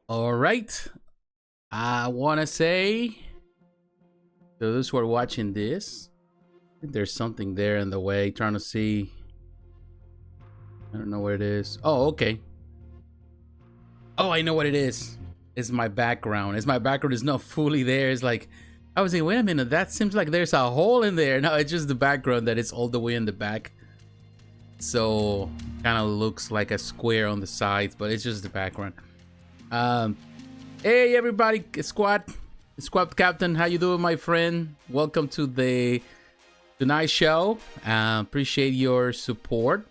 All right. I want to say to those who are watching this, I think there's something there in the way. Trying to see. I don't know where it is. Oh, okay. Oh, I know what it is. It's my background. It's my background is not fully there. It's like, I was thinking, wait a minute, that seems like there's a hole in there. No, it's just the background that is all the way in the back. So, kind of looks like a square on the sides, but it's just the background. Hey everybody, squad captain, how you doing, my friend? Welcome to the Tonight Show. Appreciate your support.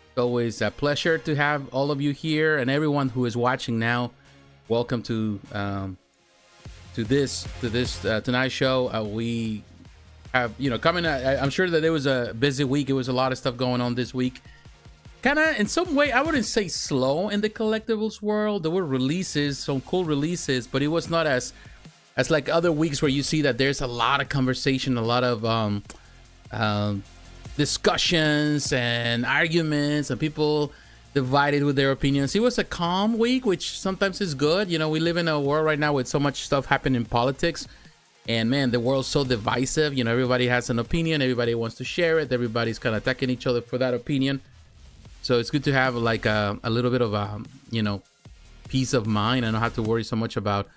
It's always a pleasure to have all of you here, and everyone who is watching now. Welcome to this Tonight Show. We have, coming. I'm sure that there was a busy week. It was a lot of stuff going on this week. Kind of in some way, I wouldn't say slow in the collectibles world. There were releases, some cool releases, but it was not as like other weeks where you see that there's a lot of conversation, a lot of discussions and arguments, and people divided with their opinions. It was a calm week, which sometimes is good. We live in a world right now with so much stuff happening in politics, and man, the world's so divisive. Everybody has an opinion, everybody wants to share it, everybody's kind of attacking each other for that opinion. So it's good to have like a little bit of peace of mind and not have to worry so much about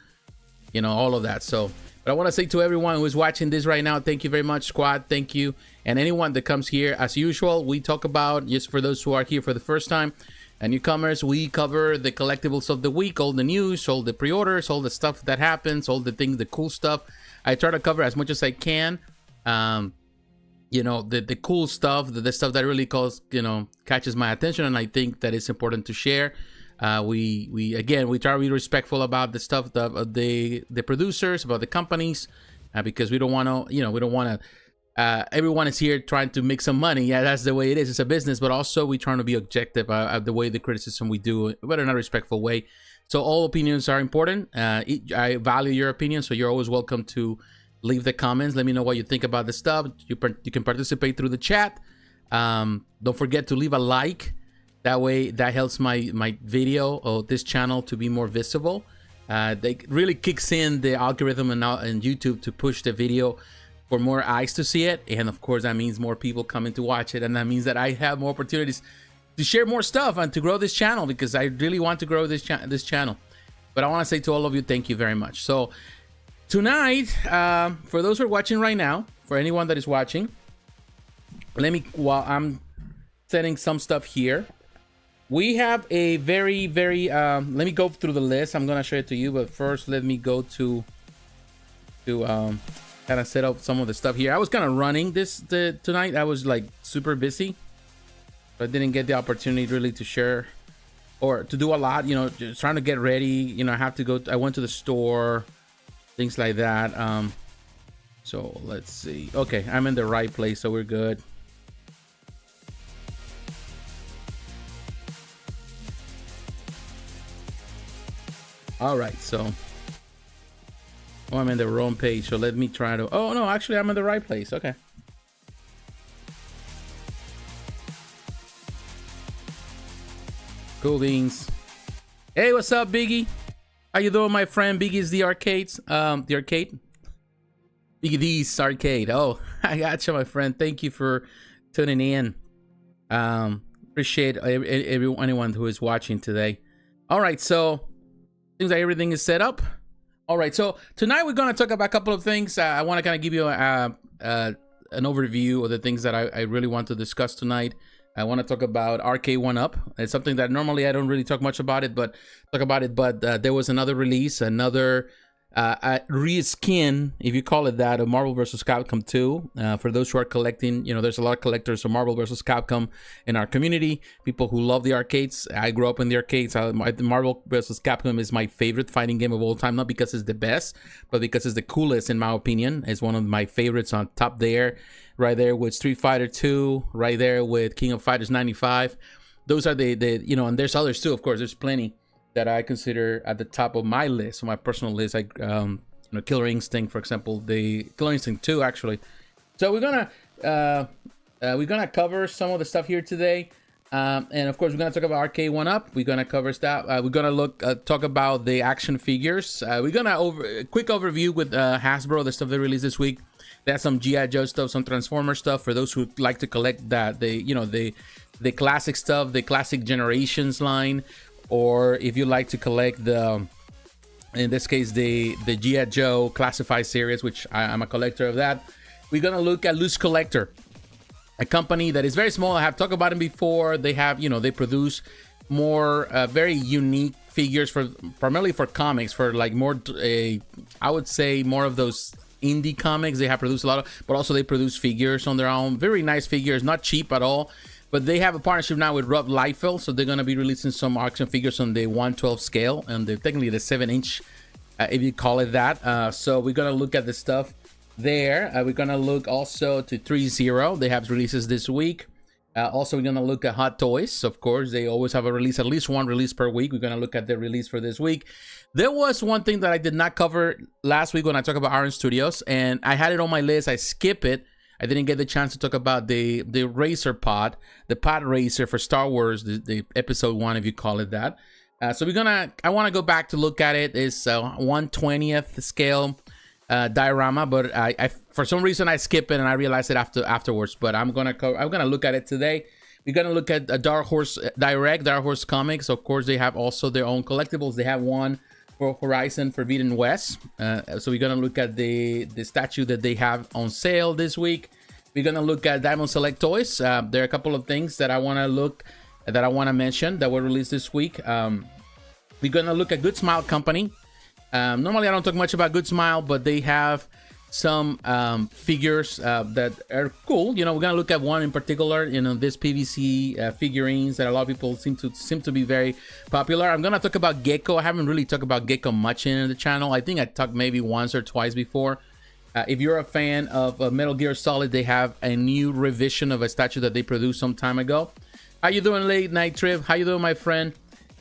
all of that. So, but I want to say to everyone who is watching this right now, thank you very much, squad. Thank you. And anyone that comes here, as usual, we talk about, just for those who are here for the first time and newcomers, we cover the collectibles of the week, all the news, all the pre-orders, all the stuff that happens, all the things, the cool stuff. I try to cover as much as I can. The cool stuff, the stuff that really catches my attention, and I think that it's important to share. We try to be respectful about the stuff of the producers, about the companies, because we don't want to, everyone is here trying to make some money. Yeah, that's the way it is. It's a business, but also we trying to be objective of the way the criticism we do, but in a respectful way. So all opinions are important. I value your opinion, so you're always welcome to leave the comments. Let me know what you think about the stuff. You can participate through the chat. Don't forget to leave a like. That way, that helps my video or this channel to be more visible. They really kicks in the algorithm and YouTube to push the video for more eyes to see it. And of course, that means more people coming to watch it. And that means that I have more opportunities to share more stuff and to grow this channel, because I really want to grow this channel. But I want to say to all of you, thank you very much. So tonight, for those who are watching right now, for anyone that is watching, while I'm setting some stuff here, we have a very, let me go through the list. I'm going to show it to you, but first let me go to kind of set up some of the stuff here. I was kind of running tonight. I was like super busy, but I didn't get the opportunity really to share or to do a lot, just trying to get ready. I went to the store, things like that. So let's see. Okay, I'm in the right place, so we're good. All right, so I'm in the wrong page, so let me try to. Oh no, actually I'm in the right place. Okay. Cool beans. Hey, what's up, Biggie? How you doing, my friend? Biggie's the arcades. The arcade. Biggie D's arcade. Oh, I gotcha, my friend. Thank you for tuning in. Appreciate anyone who is watching today. All right, so seems like everything is set up. All right, so tonight we're going to talk about a couple of things. I want to kind of give you an overview of the things that I really want to discuss tonight. I want to talk about Arcade1Up. It's something that normally I don't really talk much about it, but there was another release, another reskin, if you call it that, of Marvel vs. Capcom 2. For those who are collecting, there's a lot of collectors of Marvel vs. Capcom in our community, people who love the arcades. I grew up in the arcades. Marvel vs. Capcom is my favorite fighting game of all time, not because it's the best, but because it's the coolest, in my opinion. It's one of my favorites on top there, right there with Street Fighter 2, right there with King of Fighters 95. Those are the and there's others too, of course. There's plenty that I consider at the top of my list, my personal list. Like Killer Instinct, for example, the Killer Instinct 2, actually. So we're gonna cover some of the stuff here today. And of course, we're gonna talk about Arcade1Up. We're gonna cover stuff. We're gonna talk about the action figures. We're gonna quick overview with Hasbro, the stuff they released this week. They have some G.I. Joe stuff, some Transformer stuff for those who like to collect that. The classic stuff, the classic Generations line, or if you like to collect the, in this case, the G.I. Joe Classified series, which I'm a collector of that. We're gonna look at Loose Collector, a company that is very small. I have talked about them before. They have, they produce more very unique figures primarily for comics, for like more, I would say more of those indie comics. They have produced a lot of, but also they produce figures on their own. Very nice figures, not cheap at all. But they have a partnership now with Rob Liefeld, so they're gonna be releasing some action figures on the 1/12 scale, and they're technically the 7-inch, if you call it that. So we're gonna look at the stuff there. We're gonna look also to Threezero. They have releases this week. Also, we're gonna look at Hot Toys. Of course, they always have a release, at least one release per week. We're gonna look at the release for this week. There was one thing that I did not cover last week when I talked about Iron Studios, and I had it on my list. I skipped it. I didn't get the chance to talk about the Racer pod, the pod racer for Star Wars, the episode 1, if you call it that. So I want to go back to look at it. It's 1/20th scale diorama, but I for some reason I skipped it and I realized it afterwards. But I'm gonna look at it today. We're gonna look at Dark Horse Dark Horse Comics. Of course, they have also their own collectibles. They have one for Horizon Forbidden West. So we're gonna look at the statue that they have on sale this week. We're gonna look at Diamond Select Toys. There are a couple of things that I want to mention that were released this week. We're gonna look at Good Smile Company. Normally I don't talk much about Good Smile, but they have some figures that are cool. We're gonna look at one in particular, this PVC figurines that a lot of people seem to be very popular. I'm gonna talk about Gecco. I haven't really talked about Gecco much in the channel. I think I talked maybe once or twice before. If you're a fan of Metal Gear Solid, they have a new revision of a statue that they produced some time ago. How you doing, Late Night Trip? How you doing, my friend?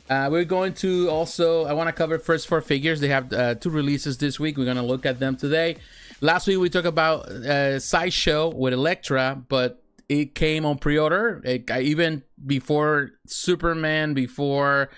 We're going to also, I want to cover First 4 figures. They have 2 releases this week. We're going to look at them today. Last week we talked about Sideshow with Elektra, but it came on pre-order. Even before Superman, before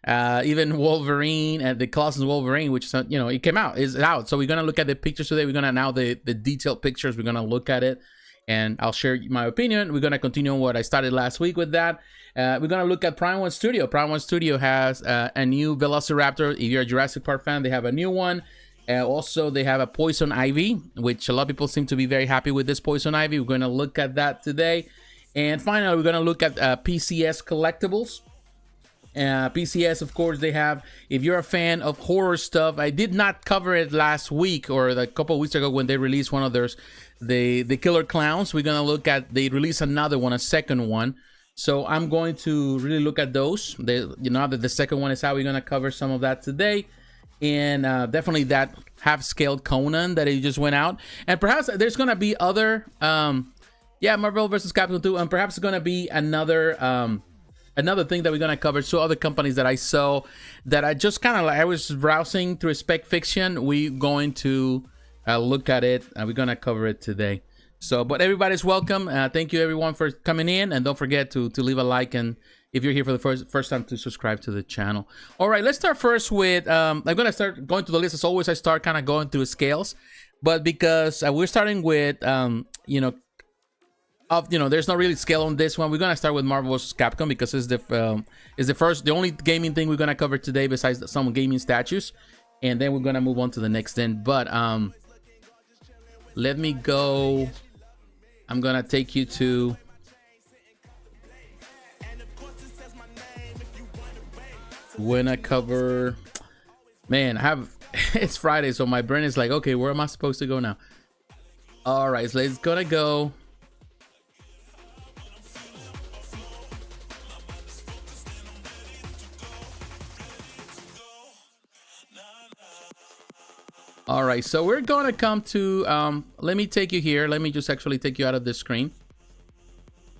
even Wolverine and the Colossus Wolverine, which it came out, is out. So we're going to look at the pictures today. We're going to now the detailed pictures. We're going to look at it and I'll share my opinion. We're going to continue on what I started last week with that. We're going to look at Prime 1 Studio. Prime 1 Studio has a new Velociraptor. If you're a Jurassic Park fan, they have a new one. Also, they have a Poison Ivy, which a lot of people seem to be very happy with this Poison Ivy. We're going to look at that today. And finally, we're going to look at PCS Collectibles. PCS, of course, they have, if you're a fan of horror stuff, I did not cover it last week or a couple of weeks ago when they released one of theirs, the Killer Clowns. We're going to look at, they released another one, a second one. So I'm going to really look at those. Now that the second one is out, we're going to cover some of that today. And definitely that half-scaled Conan that it just went out. And perhaps there's going to be other, Marvel vs. Capcom 2, and perhaps going to be another thing that we're going to cover. So other companies that I saw that I just kind of like, I was browsing through Spec Fiction. We're going to look at it, and we're going to cover it today. So, but everybody's welcome. Thank you everyone for coming in, and don't forget to leave a like, and if you're here for the first time, to subscribe to the channel. All right, let's start first with I'm gonna start going through the list. As always, I start kind of going through scales, but because we're starting with there's not really scale on this one. We're gonna start with Marvel vs. Capcom because it's the only gaming thing we're gonna cover today besides some gaming statues, and then we're gonna move on to the next end. But let me go. I'm gonna take you to when I cover, man, it's Friday, so my brain is like, okay, where am I supposed to go now? All right, so it's gonna go. All right, so we're gonna come to let me take you here. Let me just actually take you out of this screen.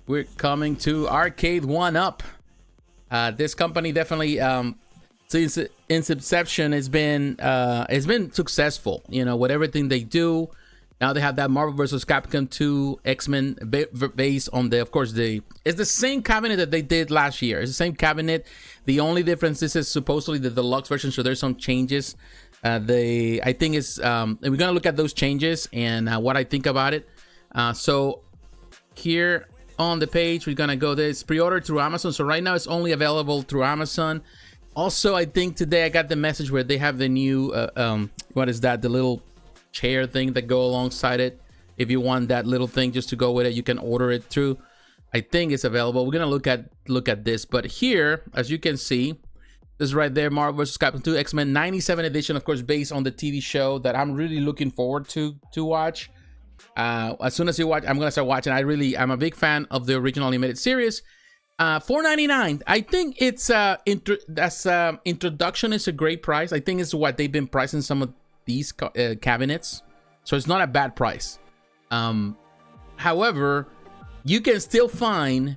We're coming to Arcade1Up. This company definitely since its inception has been successful, with everything they do. Now they have that Marvel vs. Capcom 2 X-Men based on the, of course, it's the same cabinet that they did last year. It's the same cabinet. The only difference, this is supposedly the deluxe version, so there's some changes. I think it's, we're gonna look at those changes and what I think about it. So here on the page, we're gonna go this pre-order through Amazon. So right now it's only available through Amazon. Also, I think today I got the message where they have the new, what is that? The little chair thing that go alongside it. If you want that little thing just to go with it, you can order it through. I think it's available. We're gonna look at this, but here, as you can see, this is right there, Marvel vs. Capcom 2 X-Men 97 edition, of course, based on the TV show that I'm really looking forward to watch. As soon as you watch, I'm gonna start watching. I'm a big fan of the original animated series. $4.99. I think it's introduction is a great price. I think it's what they've been pricing some of these cabinets, so it's not a bad price. However, you can still find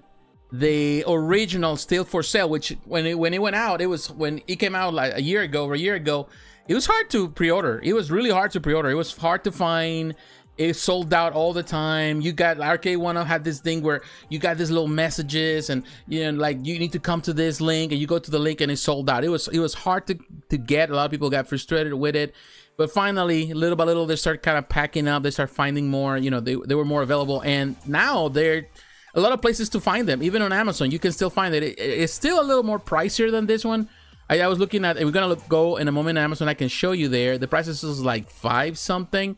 the original still for sale, which when it went out, when it came out like a year ago, it was hard to pre-order. It was really hard to pre-order. It was hard to find. It sold out all the time. You got Arcade1Up had this thing where you got these little messages and like you need to come to this link, and you go to the link and it's sold out. It was hard to get. A lot of people got frustrated with it, but finally, little by little, they start kind of packing up. They start finding more. They were more available, and now they're a lot of places to find them. Even on Amazon, you can still find it. It's still a little more pricier than this one. I was looking at, and we're gonna go in a moment on Amazon. I can show you there. The prices is like $5 something.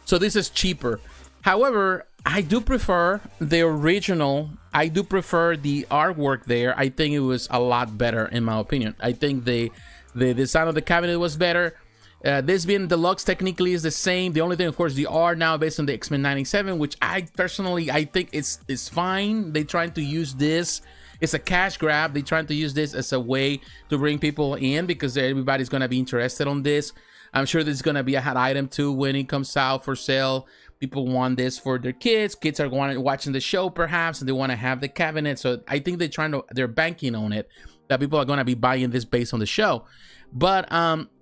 So this is cheaper. However, I do prefer the original. I do prefer the artwork there. I think it was a lot better, in my opinion. I think the design of the cabinet was better. This being deluxe technically is the same. The only thing, of course, the art now based on the X-Men 97, which I think it's fine. They trying to use this. It's a cash grab. They trying to use this as a way to bring people in because everybody's gonna be interested on this. I'm sure this is going to be a hot item too when it comes out for sale. People want this for their kids. Kids are watching the show perhaps, and they want to have the cabinet. So I think they're banking on it, that people are going to be buying this based on the show. But,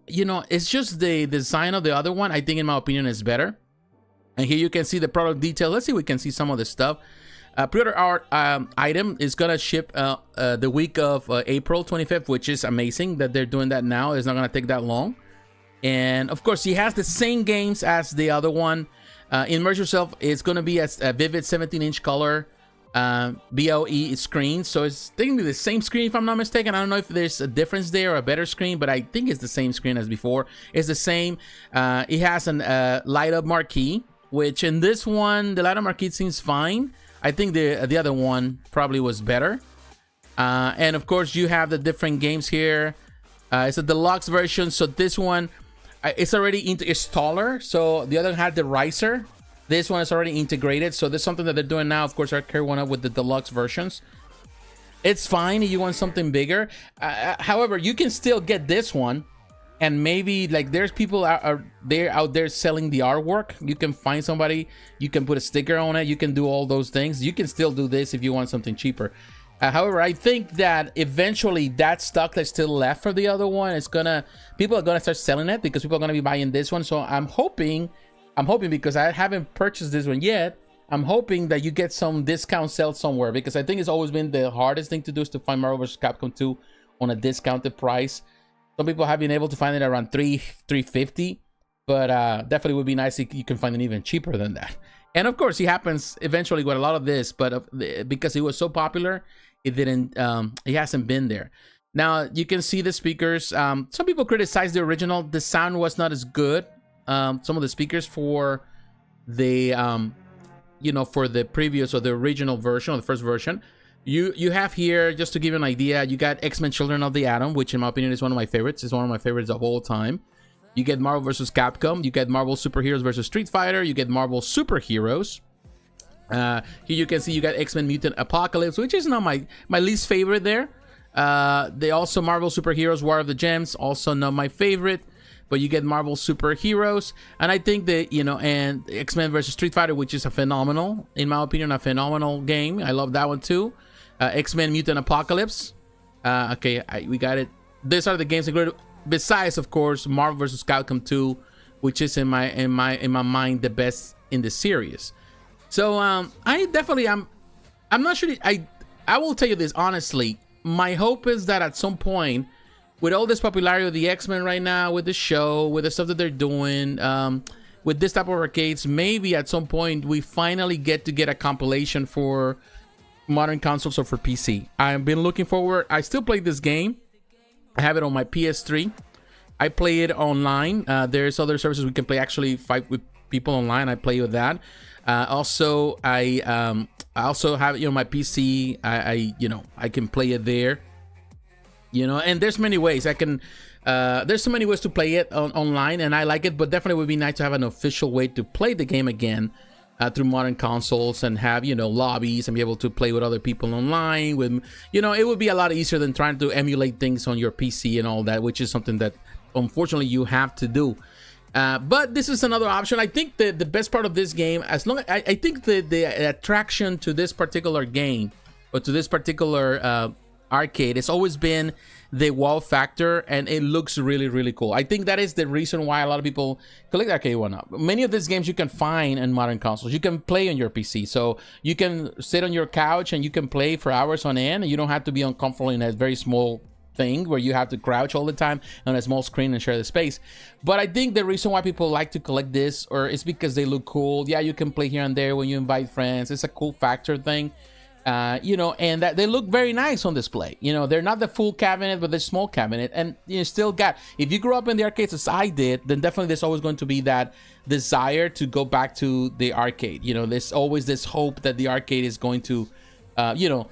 it's just the design of the other one, I think, in my opinion, is better. And here you can see the product detail. Let's see if we can see some of the stuff. Pre-order art item is going to ship the week of April 25th, which is amazing that they're doing that now. It's not going to take that long. And of course, he has the same games as the other one. Immerse Yourself is going to be a vivid 17-inch color BLE screen. So it's technically the same screen, if I'm not mistaken. I don't know if there's a difference there or a better screen, but I think it's the same screen as before. It's the same. It has an light-up marquee, which in this one, the light-up marquee seems fine. I think the other one probably was better. And of course, you have the different games here. It's a deluxe version, so this one... it's already it's taller, so the other one had the riser. This one is already integrated, so there's something that they're doing now. Of course, Arcade1Up with the deluxe versions. It's fine if you want something bigger. However, you can still get this one, and maybe like there's people out there selling the artwork. You can find somebody, you can put a sticker on it, you can do all those things. You can still do this if you want something cheaper. However, I think that eventually that stock that's still left for the other one is people are gonna start selling it because people are gonna be buying this one. So I'm hoping because I haven't purchased this one yet. I'm hoping that you get some discount sale somewhere, because I think it's always been the hardest thing to do is to find Marvel vs. Capcom 2 on a discounted price. Some people have been able to find it around $350, but definitely would be nice if you can find it even cheaper than that. And of course, it happens eventually with a lot of this, but because it was so popular, it hasn't been there. Now you can see the speakers. Some people criticize the original. The sound was not as good. Some of the speakers for the for the previous or the original version or the first version, you have here, just to give you an idea, you got X-Men Children of the Atom, which in my opinion is one of my favorites. It's one of my favorites of all time. You get Marvel vs. Capcom. You get Marvel Superheroes vs. Street Fighter. You get Marvel Superheroes. Here you can see you got X-Men Mutant Apocalypse, which is not my least favorite there. They also Marvel Superheroes War of the Gems, also not my favorite, but you get Marvel Superheroes. And I think that, and X-Men vs. Street Fighter, which is a phenomenal, in my opinion, a phenomenal game. I love that one too. X-Men Mutant Apocalypse. We got it. These are the games included. Besides, of course, Marvel vs. Capcom 2, which is in my mind the best in the series. So I definitely I'm not sure. I will tell you this honestly. My hope is that at some point, with all this popularity of the X-Men right now, with the show, with the stuff that they're doing, with this type of arcades, maybe at some point we finally get a compilation for modern consoles or for PC. I've been looking forward. I still play this game. I have it on my PS3. I play it online. There's other services we can play, actually fight with people online. I play with that. Also, I also have, you know, my PC. I can play it there. You know, and there's many ways I can. There's so many ways to play it online, and I like it. But definitely would be nice to have an official way to play the game again through modern consoles, and have, you know, lobbies and be able to play with other people online. With, you know, it would be a lot easier than trying to emulate things on your PC and all that, which is something that unfortunately you have to do. But this is another option. I think the best part of this game, as long as I think the attraction to this particular game, or to this particular arcade, it's always been the wow factor, and it looks really, really cool. I think that is the reason why a lot of people collect Arcade1Up. Many of these games you can find in modern consoles. You can play on your PC, so you can sit on your couch and you can play for hours on end, and you don't have to be uncomfortable in a very small thing where you have to crouch all the time on a small screen and share the space. But I think the reason why people like to collect this, or it's because they look cool. Yeah, you can play here and there when you invite friends. It's a cool factor thing. You know, and that they look very nice on display. You know, they're not the full cabinet, but the small cabinet, and you still got, if you grew up in the arcades as I did, then definitely there's always going to be that desire to go back to the arcade. You know, there's always this hope that the arcade is going to, you know,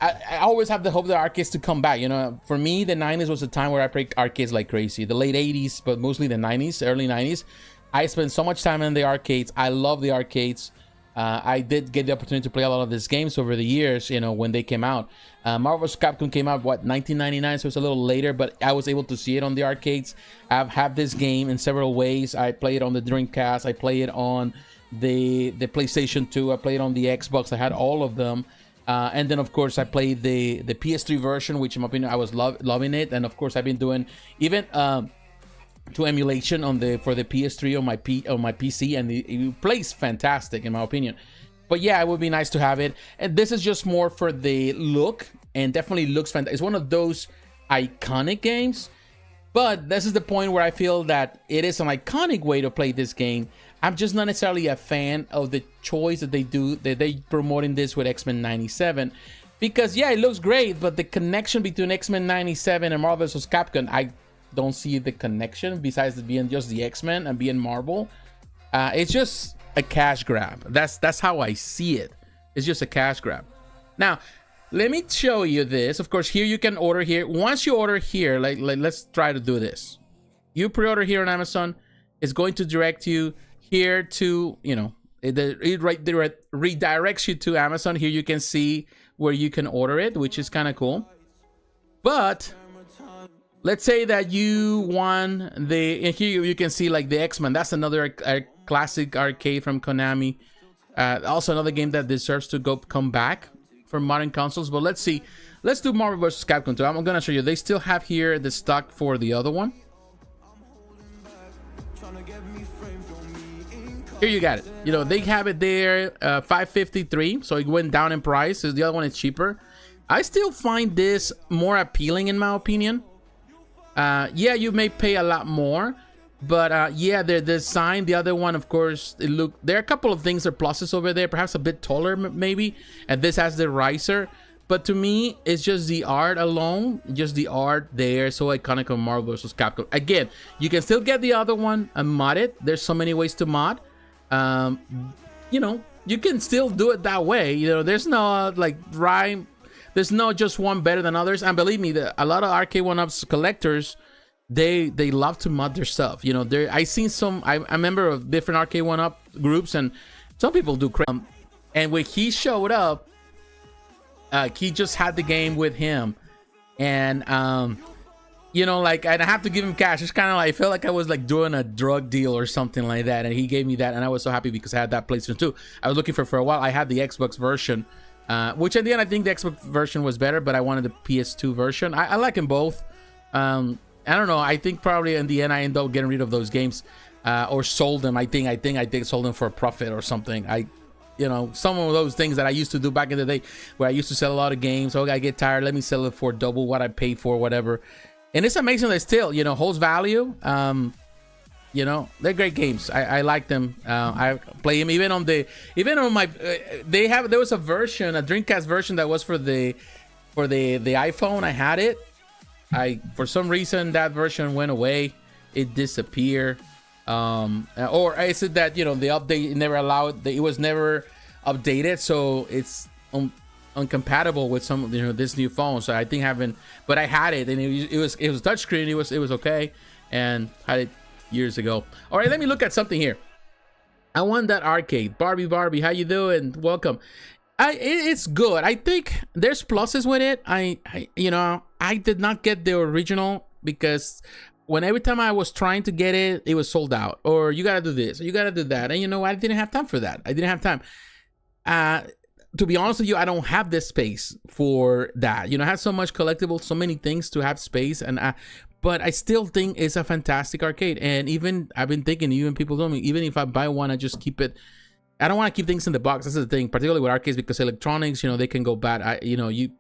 I always have the hope that arcades to come back. You know, for me, the 90s was a time where I played arcades like crazy. The late 80s, but mostly the 90s, early 90s. I spent so much time in the arcades. I love the arcades. I did get the opportunity to play a lot of these games over the years, you know, when they came out. Marvel vs. Capcom came out, what, 1999, so it's a little later, but I was able to see it on the arcades. I've had this game in several ways. I play it on the Dreamcast, I play it on the PlayStation 2, I played it on the Xbox, I had all of them. And then, of course, I played the PS3 version, which in my opinion, I was loving it. And of course, I've been doing even to emulation on for the PS3 on my PC, and it plays fantastic in my opinion. But yeah, it would be nice to have it. And this is just more for the look, and definitely looks fantastic. It's one of those iconic games, but this is the point where I feel that it is an iconic way to play this game. I'm just not necessarily a fan of the choice that they promoting this with X-Men 97, because yeah, it looks great, but the connection between X-Men 97 and Marvel vs. Capcom, I don't see the connection besides it being just the X-Men and being Marvel. It's just a cash grab. That's how I see it. It's just a cash grab. Now, let me show you this. Of course, here you can order here. Once you order here, like let's try to do this. You pre-order here on Amazon. It's going to direct you here to, you know, it redirects you to Amazon. Here you can see where you can order it, which is kind of cool. But let's say that you won and here you can see like the X-Men. That's another classic arcade from Konami. Also another game that deserves to come back for modern consoles. But let's see. Let's do Marvel vs. Capcom 2. I'm going to show you. They still have here the stock for the other one. Here you got it. You know, they have it there, $553. So it went down in price. The other one is cheaper. I still find this more appealing in my opinion. Yeah, you may pay a lot more, but yeah, the design, the other one, of course, there are a couple of things, are pluses over there, perhaps a bit taller maybe, and this has the riser. But to me, it's just the art alone, just the art there, so iconic of Marvel vs. Capcom. Again, you can still get the other one and mod it. There's so many ways to mod. You know, you can still do it that way. You know, there's no like rhyme. There's no just one better than others. And believe me, a lot of Arcade1Up's collectors, they love to mod their stuff. You know, I seen some. I'm a member of different Arcade1Up groups, and some people do crazy. And when he showed up, he just had the game with him, and you know, like, and I have to give him cash. It's kind of like, I felt like I was like doing a drug deal or something like that, and he gave me that, and I was so happy because I had that PlayStation 2. I was looking for a while. I had the Xbox version, which in the end I think the Xbox version was better, but I wanted the PS2 version. I like them both. I don't know. I think probably in the end I end up getting rid of those games. or sold them. I think I did sold them for a profit or something. Some of those things that I used to do back in the day, where I used to sell a lot of games. I get tired, let me sell it for double what I paid for, whatever. And it's amazing that still, holds value. They're great games. I like them. I play them even on my. There was a version, a Dreamcast version that was for the iPhone. I had it. For some reason that version went away. It disappeared. Or is it that the update never allowed? It was never updated, so it's uncompatible with some this new phone. So I think but I had it, and it was touchscreen. It was okay, and had it years ago. All right, let me look at something here. I won that arcade. Barbie, how you doing? Welcome. It's good. I think there's pluses with it. I did not get the original because every time I was trying to get it, it was sold out. Or you gotta do this, or you gotta do that. And I didn't have time for that. I didn't have time. To be honest with you, I don't have the space for that. I have so much collectibles, so many things to have space, but I still think it's a fantastic arcade. And even I've been thinking, even people tell me, even if I buy one, I just keep it. I don't want to keep things in the box. That's the thing, particularly with arcades, because electronics, they can go bad. It's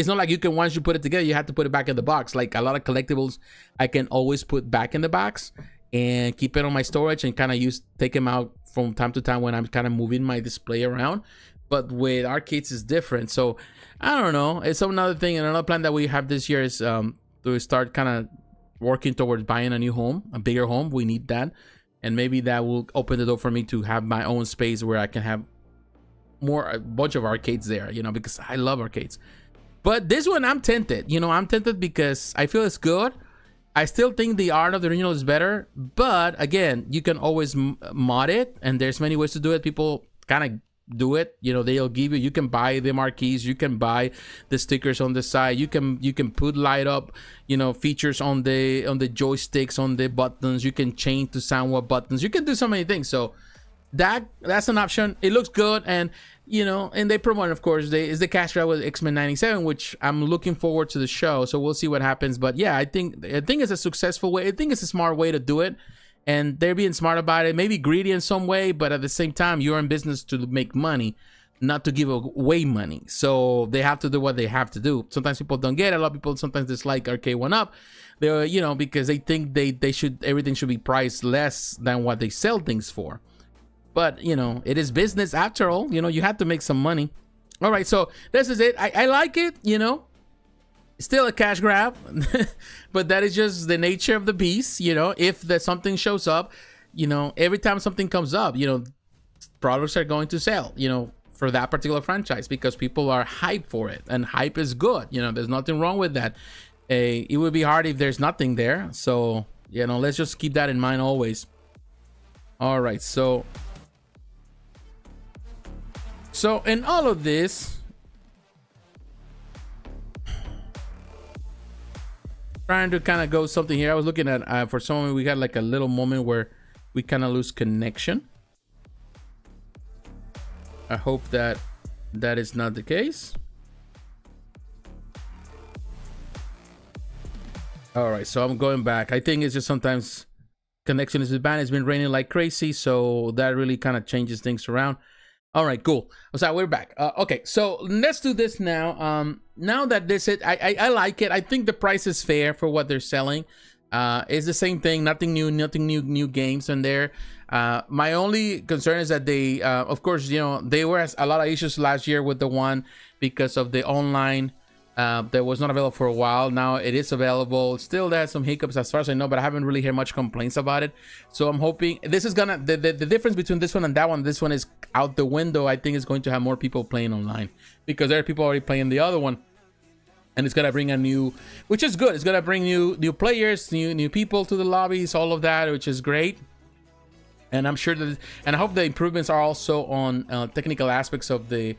not like you can, once you put it together, you have to put it back in the box. Like a lot of collectibles, I can always put back in the box and keep it on my storage and kind of take them out from time to time when I'm kind of moving my display around. But with arcades, it's different. So I don't know. It's another thing. And another plan that we have this year is to start kind of working towards buying a new home, a bigger home. We need that. And maybe that will open the door for me to have my own space where I can have a bunch of arcades there, because I love arcades. But this one, I'm tempted. I'm tempted because I feel it's good. I still think the art of the original is better. But again, you can always mod it, and there's many ways to do it. People kind of do it. They'll give you can buy the marquees, you can buy the stickers on the side, you can put light up features on the joysticks, on the buttons, you can change to sound what buttons, you can do so many things. So that's an option. It looks good, and and they promote, of course, is the cash grab with X-Men 97, which I'm looking forward to the show, so we'll see what happens. But yeah, I think it's a successful way. I think it's a smart way to do it, and they're being smart about it. Maybe greedy in some way, but at the same time, you're in business to make money, not to give away money. So they have to do what they have to do. Sometimes people don't get it. A lot of people sometimes dislike Arcade1Up. They're because they think everything should be priced less than what they sell things for. But it is business after all. You have to make some money. All right, so this is it. I like it. Still a cash grab, but that is just the nature of the beast. If there's something shows up, every time something comes up, products are going to sell, for that particular franchise, because people are hyped for it, and hype is good. There's nothing wrong with that. It would be hard if there's nothing there. So, let's just keep that in mind always. All right, so in all of this, trying to kind of go something here. I was looking at for someone, we got like a little moment where we kind of lose connection. I hope that is not the case. All right, so I'm going back. I think it's just sometimes connection is bad. It's been raining like crazy, so that really kind of changes things around. All right, cool. So we're back. Okay, so let's do this now. Now that this is, I like it. I think the price is fair for what they're selling. It's the same thing. Nothing new games in there. My only concern is that they, of course, they were a lot of issues last year with the one because of the online. That was not available for a while. Now it is available. Still, there are some hiccups as far as I know, but I haven't really heard much complaints about it. So I'm hoping this is gonna the difference between this one and that one. This one is out the window. I think it's going to have more people playing online because there are people already playing the other one, and it's gonna bring a new, which is good. It's gonna bring new players, new people to the lobbies, all of that, which is great. And I'm sure that, and I hope the improvements are also on technical aspects of the.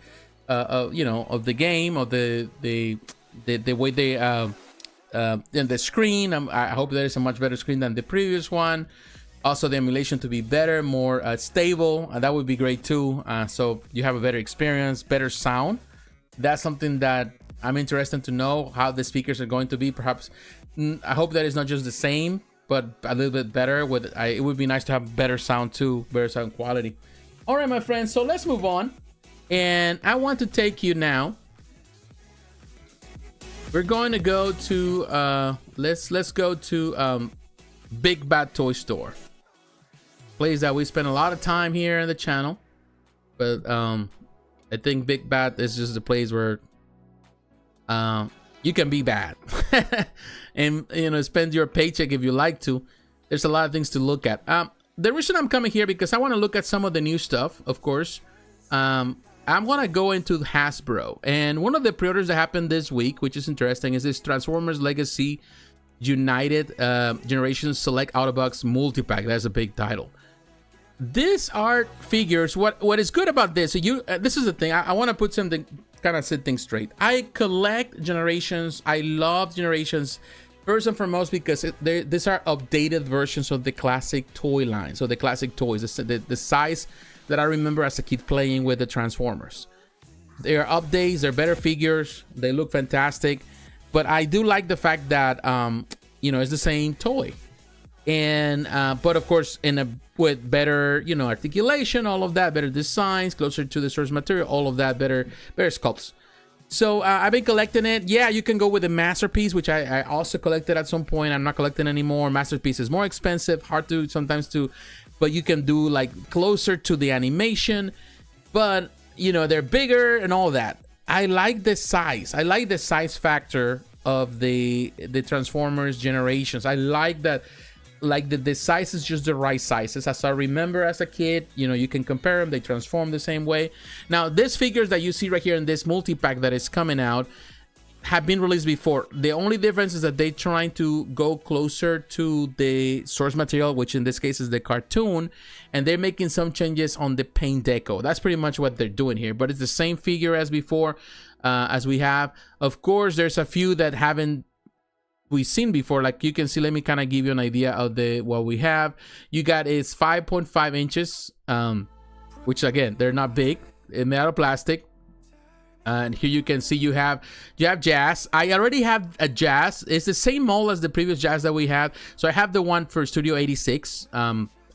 Of the game, of the way they in the screen. I hope there is a much better screen than the previous one. Also, the emulation to be better, more stable. That would be great too. So you have a better experience, better sound. That's something that I'm interested to know how the speakers are going to be. Perhaps I hope that it's not just the same but a little bit better. It would be nice to have better sound too, better sound quality. All right, my friends, so let's move on. And I want to take you now. We're going to go to let's go to Big Bad Toy Store. Place that we spend a lot of time here in the channel, but I think Big Bad is just a place where you can be bad and spend your paycheck if you like to. There's a lot of things to look at. The reason I'm coming here because I want to look at some of the new stuff, of course. I'm gonna go into Hasbro, and one of the pre-orders that happened this week, which is interesting, is this Transformers Legacy United Generations Select Out-of-Box Multi-Pack. That's a big title. These are figures. What is good about this? So this is the thing. I want to put something, kind of set things straight. I collect Generations. I love Generations first and foremost because these are updated versions of the classic toy line. So the classic toys, the size that I remember as a kid playing with the Transformers. They are updates, they're better figures, they look fantastic, but I do like the fact that it's the same toy, and but of course with better articulation, all of that, better designs, closer to the source material, all of that, better sculpts. So I've been collecting it. Yeah, you can go with the Masterpiece, which I also collected at some point. I'm not collecting anymore. Masterpiece is more expensive, hard to sometimes but you can do like closer to the animation, but they're bigger and all that. I like the size. I like the size factor of the Transformers Generations. I like that, like the size is just the right sizes. As I remember as a kid, you can compare them. They transform the same way. Now, these figures that you see right here in this multi-pack that is coming out have been released before. The only difference is that they're trying to go closer to the source material, which in this case is the cartoon, and they're making some changes on the paint deco. That's pretty much what they're doing here, but it's the same figure as before, as we have. Of course, there's a few that we've seen before. Like you can see, let me kind of give you an idea of what we have. You got is 5.5 inches, which again, they're not big, made out of plastic. And here you can see you have Jazz. I already have a Jazz. It's the same mold as the previous Jazz that we had. So I have the one for Studio 86.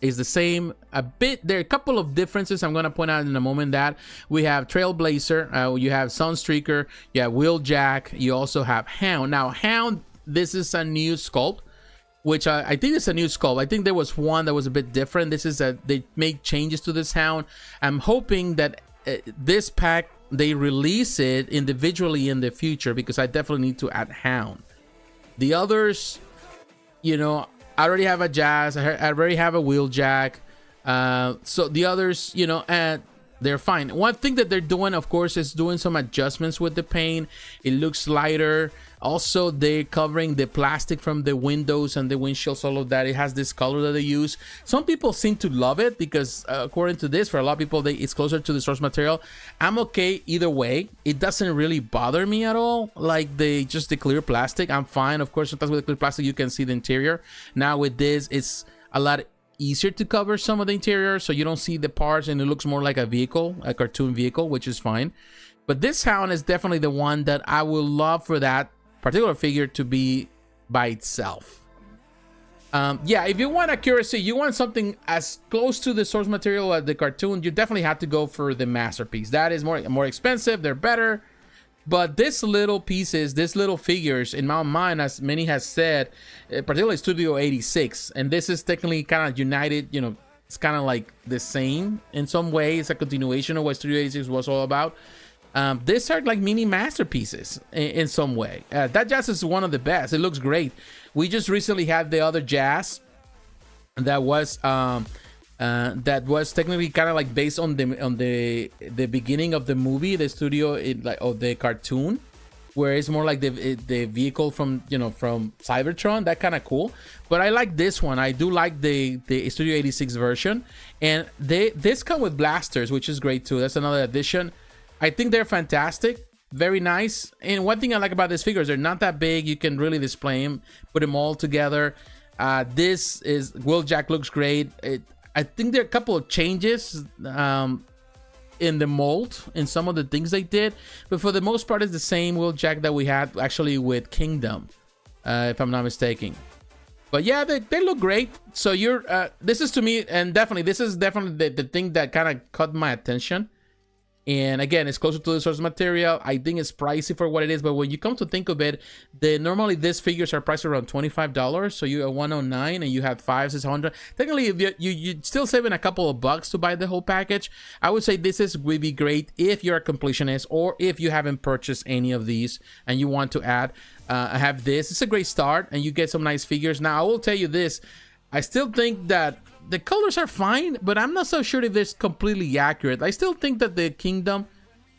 Is the same a bit. There are a couple of differences I'm going to point out in a moment. That we have Trailblazer, you have Sunstreaker, you have Wheeljack, you also have Hound. Now Hound, this is a new sculpt, which I think it's a new sculpt. I think there was one that was a bit different. They made changes to this Hound. I'm hoping that this pack, they release it individually in the future, because I definitely need to add Hound. The others, I already have a Jazz. I already have a Wheeljack. So the others, they're fine. One thing that they're doing, of course, is doing some adjustments with the paint. It looks lighter. Also, they're covering the plastic from the windows and the windshields, all of that. It has this color that they use. Some people seem to love it because, according to this, for a lot of people, it's closer to the source material. I'm okay either way. It doesn't really bother me at all. Like the clear plastic, I'm fine. Of course, sometimes with the clear plastic, you can see the interior. Now with this, it's a lot easier to cover some of the interior, so you don't see the parts, and it looks more like a vehicle, a cartoon vehicle, which is fine. But this Hound is definitely the one that I would love for that particular figure to be by itself. Yeah, if you want accuracy, you want something as close to the source material as the cartoon, you definitely have to go for the Masterpiece. That is more expensive, they're better. But these little pieces, these little figures, in my mind, as many has said, particularly Studio 86, and this is technically kind of united, it's kind of like the same in some way. It's a continuation of what Studio 86 was all about. These are like mini masterpieces in some way. That Jazz is one of the best. It looks great. We just recently had the other Jazz that was technically kind of like based on the beginning of the movie, the studio, of the cartoon, where it's more like the vehicle from Cybertron. That kind of cool. But I like this one. I do like the Studio 86 version, and this come with blasters, which is great too. That's another addition. I think they're fantastic, very nice. And one thing I like about these figures, they're not that big. You can really display them, put them all together. This is Wheeljack, looks great. I think there are a couple of changes in the mold, in some of the things they did, but for the most part, it's the same Wheeljack that we had actually with Kingdom, if I'm not mistaken. But yeah, they look great. So you're this is to me, and definitely this is definitely the thing that kind of caught my attention. And again, it's closer to the source material. I think it's pricey for what it is, but when you come to think of it, normally these figures are priced around $25. So you at 109 and you have 600. Technically, you're still saving a couple of bucks to buy the whole package. I would say this would be great if you're a completionist or if you haven't purchased any of these and you want to add. Have this. It's a great start, and you get some nice figures. Now, I will tell you this. I still think that the colors are fine, but I'm not so sure if it's completely accurate. I still think that the Kingdom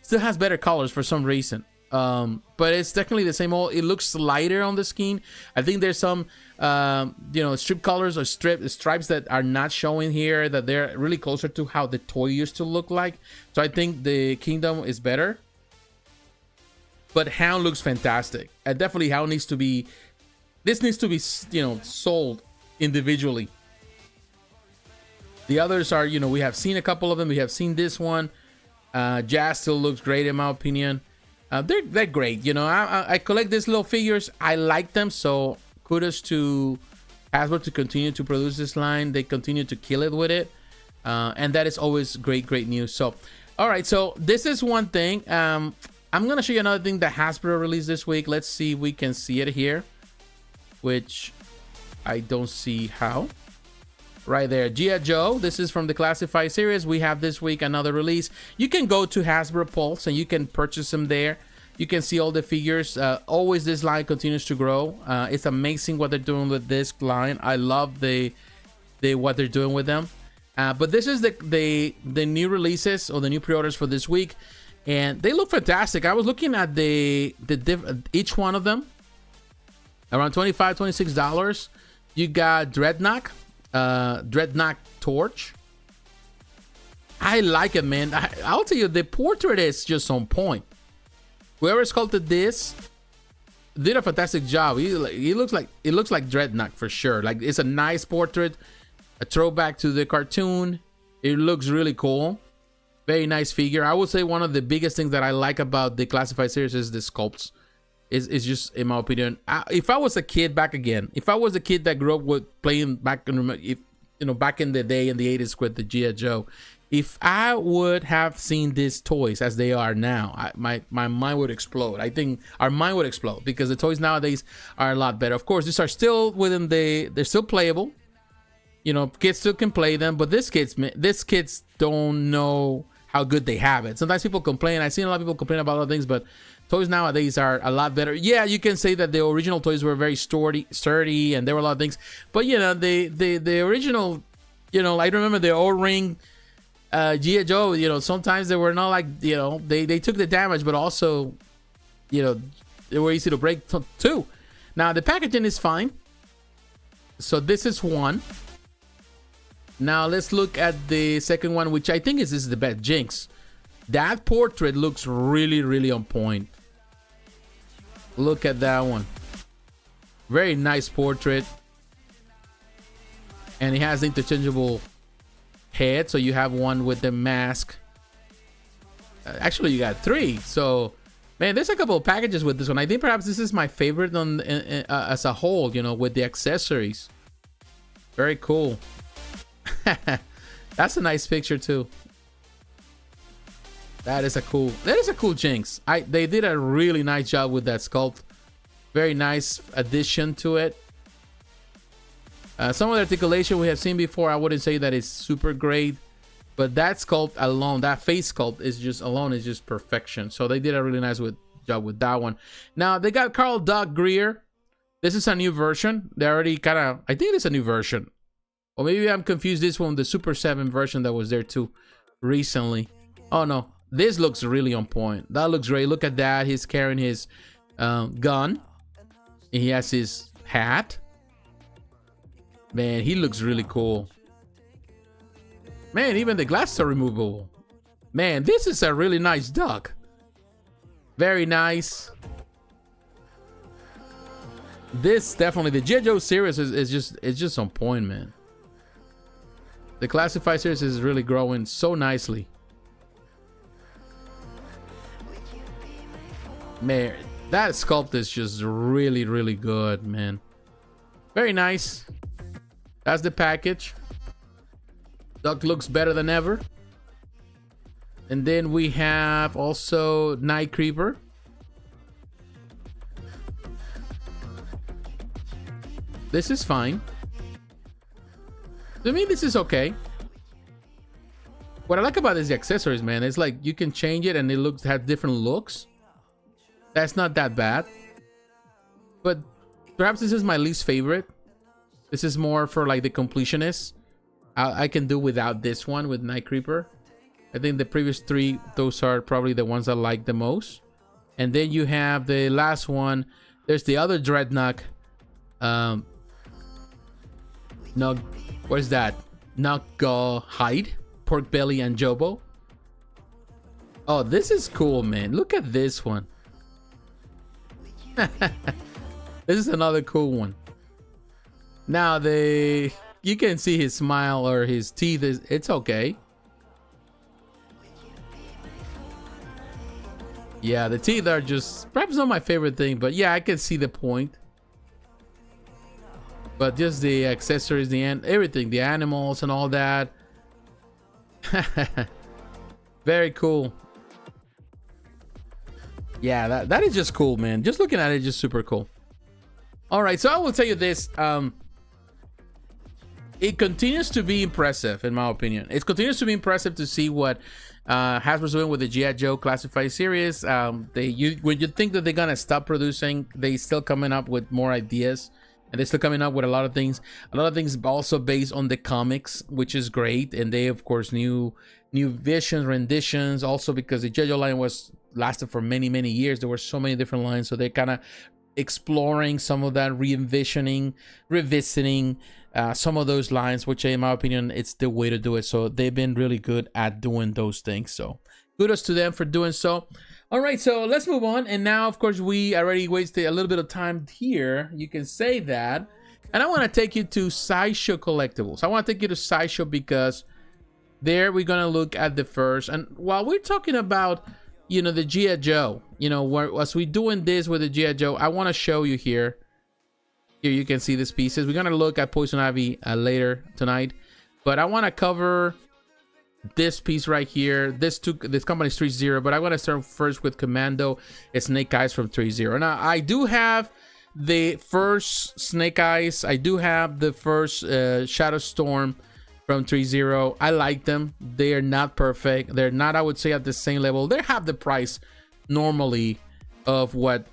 still has better colors for some reason. But it's technically the same old. It looks lighter on the skin. I think there's some, strip colors or stripes that are not showing here, that they're really closer to how the toy used to look like. So I think the Kingdom is better. But Hound looks fantastic. Definitely Hound needs to be, this needs to be, sold individually. The others are, we have seen a couple of them. We have seen this one. Jazz still looks great in my opinion. They're great. I collect these little figures. I like them. So kudos to Hasbro to continue to produce this line. They continue to kill it with it. And that is always great news. So, all right. So this is one thing. I'm going to show you another thing that Hasbro released this week. Let's see if we can see it here, which I don't see how. Right there, G.I. Joe. This is from the Classified series. We have this week another release. You can go to Hasbro Pulse and you can purchase them there. You can see all the figures. Always this line continues to grow. It's amazing what they're doing with this line. I love what they're doing with them. But this is the new releases or the new pre-orders for this week. And they look fantastic. I was looking at each one of them. Around $25, $26. You got Dreadnought Torch. I like it, man. I'll tell you, the portrait is just on point. Whoever sculpted this did a fantastic job. It looks like Dreadnought for sure. Like, it's a nice portrait, a throwback to the cartoon. It looks really cool. Very nice figure. I would say one of the biggest things that I like about the Classified series is the sculpts. Is just, in my opinion, if I was a kid back again, if I was a kid that grew up with playing back in the day in the 80s with the G.I. Joe, if I would have seen these toys as they are now, my mind would explode. I think our mind would explode because the toys nowadays are a lot better. Of course, these are still they're still playable. Kids still can play them, but these kids don't know how good they have it. Sometimes people complain. I've seen a lot of people complain about other things, but toys nowadays are a lot better. Yeah, you can say that the original toys were very sturdy, and there were a lot of things. But the original, I remember the O-ring G.I. Joe. Sometimes they were not like, they took the damage, but also, they were easy to break too. Now the packaging is fine. So this is one. Now let's look at the second one, which I think is the best. Jinx. That portrait looks really on point. Look at that one. Very nice portrait. And it has the interchangeable head. So you have one with the mask. Actually, you got three. So, man, there's a couple of packages with this one. I think perhaps this is my favorite as a whole, with the accessories. Very cool. That's a nice picture too. That is a cool Jinx. They did a really nice job with that sculpt. Very nice addition to it. Some of the articulation we have seen before, I wouldn't say that it's super great, but that sculpt alone, that face sculpt is just perfection. So they did a really nice job with that one. Now they got Carl Doug Greer. This is a new version. They already I think it's a new version. Or maybe I'm confused this one, the Super 7 version that was there too recently. Oh no, this looks really on point. That looks great. Look at that. He's carrying his gun. He has his hat. Man, he looks really cool. Man, even the glasses are removable. Man, this is a really nice duck. Very nice. This definitely, the G.I. Joe series is just on point, man. The Classified series is really growing so nicely. Man, that sculpt is just really good, man. Very nice. That's the package. Duck looks better than ever. And then we have also Night Creeper. This is fine. To me, this is okay. What I like about this, the accessories, man, is like you can change it and it has different looks. That's not that bad. But perhaps this is my least favorite. This is more for like the completionists. I can do without this one with Night Creeper. I think the previous three, those are probably the ones I like the most. And then you have the last one. There's the other Dreadnought. No, where's that? Nugga Hide, Pork Belly, and Jobo. Oh, this is cool, man. Look at this one. This is another cool one. Now you can see his smile or his teeth. It's okay. Yeah, the teeth are just perhaps not my favorite thing, but yeah, I can see the point. But just the accessories, everything, the animals and all that. Very cool. Yeah, that is just cool, man. Just looking at it, just super cool. All right, so I will tell you this. It continues to be impressive, in my opinion. It continues to be impressive to see what Hasbro's doing with the G.I. Joe Classified series. When you think that they're gonna stop producing, they still coming up with more ideas. And they're still coming up with a lot of things. A lot of things also based on the comics, which is great. And they, of course, new visions, renditions. Also because the G.I. Joe line lasted for many, many years. There were so many different lines. So they're kind of exploring some of that, re-envisioning, revisiting some of those lines, which in my opinion, it's the way to do it. So they've been really good at doing those things. So kudos to them for doing so. All right, so let's move on. And now, of course, we already wasted a little bit of time here. You can say that. And I want to take you to Sideshow Collectibles. I want to take you to Sideshow because there we're going to look at the first. And while we're talking about, the G.I. Joe, as we're doing this with the G.I. Joe, I want to show you here. Here you can see these pieces. We're going to look at Poison Ivy later tonight. But I want to cover this piece right here. This company's Threezero, but I want to start first with Commando. It's Snake Eyes from Threezero. Now I do have the first Snake Eyes. I do have the first Shadow Storm from Threezero. I like them. They are not perfect. They're not, I would say, at the same level. They have the price normally of what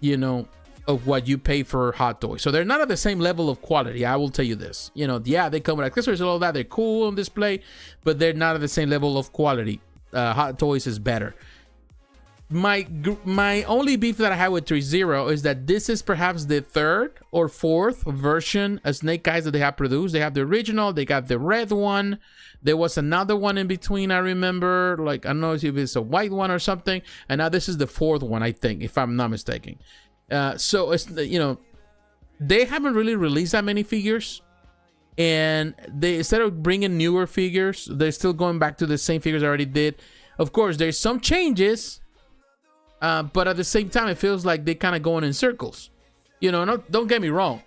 you pay for Hot Toys. So they're not at the same level of quality. I will tell you this. Yeah, they come with accessories and all that. They're cool on display, but they're not at the same level of quality. Hot Toys is better. My only beef that I have with Threezero is that this is perhaps the third or fourth version of Snake Eyes that they have produced. They have the original. They got the red one. There was another one in between, I remember. Like, I don't know if it's a white one or something. And now this is the fourth one, I think, if I'm not mistaken. So it's, they haven't really released that many figures, and they, instead of bringing newer figures, they're still going back to the same figures I already did. Of course, there's some changes, but at the same time, it feels like they're kind of going in circles. Don't get me wrong.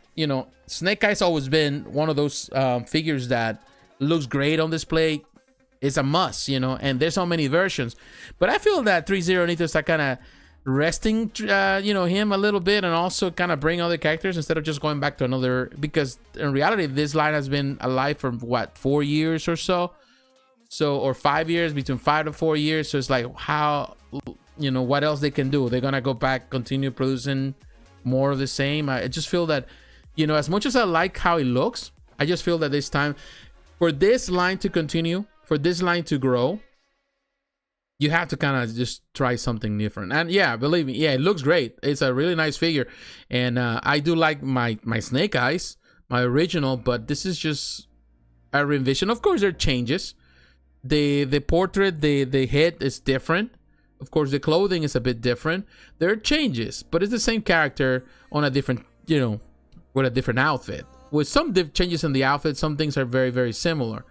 Snake Eyes always been one of those figures that looks great on display. It's a must, and there's so many versions. But I feel that Threezero needs to start kind of resting him a little bit, and also kind of bring other characters instead of just going back to another, because in reality this line has been alive for what, 4 years or so, or 5 years, between 5 to 4 years. So it's like, how, what else they can do? They're gonna go back, continue producing more of the same. I just feel that, as much as I like how it looks, I just feel that this time, for this line to continue, for this line to grow, you have to kind of just try something different. And yeah, believe me, yeah, it looks great. It's a really nice figure. And I do like my Snake Eyes, my original, but this is just a revision. Of course, there are changes. The portrait, the head is different. Of course, the clothing is a bit different. There are changes, but it's the same character on a different, with a different outfit. With some changes in the outfit, some things are very, very similar.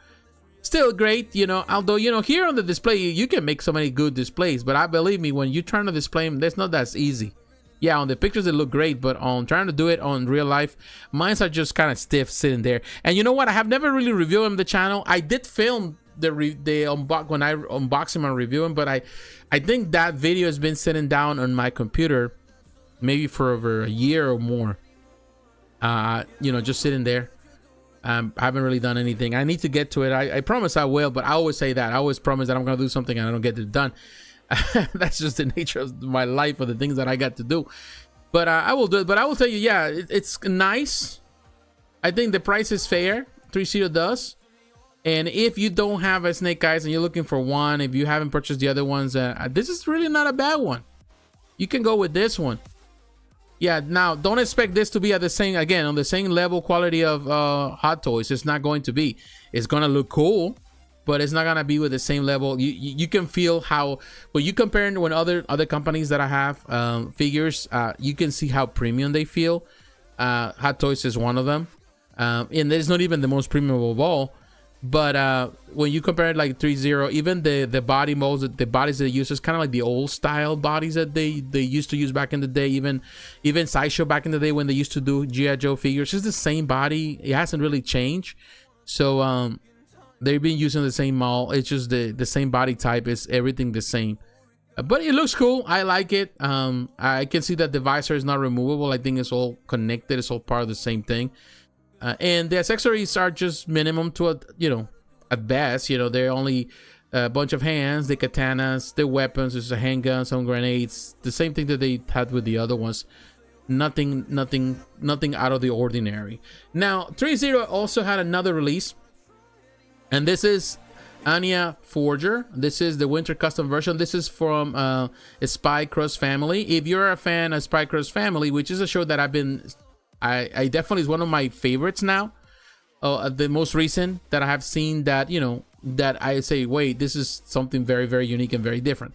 Still great, although, here on the display, you can make so many good displays, but I believe me, when you turn to display them, that's not that easy. yeah, on the pictures they look great, but on trying to do it on real life, mine are just kind of stiff sitting there. And you know what? I have never really reviewed on the channel. I did film the when I unbox him and review him, but I think that video has been sitting down on my computer maybe for over a year or more. You know, just sitting there. I haven't really done anything. I need to get to it. I promise I will, but I always say that. I always promise that I'm gonna do something and I don't get it done. That's just the nature of my life, or the things that I got to do. But I will do it. But I will tell you, yeah, it's nice. I think the price is fair. Threezero does. And if you don't have a Snake Eyes and you're looking for one, if you haven't purchased the other ones, this is really not a bad one. You can go with this one. Yeah, now don't expect this to be at the same, again, on the same level quality of Hot Toys. It's not going to be. It's gonna look cool, but it's not gonna be with the same level. You can feel how, when you compare it when other companies that I have figures, you can see how premium they feel. Hot Toys is one of them, and it's not even the most premium of all. But when you compare it like Threezero, even the body molds, the bodies they use is kind of like the old style bodies that they used to use back in the day. Even Sideshow back in the day when they used to do G.I. Joe figures, it's the same body. It hasn't really changed. So they've been using the same mold. It's just the same body type. It's everything the same. But it looks cool. I like it. I can see that the visor is not removable. I think it's all connected. It's all part of the same thing. And the accessories are just minimum to a, you know, at best. You know, they're only a bunch of hands, the katanas, the weapons. There's a handgun, some grenades. The same thing that they had with the other ones. Nothing out of the ordinary. Now, Threezero also had another release, and this is Anya Forger. This is the winter custom version. This is from Spy Cross Family. If you're a fan of Spy Cross Family, which is a show that I definitely is one of my favorites now. The most recent that I have seen that, you know, that I say, wait, this is something very, very unique and very different.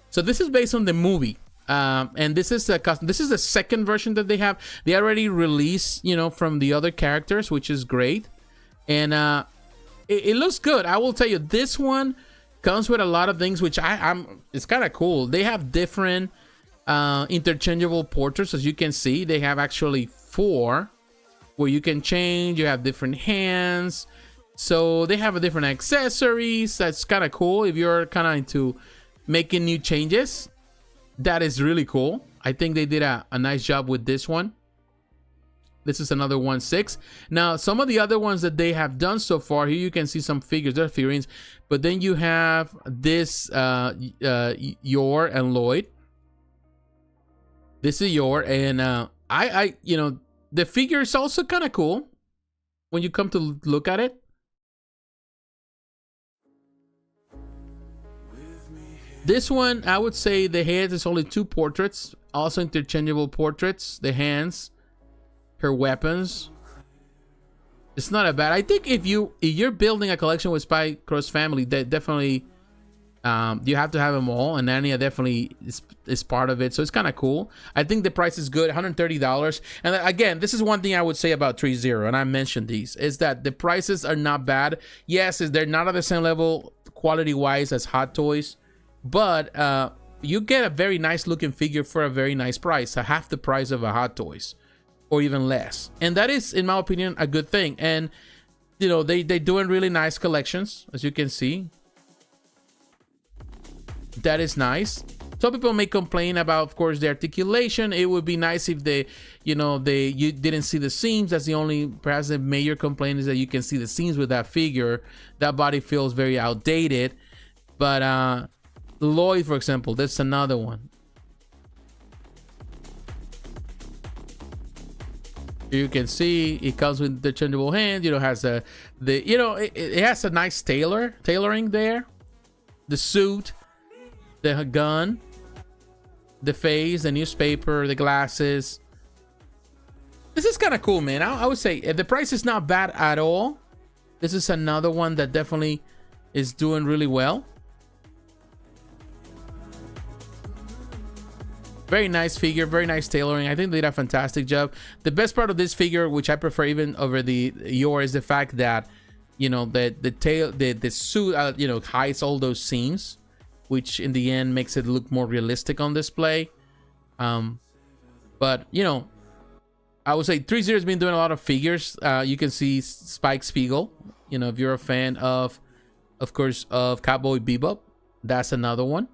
So this is based on the movie. And this is the second version that they have. They already released, you know, from the other characters, which is great. And it looks good. I will tell you, this one comes with a lot of things, which it's kind of cool. They have different interchangeable portraits. As you can see, they have actually 4 where you can change. You have different hands, so they have a different accessories. That's kind of cool if you're kind of into making new changes. That is really cool. I think they did a nice job with this one. This is another 1/6. Now, some of the other ones that they have done so far, here you can see some figures. They're figurines, but then you have this Yor and Lloyd. This is Yor, and I you know, the figure is also kind of cool when you come to look at it. This one, I would say the head is only 2 portraits, also interchangeable portraits. The hands, her weapons. It's not a bad. I think if you're building a collection with Spy Cross Family, that definitely you have to have them all, and Anya definitely is part of it, so it's kind of cool. I think the price is good, $130. And again, this is one thing I would say about Threezero, and I mentioned these, is that the prices are not bad. Yes, they're not at the same level quality wise as Hot Toys, but you get a very nice looking figure for a very nice price, half the price of a Hot Toys, or even less. And that is, in my opinion, a good thing. And you know, they're doing really nice collections, as you can see. That is nice. Some people may complain about, of course, the articulation. It would be nice if you didn't see the seams. That's the only, perhaps the major complaint, is that you can see the seams with that figure. That body feels very outdated. But Lloyd, for example, that's another one. You can see it comes with the changeable hand. You know, has it has a nice tailoring there. The suit, the gun, the face, the newspaper, the glasses. This is kind of cool, man. I would say if the price is not bad at all, this is another one that definitely is doing really well. Very nice figure, very nice tailoring. I think they did a fantastic job. The best part of this figure, which I prefer even over the Yor, is the fact that, you know, the suit, you know, hides all those seams, which in the end makes it look more realistic on display. But you know, I would say Threezero has been doing a lot of figures. You can see Spike Spiegel. You know, if you're a fan of course, of Cowboy Bebop, that's another one.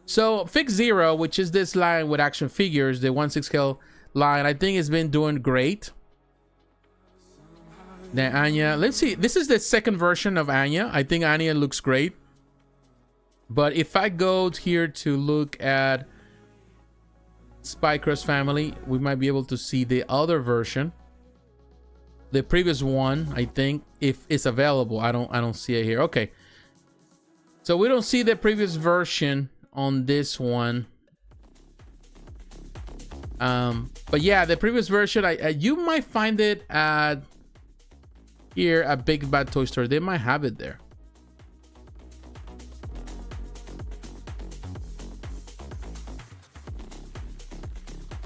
So Figzero, which is this line with action figures, the 1/6 scale line, I think has been doing great. Then Anya, let's see. This is the second version of Anya. I think Anya looks great. But if I go here to look at Spy Cross Family, we might be able to see the other version. The previous one, I think, if it's available. I don't see it here. Okay. So we don't see the previous version on this one. But yeah, the previous version, you might find it at here at Big Bad Toy Store. They might have it there.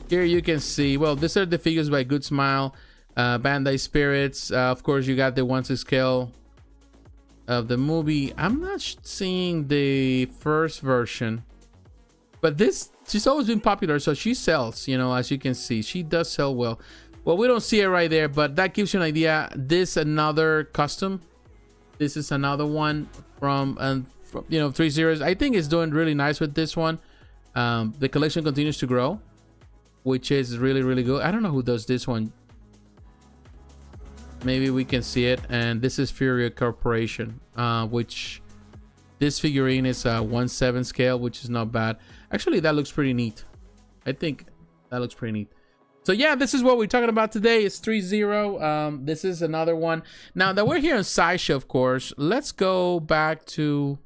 Here you can see, well, these are the figures by Good Smile, Bandai Spirits. Of course, you got the 1/6 scale of the movie. I'm not seeing the first version, but she's always been popular, so she sells, you know, as you can see. She does sell well. Well, we don't see it right there, but that gives you an idea. This another custom. This is another one from you know, Threezero. I think it's doing really nice with this one. The collection continues to grow, which is really, really good. I don't know who does this one. Maybe we can see it. And this is Furia Corporation, which this figurine is a 1/7 scale, which is not bad. Actually, that looks pretty neat. I think that looks pretty neat. So yeah, this is what we're talking about today. It's Threezero. This is another one. Now that we're here in Sideshow, of course, let's go back to...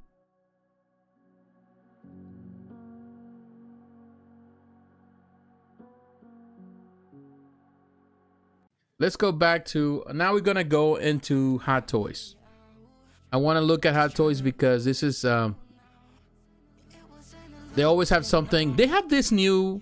Let's go back to... Now we're going to go into Hot Toys. I want to look at Hot Toys because this is... they always have something. They have this new...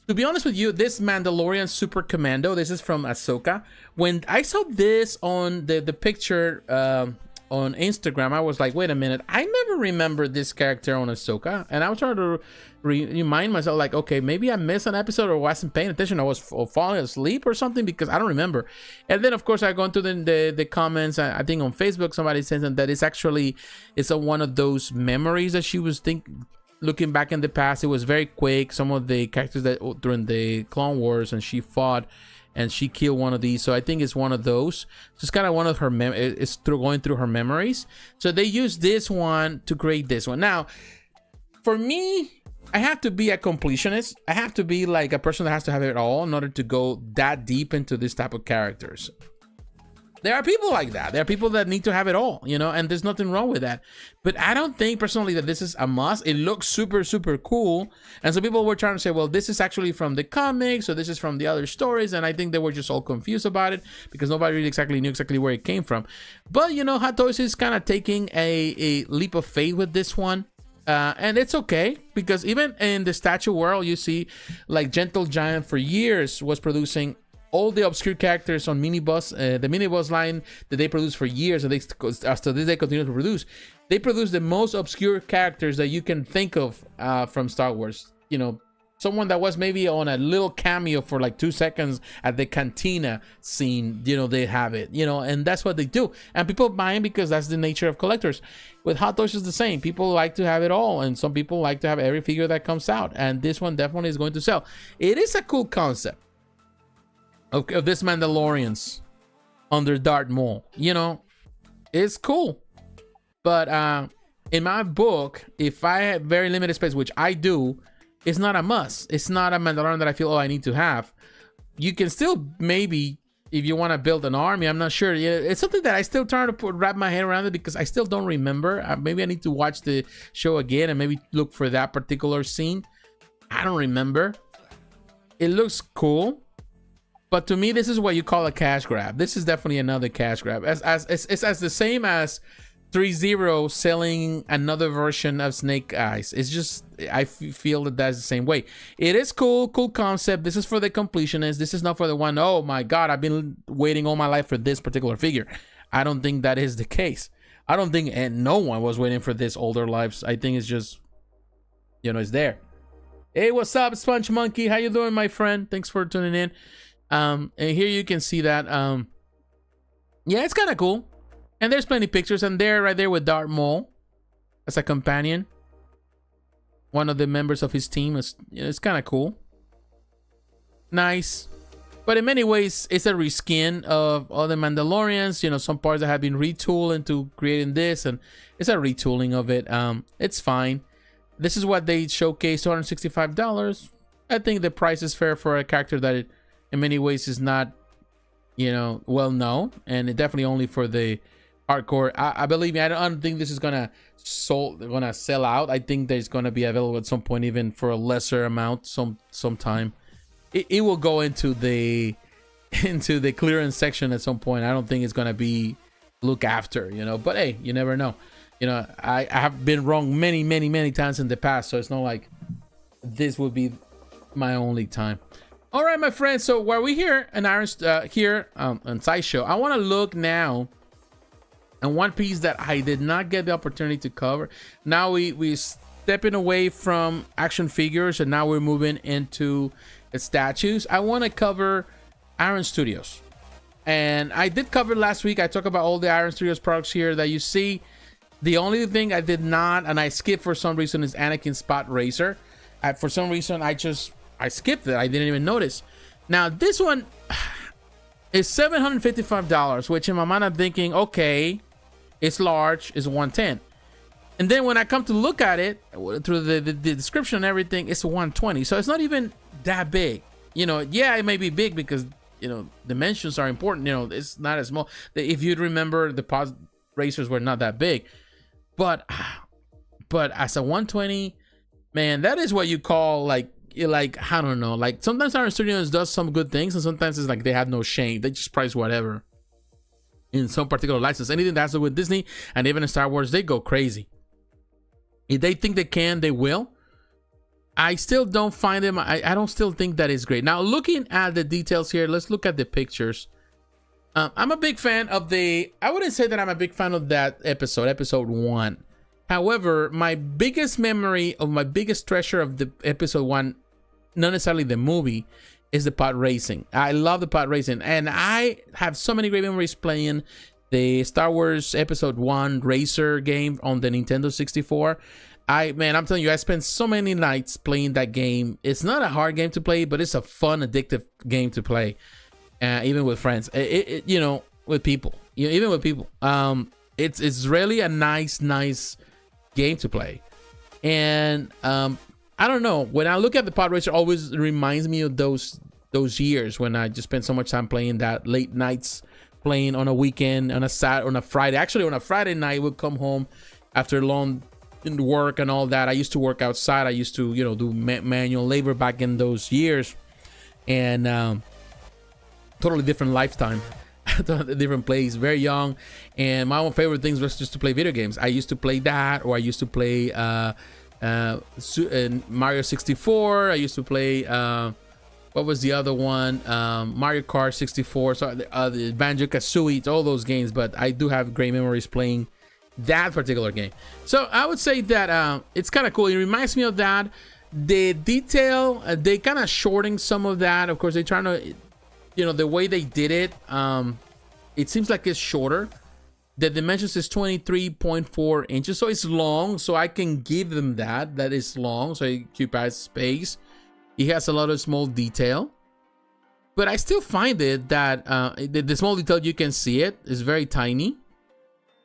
To be honest with you, this Mandalorian Super Commando, this is from Ahsoka. When I saw this on the picture on Instagram, I was like, wait a minute, I never remembered this character on Ahsoka. And I was trying to remind myself, like, okay, maybe I missed an episode or wasn't paying attention. I was falling asleep or something because I don't remember. And then, of course, I go into the comments. I think on Facebook, somebody says that it's actually, one of those memories that she was looking back in the past. It was very quick. Some of the characters that during the Clone Wars, and she fought and she killed one of these. So I think it's one of those. So it's kind of one of her it's going through her memories. So they use this one to create this one. Now, for me, I have to be a completionist. I have to be like a person that has to have it all in order to go that deep into this type of characters. There are people like that. There are people that need to have it all, you know, and there's nothing wrong with that. But I don't think personally that this is a must. It looks super, super cool. And so people were trying to say, well, this is actually from the comics, or this is from the other stories. And I think they were just all confused about it because nobody really exactly knew exactly where it came from. But, you know, Hot Toys is kind of taking a leap of faith with this one. And it's okay, because even in the statue world, you see like Gentle Giant for years was producing all the obscure characters on Minibus, the Minibus line that they produced for years, and they after this they continue to produce. They produce the most obscure characters that you can think of from Star Wars. You know, someone that was maybe on a little cameo for like 2 seconds at the cantina scene. You know, they have it. You know, and that's what they do, and people buy it because that's the nature of collectors. With Hot Toys is the same. People like to have it all, and some people like to have every figure that comes out, and this one definitely is going to sell. It is a cool concept of this Mandalorians under Darth Maul. You know, it's cool. But in my book, if I have very limited space, which I do, it's not a must. It's not a Mandalorian that I feel, oh, I need to have. You can still maybe, if you want to build an army, I'm not sure. It's something that I still try to wrap my head around it because I still don't remember. Maybe I need to watch the show again and maybe look for that particular scene. I don't remember. It looks cool. But to me, this is what you call a cash grab. This is definitely another cash grab. It's as the same as Threezero selling another version of Snake Eyes. It's just, I feel that that's the same way. It is cool concept. This is for the completionists. This is not for the one, oh my God, I've been waiting all my life for this particular figure. I don't think that is the case. I don't think, and no one was waiting for this all their lives. I think it's just, you know, it's there. Hey, what's up, Sponge Monkey? How you doing, my friend? Thanks for tuning in. And here you can see that. Yeah, it's kind of cool. And there's plenty of pictures. And there, right there with Darth Maul as a companion. One of the members of his team. It's kind of cool. Nice. But in many ways, it's a reskin of all the Mandalorians. You know, some parts that have been retooled into creating this. And it's a retooling of it. It's fine. This is what they showcased, $265. I think the price is fair for a character that in many ways is not, you know, well known. And it definitely only for the hardcore. I believe me, I don't think this is gonna sell out. I think there's gonna be available at some point, even for a lesser amount sometime. It will go into the clearance section at some point. I don't think it's gonna be looked after, you know, but hey, you never know. You know, I have been wrong many times in the past, so it's not like this would be my only time. All right, my friends. So while we here in on Sideshow, I want to look now at one piece that I did not get the opportunity to cover. Now we stepping away from action figures, and now we're moving into statues. I want to cover Iron Studios, and I did cover last week. I talked about all the Iron Studios products here that you see. The only thing I did not, and I skipped for some reason, is Anakin Spot Racer. For some reason, I skipped it. I didn't even notice. Now, this one is $755, which in my mind, I'm thinking, okay, it's large, it's 110. And then when I come to look at it, through the description and everything, it's 120. So it's not even that big. You know, yeah, it may be big because, you know, dimensions are important. You know, it's not as small. If you'd remember, the Pod Racers were not that big. But as a 120, man, that is what you call like I don't know, like sometimes Iron Studios does some good things, and sometimes it's like they have no shame. They just price whatever in some particular license. Anything that's with Disney and even in Star Wars, they go crazy. If they think they can, they will. I still don't find them. I don't still think that is great. Now, looking at the details here, let's look at the pictures. I'm a big fan of I wouldn't say that I'm a big fan of that episode 1. However, my biggest memory of my biggest treasure of the episode 1, not necessarily the movie, is the pod racing. I love the pod racing, and I have so many great memories playing the Star Wars episode 1 racer game on the Nintendo 64. I'm telling you, I spent so many nights playing that game. It's not a hard game to play, but it's a fun, addictive game to play. Even with friends, you know, with people, you know, even with people, it's really a nice game to play. And I don't know, when I look at the pod racer, always reminds me of those years when I just spent so much time playing that, late nights playing on a weekend, on a Friday. Actually, on a Friday night, I would come home after long work and all that. I used to work outside. I used to, you know, do manual labor back in those years, and totally different lifetime, different place, very young. And my own favorite things was just to play video games. I used to play that, or I used to play Mario 64. I used to play what was the other one, Mario Kart 64. So the Banjo-Kazooie, all those games. But I do have great memories playing that particular game. So I would say that it's kind of cool. It reminds me of that. The detail, they kind of shorting some of that. Of course, they're trying to, you know, the way they did it, it seems like it's shorter. The dimensions is 23.4 inches, so it's long. So I can give them that is long, so it occupies space. It has a lot of small detail, but I still find it that the small detail, you can see it is very tiny.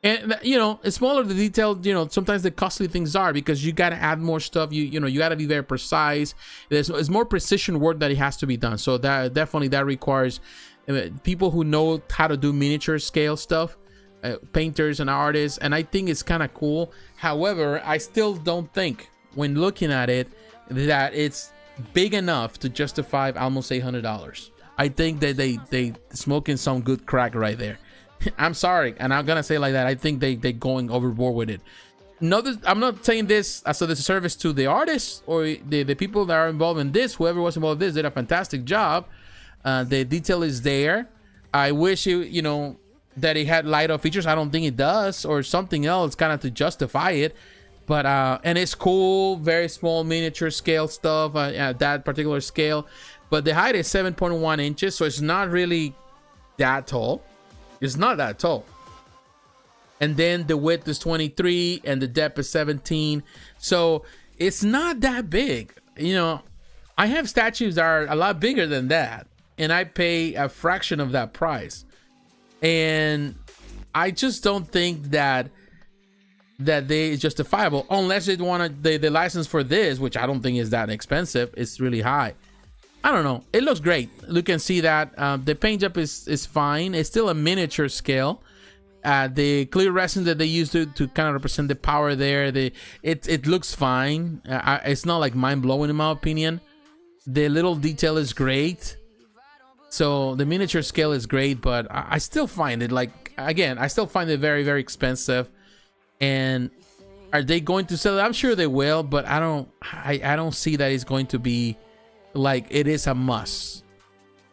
And, you know, it's smaller the detail, you know, sometimes the costly things are, because you got to add more stuff. You know, you got to be very precise. It's more precision work that it has to be done. So that definitely requires people who know how to do miniature scale stuff, painters and artists. And I think it's kind of cool. However, I still don't think, when looking at it, that it's big enough to justify almost $800. I think that they smoking some good crack right there. I'm sorry, and I'm gonna say it like that. I think they going overboard with it. No, I'm not saying this as a disservice to the artists or the people that are involved in this. Whoever was involved in this did a fantastic job. The detail is there. I wish it, you know, that it had light-up features. I don't think it does, or something else kind of to justify it. But and it's cool, very small miniature scale stuff at that particular scale. But the height is 7.1 inches, so it's not really that tall. It's not that tall. And then the width is 23 and the depth is 17. So it's not that big. You know, I have statues that are a lot bigger than that, and I pay a fraction of that price. And I just don't think that they is justifiable unless they want to the license for this, which I don't think is that expensive. It's really high. I don't know. It looks great. You can see that the paint job is fine. It's still a miniature scale. The clear resin that they use to kind of represent the power there, it looks fine. It's not like mind-blowing in my opinion. The little detail is great. So the miniature scale is great, but I still find it, like, again, I still find it very, very expensive. And are they going to sell it? I'm sure they will, but I don't see that it's going to be like it is a must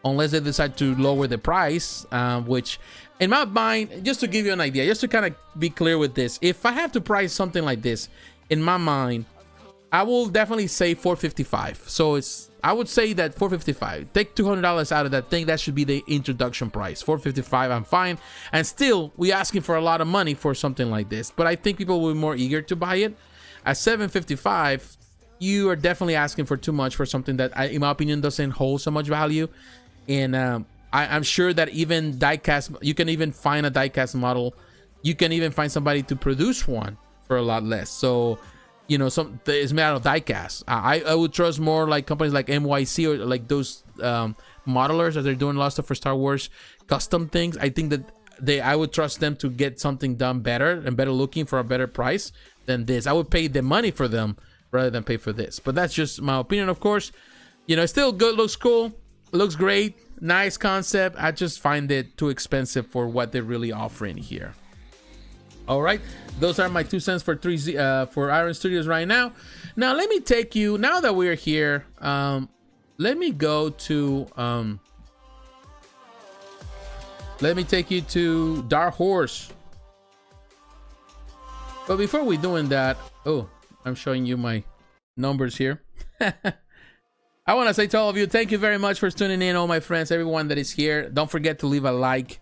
unless they decide to lower the price, which in my mind, just to give you an idea, just to kind of be clear with this, if I have to price something like this in my mind, I will definitely say $455. So I would say that $455. Take $200 out of that thing. That should be the introduction price. $455, I'm fine. And still, we asking for a lot of money for something like this. But I think people will be more eager to buy it. At $755, you are definitely asking for too much for something that, in my opinion, doesn't hold so much value. And I'm sure that even diecast, you can even find a diecast model. You can even find somebody to produce one for a lot less. So, you know, it's made out of diecast. I would trust more like companies like NYC or like those modelers that they're doing a lot of stuff for Star Wars custom things. I think that I would trust them to get something done better and better looking for a better price than this. I would pay the money for them rather than pay for this. But that's just my opinion, of course. You know, it's still good, looks cool, looks great, nice concept. I just find it too expensive for what they're really offering here. All right, those are my 2 cents for for Iron Studios right now. Now let me take you, now that we're here, let me go to let me take you to Dark Horse. But before we doing that, oh, I'm showing you my numbers here. I want to say to all of you, thank you very much for tuning in, all my friends, everyone that is here. Don't forget to leave a like.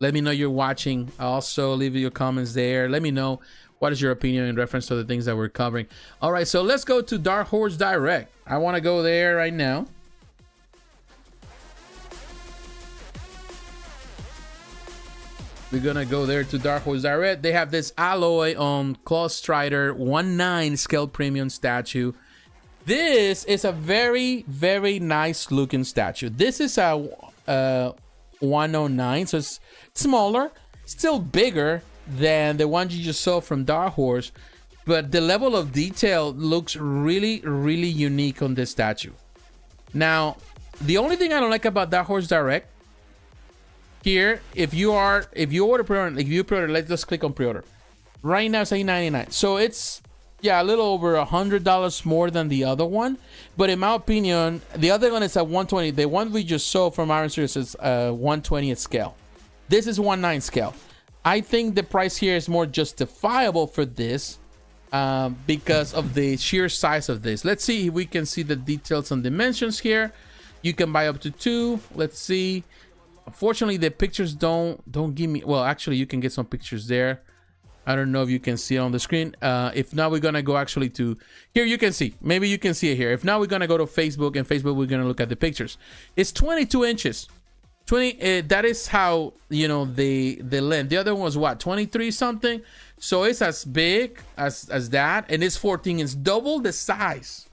Let me know you're watching. Also, leave your comments there. Let me know what is your opinion in reference to the things that we're covering. All right, so let's go to Dark Horse Direct. I want to go there right now. We're going to go there to Dark Horse Direct. They have this alloy on Clawstrider 1/9 scale premium statue. This is a very, very nice looking statue. This is a 109, so it's smaller, still bigger than the one you just saw from Dark Horse, but the level of detail looks really, really unique on this statue. Now, the only thing I don't like about Dark Horse Direct here, if you order pre-order, if you pre-order, let's just click on pre-order. Right now it's $8.99, so it's a little over $100 more than the other one. But in my opinion, the other one is at 120. The one we just saw from Iron Studios is 120th scale. This is 1/9 scale. I think the price here is more justifiable for this because of the sheer size of this. Let's see if we can see the details and dimensions here. You can buy up to 2. Let's see. Unfortunately, the pictures don't give me. Well, actually, you can get some pictures there. I don't know if you can see it on the screen. If not, we're gonna go actually to here. You can see. Maybe you can see it here. If not, we're gonna go to Facebook, and Facebook we're gonna look at the pictures. It's 22 inches. 20. That is how, you know, the length. The other one was what, 23 something. So it's as big as that, and it's 14. It's double the size,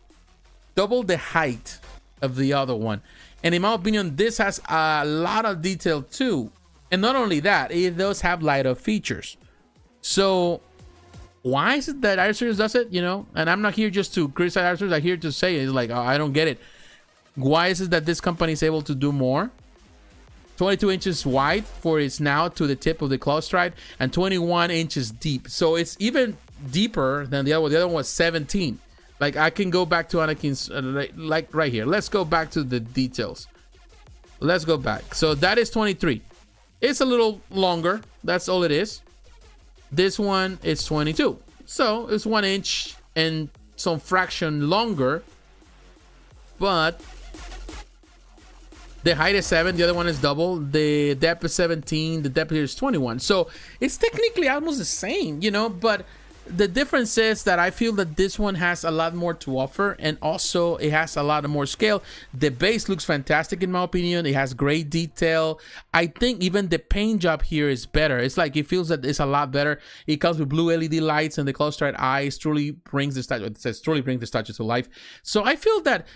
double the height of the other one. And in my opinion, this has a lot of detail too. And not only that, it does have light-up features. So why is it that Iron Studios does it, you know? And I'm not here just to criticize Iron Studios. I'm here to say it's like, oh, I don't get it. Why is it that this company is able to do more? 22 inches wide for its now to the tip of the Clawstrider, and 21 inches deep. So it's even deeper than the other one. The other one was 17. Like, I can go back to Anakin's, like right here. Let's go back to the details. Let's go back. So that is 23. It's a little longer. That's all it is. This one is 22. So it's 1 inch and some fraction longer, but the height is 7, the other one is double, the depth is 17, the depth here is 21. So it's technically almost the same, you know, but the difference is that I feel that this one has a lot more to offer, and also it has a lot more scale. The base looks fantastic in my opinion. It has great detail. I think even the paint job here is better. It's like it feels that it's a lot better. It comes with blue LED lights, and the Clawstrider eyes truly brings the statue. It says truly brings the statue to life. So I feel that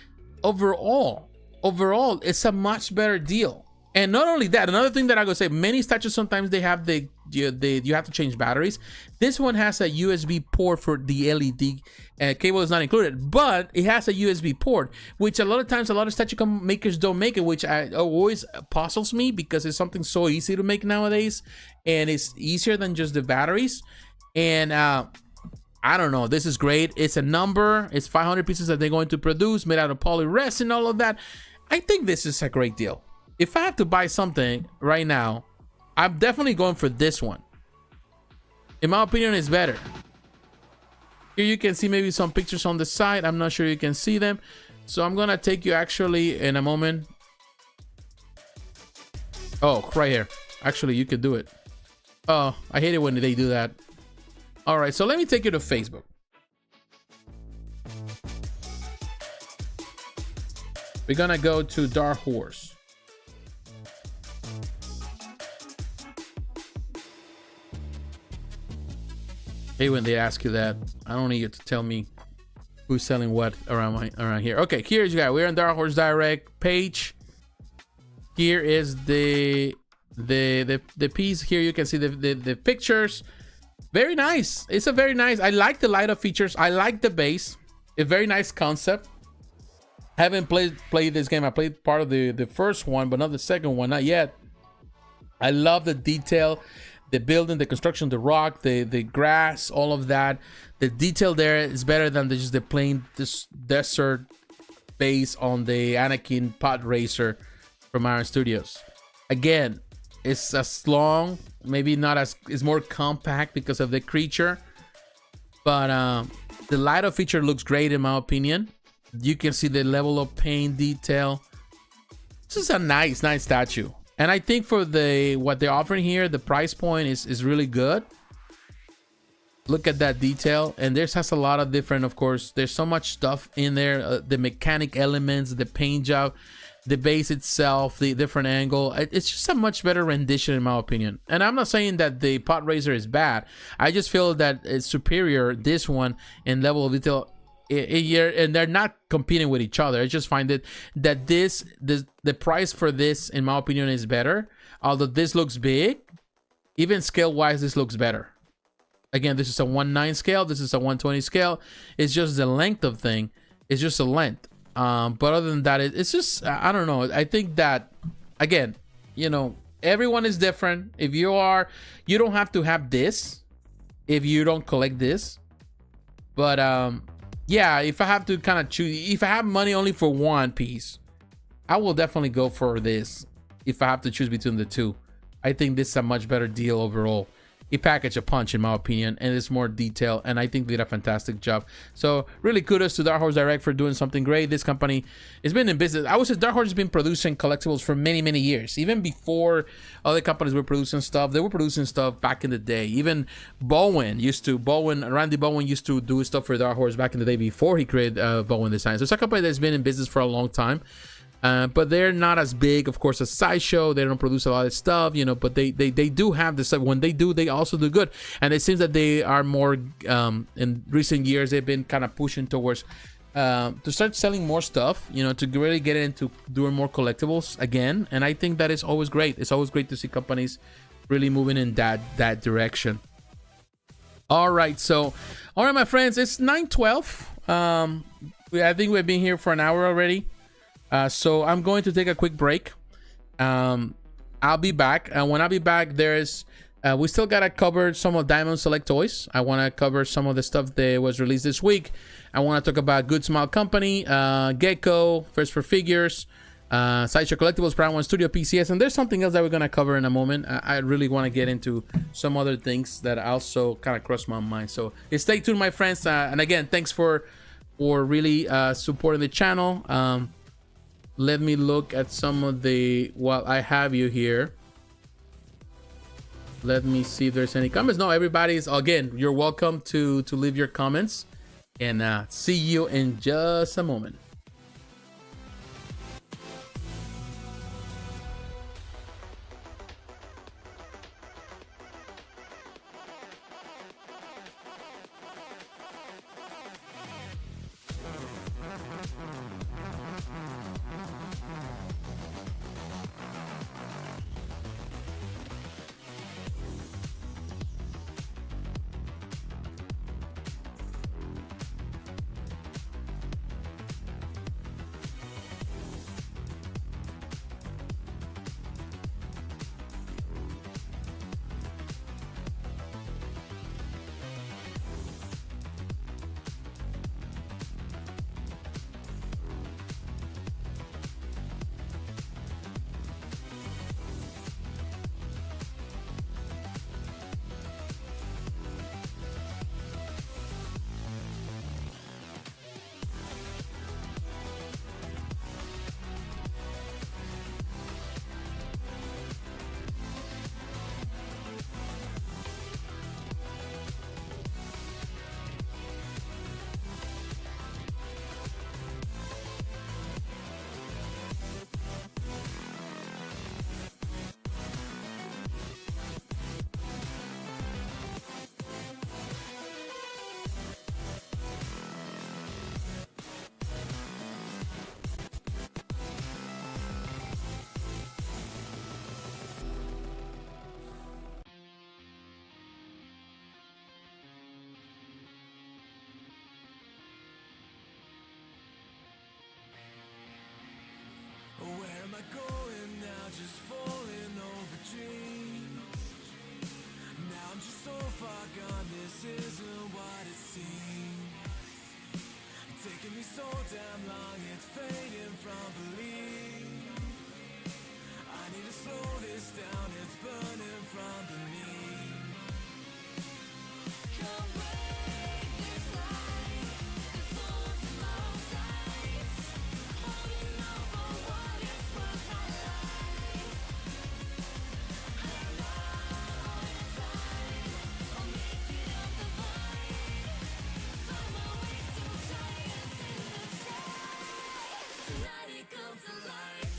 overall, it's a much better deal. And not only that, another thing that I would say, many statues sometimes they have you have to change batteries. This one has a USB port for the LED. Cable is not included, but it has a USB port, which a lot of times a lot of statue makers don't make it, which always puzzles me because it's something so easy to make nowadays, and it's easier than just the batteries. And I don't know, this is great. It's a number. It's 500 pieces that they're going to produce, made out of polyresin and all of that. I think this is a great deal. If I have to buy something right now, I'm definitely going for this one. In my opinion, it's better. Here you can see maybe some pictures on the side. I'm not sure you can see them. So I'm going to take you actually in a moment. Oh, right here. Actually, you could do it. Oh, I hate it when they do that. All right, so let me take you to Facebook. We're going to go to Dark Horse. Hey, when they ask you that, I don't need you to tell me who's selling what around here. Okay, here's you guys. We're on Dark Horse Direct page. Here is the piece. Here you can see the pictures. Very nice. It's a very nice. I like the light up features. I like the base. A very nice concept. I haven't played this game. I played part of the first one, but not the second one. Not yet. I love the detail. The building, the construction, the rock, the grass, all of that. The detail there is better than just the plain desert base on the Anakin Podracer from Iron Studios. Again, it's as long, maybe not as, it's more compact because of the creature. But the light up feature looks great in my opinion. You can see the level of paint detail. This is a nice statue. And I think for what they're offering here, the price point is really good. Look at that detail. And this has a lot of different, of course, there's so much stuff in there. The mechanic elements, the paint job, the base itself, the different angle. It's just a much better rendition in my opinion. And I'm not saying that the Podracer is bad. I just feel that it's superior, this one, in level of detail. And they're not competing with each other. I just find it that the price for this, in my opinion, is better. Although this looks big, even scale wise, this looks better. Again, this is a 1/9 scale. This is a 1/20 scale. It's just the length of thing. It's just a length. But other than that, it's just, I don't know. I think that, again, you know, everyone is different. If you don't have to have this if you don't collect this. But yeah, if I have to kind of choose, if I have money only for one piece, I will definitely go for this. If I have to choose between the two, I think this is a much better deal overall. It packaged a punch in my opinion, and it's more detail, and I think they did a fantastic job. So really kudos to Dark Horse Direct for doing something great. This company has been in business. I would say Dark Horse has been producing collectibles for many years. Even before other companies were producing stuff, they were producing stuff back in the day. Even Randy Bowen used to do stuff for Dark Horse back in the day before he created Bowen Designs. So it's a company that's been in business for a long time. But they're not as big, of course, as Sideshow. They don't produce a lot of stuff, you know, but they do have this stuff. When they do, they also do good. And it seems that they are more, in recent years, they've been kind of pushing towards to start selling more stuff, you know, to really get into doing more collectibles again. And I think that is always great. It's always great to see companies really moving in that direction. All right, my friends, it's 9:12. I think we've been here for an hour already. So I'm going to take a quick break. I'll be back. When I be back, we still gotta cover some of Diamond Select Toys. I want to cover some of the stuff that was released this week. I want to talk about Good Smile Company, Gecco, First for Figures, Sideshow Collectibles, Prime 1 Studio, PCS, and there's something else that we're going to cover in a moment. I really want to get into some other things that also kind of crossed my mind. So stay tuned, my friends. And again, thanks for really supporting the channel. Let me look at some of the, while I have you here. Let me see if there's any comments. No, everybody's, again, you're welcome to leave your comments. And see you in just a moment. Where am I going now? Just falling over dreams. Now I'm just so far gone, this isn't what it seems. Taking me so damn long, it's fading from belief. I need to slow this down, it's burning from beneath. Come break this light, the thorns in my sights. Holding on for what it's worth, my life. I'm out inside, I'll make it up the void. Find my way to giants in the sky. Tonight it comes to life.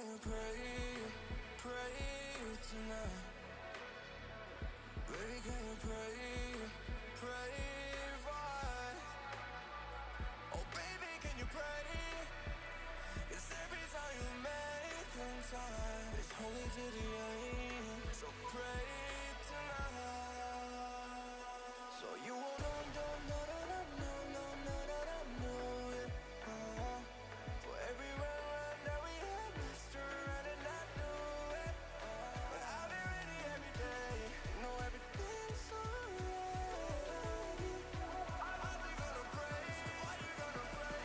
can you pray tonight? Baby, can you pray for us? Oh, baby, can you pray? 'Cause every time you make time, it's holy to the end. So pray tonight. So you won't know, for every run that we had, Mr. Right, and I knew it. But I'll be ready every day. You know everything's alright. Are we gonna pray? Are you gonna pray?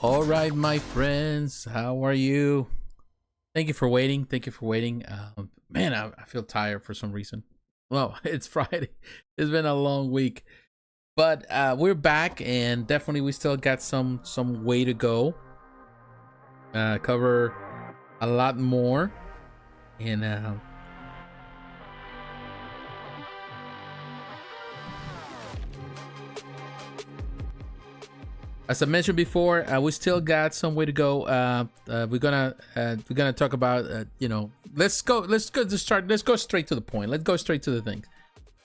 All right, my friends, how are you? Thank you for waiting. Thank you for waiting. Man, I feel tired for some reason. Well, it's Friday. It's been a long week, but we're back, and definitely we still got some way to go. Cover a lot more, and as I mentioned before, we still got some way to go. We're gonna talk about let's go straight to the point. Let's go straight to the thing.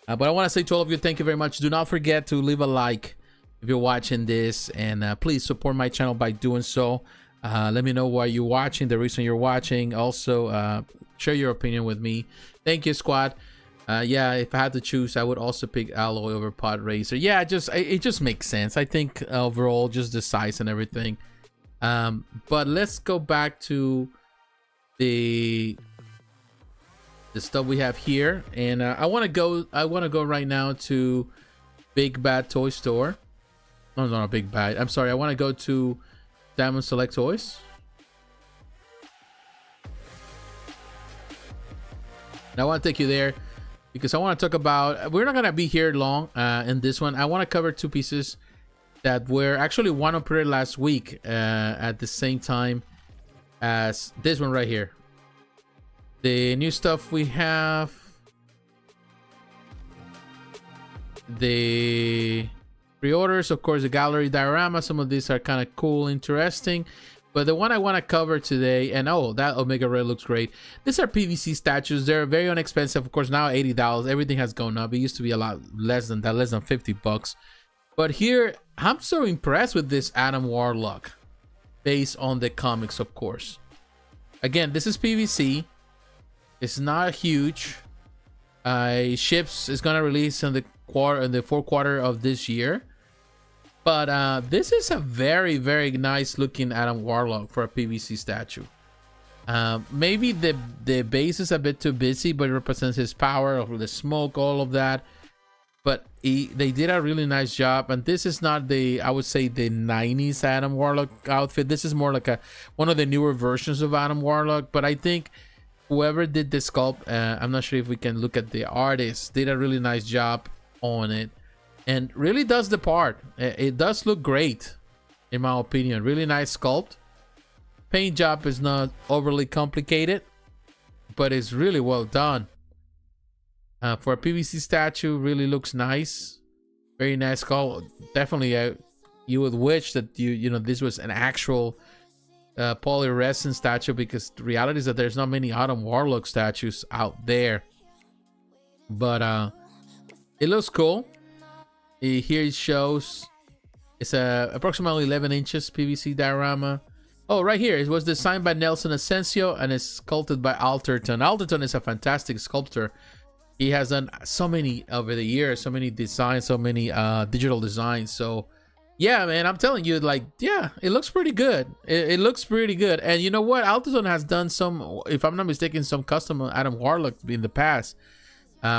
But I want to say to all of you, thank you very much. Do not forget to leave a like if you're watching this, and please support my channel by doing so. Let me know why you're watching, the reason you're watching. Also, share your opinion with me. Thank you, squad. Yeah, if I had to choose, I would also pick Alloy over Podracer. Yeah, it just makes sense. I think overall, just the size and everything. But let's go back to the stuff we have here, and I want to go right now to Big Bad Toy Store. No, not Big Bad. I'm sorry. I want to go to Diamond Select Toys. And I want to take you there, because I want to talk about, we're not going to be here long in this one. I want to cover two pieces that were actually one operated last week at the same time as this one right here. The new stuff we have, the pre-orders, of course, the gallery diorama. Some of these are kind of cool, interesting. But the one I want to cover today, and oh, that Omega Red looks great. These are PVC statues. They're very inexpensive. Of course, now $80. Everything has gone up. It used to be a lot less than that, less than 50 bucks. But here, I'm so impressed with this Adam Warlock, based on the comics, of course. Again, this is PVC. It's not huge. Ships is gonna release in the fourth quarter of this year. But this is a very, very nice looking Adam Warlock for a PVC statue. Maybe the base is a bit too busy, but it represents his power of the smoke, all of that. But they did a really nice job. And this is not I would say the 90s Adam Warlock outfit. This is more like one of the newer versions of Adam Warlock. But I think whoever did the sculpt, I'm not sure if we can look at the artist, did a really nice job on it. And really does the part. It does look great, in my opinion. Really nice sculpt. Paint job is not overly complicated, but it's really well done. For a PVC statue, really looks nice. Very nice sculpt. Definitely, you would wish that this was an actual polyresin statue, because the reality is that there's not many Adam Warlock statues out there. But it looks cool. Here it shows it's approximately 11 inches PVC diorama. Oh, right here. It was designed by Nelson Asensio and is sculpted by Alterton. Alterton is a fantastic sculptor. He has done so many over the years, so many designs, so many digital designs. So yeah, man, I'm telling you, like, yeah, it looks pretty good. It looks pretty good. And you know what? Alterton has done some, if I'm not mistaken, some custom Adam Warlock in the past.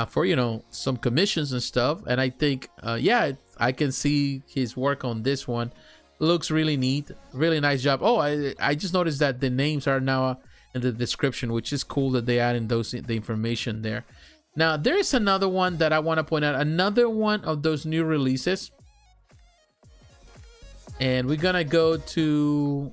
For some commissions and stuff, and I think yeah, I can see his work on this one. Looks really neat, really nice job. Oh, I just noticed that the names are now in the description, which is cool that they add in the information there. Now there is another one that I want to point out, another one of those new releases, and we're gonna go to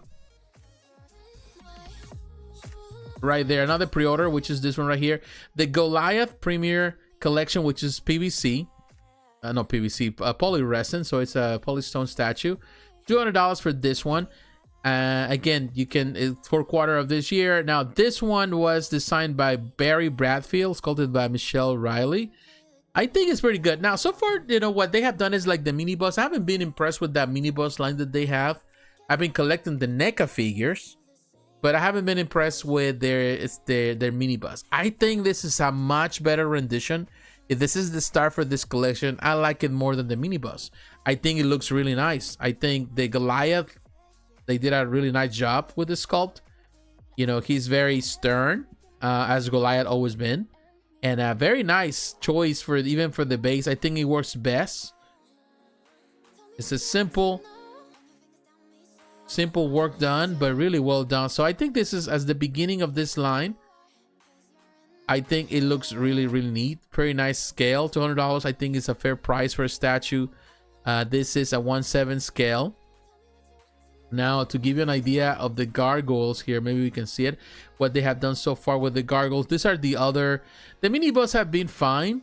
right there, another pre-order, which is this one right here, the Goliath Premier Collection, which is PVC, no PVC, polyresin, so it's a polystone statue. $200 for this one. Again, you can, it's fourth quarter of this year. Now this one was designed by Barry Bradfield, sculpted by Michelle Riley. I think it's pretty good. Now so far, what they have done is like the mini boss. I haven't been impressed with that mini boss line that they have. I've been collecting the NECA figures, but I haven't been impressed with their mini boss. I think this is a much better rendition. If this is the start for this collection, I like it more than the mini boss. I think it looks really nice. I think the Goliath, they did a really nice job with the sculpt. He's very stern, as Goliath always been, and a very nice choice for even for the base. I think it works best. It's a simple Simple work done, but really well done. So I think this is as the beginning of this line. I think it looks really, really neat. Very nice scale. $200. I think it's a fair price for a statue. This is a 1/7 scale. Now, to give you an idea of the gargoyles here, maybe we can see it. What they have done so far with the gargoyles. These are the other. The mini boss have been fine.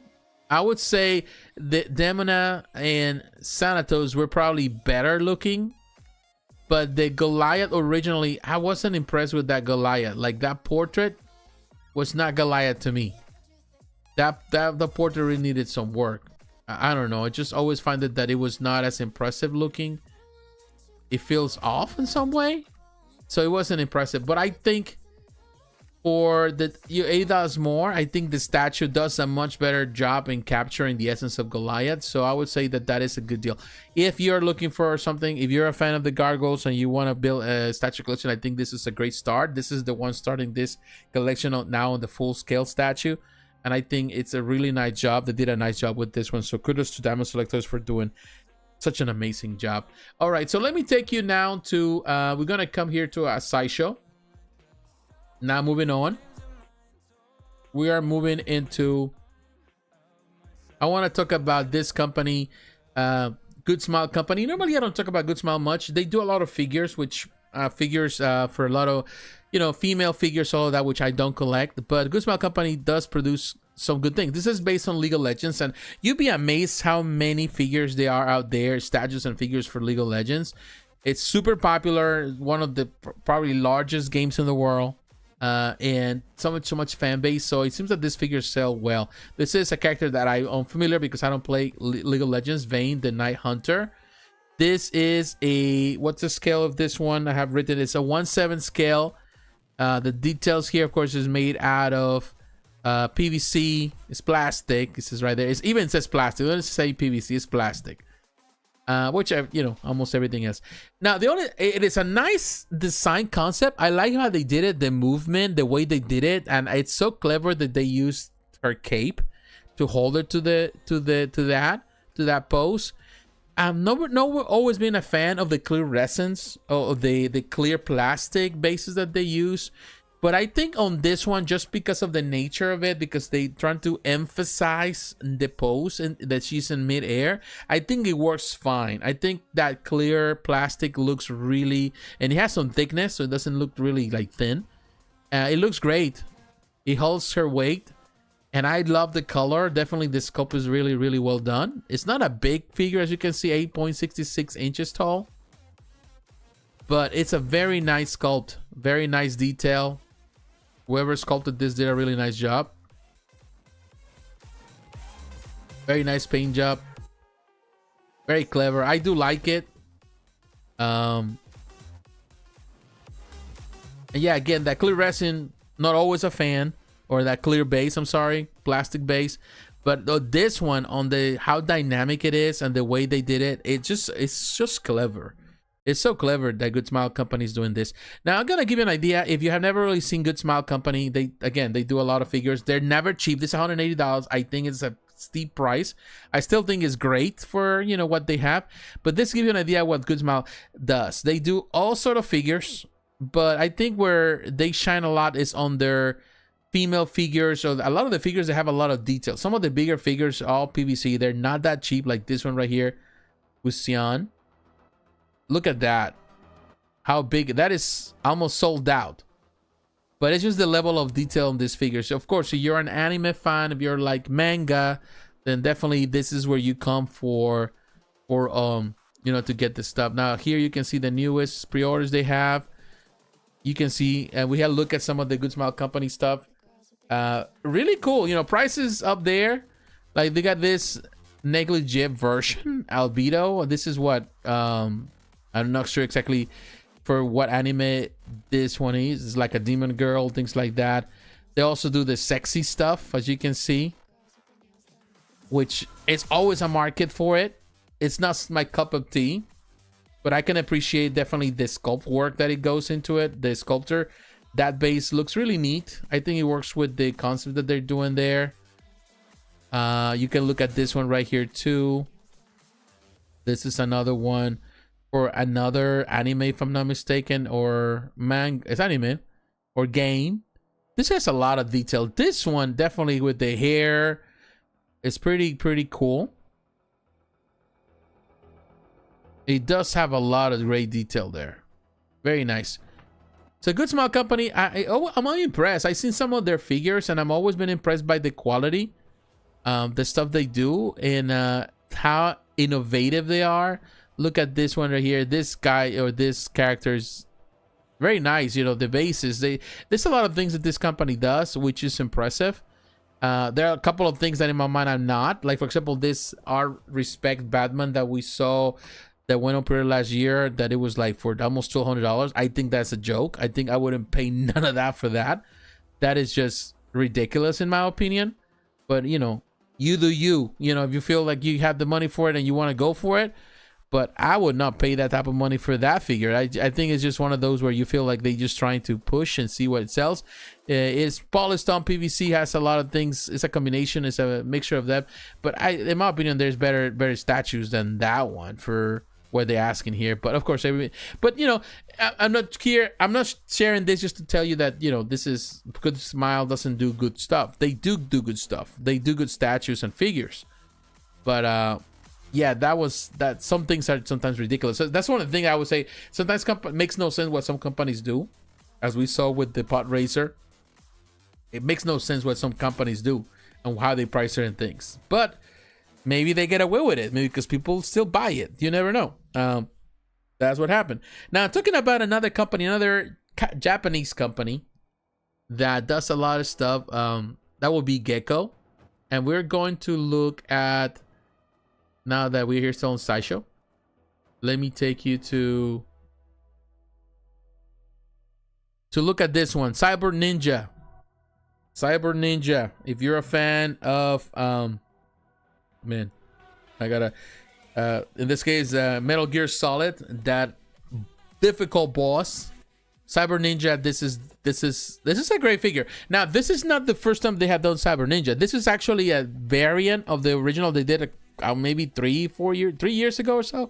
I would say the Demona and Sanatos were probably better looking. But the Goliath originally, I wasn't impressed with that Goliath. Like, that portrait was not Goliath to me. The portrait really needed some work. I don't know. I just always find that it was not as impressive looking. It feels off in some way. So it wasn't impressive. But I think for the $8 more, I think the statue does a much better job in capturing the essence of Goliath. So I would say that is a good deal. If you're looking for something, if you're a fan of the gargoyles and you want to build a statue collection, I think this is a great start. This is the one starting this collection now on the full scale statue. And I think it's a really nice job. They did a nice job with this one. So kudos to Diamond Selectors for doing such an amazing job. All right, so let me take you now to, we're going to come here to a Sideshow. Now moving on, we are moving into, I want to talk about this company, Good Smile Company. Normally I don't talk about Good Smile much. They do a lot of figures, which figures for a lot of, female figures, all of that, which I don't collect. But Good Smile Company does produce some good things. This is based on League of Legends, and you'd be amazed how many figures there are out there, statues and figures for League of Legends. It's super popular, one of the probably largest games in the world. And so much fan base, so it seems that these figures sell well. This is a character that I'm familiar because I don't play League of Legends. Vayne, the Night Hunter. This is a, what's the scale of this one? I have written it's a 1/7 scale. The details here, of course, is made out of PVC. It's plastic. This is right there. It even says plastic. It doesn't say PVC. It's plastic. Which almost everything else. Now it is a nice design concept. I like how they did it, the movement, the way they did it, and it's so clever that they used her cape to hold her to that pose. We've always been a fan of the clear resins or the clear plastic bases that they use. But I think on this one, just because of the nature of it, because they trying to emphasize the pose and that she's in midair, I think it works fine. I think that clear plastic looks really, and it has some thickness, so it doesn't look really like thin. It looks great. It holds her weight, and I love the color. Definitely, the sculpt is really, really well done. It's not a big figure, as you can see, 8.66 inches tall, but it's a very nice sculpt, very nice detail. Whoever sculpted this did a really nice job. Very nice paint job. Very clever. I do like it. Yeah, again, that clear resin, not always a fan. Or that clear base, I'm sorry. Plastic base. But this one, on the how dynamic it is and the way they did it, it's just clever. It's so clever that Good Smile Company is doing this. Now, I'm going to give you an idea. If you have never really seen Good Smile Company, they do a lot of figures. They're never cheap. This is $180. I think it's a steep price. I still think it's great for, what they have. But this gives you an idea what Good Smile does. They do all sort of figures. But I think where they shine a lot is on their female figures. So a lot of the figures, they have a lot of detail. Some of the bigger figures, all PVC. They're not that cheap, like this one right here with Sion. Look at that. How big. That is almost sold out. But it's just the level of detail in this figure. So, of course, if you're an anime fan, if you're like manga, then definitely this is where you come for to get this stuff. Now, here you can see the newest pre-orders they have. You can see, and we had a look at some of the Good Smile Company stuff. Really cool. Prices up there. Like, they got this negligee version, Albedo. This is what... I'm not sure exactly for what anime this one is. It's like a demon girl, things like that. They also do the sexy stuff, as you can see, which is always a market for it. It's not my cup of tea, but I can appreciate definitely the sculpt work that it goes into it. The sculptor, that base looks really neat. I think it works with the concept that they're doing there. You can look at this one right here too. This is another one. or another anime, if I'm not mistaken, or it's anime or game. This has a lot of detail. This one definitely with the hair is pretty cool. It does have a lot of great detail there. Very nice. It's a good small company. I'm impressed. I've seen some of their figures and I've always been impressed by the quality, the stuff they do, and how innovative they are. Look at this one right here. This guy or this character is very nice. You know, the bases. There's a lot of things that this company does, which is impressive. There are a couple of things that in my mind I'm not. Like, for example, this Art Respect Batman that we saw that went on period last year, that it was like for almost $1,200. I think that's a joke. I think I wouldn't pay none of that for that. That is just ridiculous in my opinion. But, you know, you do you. You know, if you feel like you have the money for it and you want to go for it. But I would not pay that type of money for that figure. I think it's just one of those where you feel like they're just trying to push and see what it sells. It's polished on PVC, has a lot of things. It's a combination. It's a mixture of that. But in my opinion, there's better statues than that one for what they're asking here. But of course, but you know, I'm not here. I'm not sharing this just to tell you that, you know, this is Good Smile doesn't do good stuff. They do good stuff. They do good statues and figures. But yeah, that some things are sometimes ridiculous. So that's one of the things I would say. Sometimes makes no sense what some companies do, as we saw with the Podracer. It makes no sense what some companies do and how they price certain things. But maybe they get away with it, maybe because people still buy it. You never know. That's what happened. Now, talking about another company, another Japanese company that does a lot of stuff. That will be Gecco, and we're going to look at. Now that we're here still on Sideshow, let me take you to look at this one. Cyborg Ninja. Cyborg Ninja. If you're a fan of man, I gotta in this case Metal Gear Solid, that difficult boss. Cyborg Ninja, this is a great figure. Now, this is not the first time they have done Cyborg Ninja. This is actually a variant of the original. They did maybe 3 years ago or so.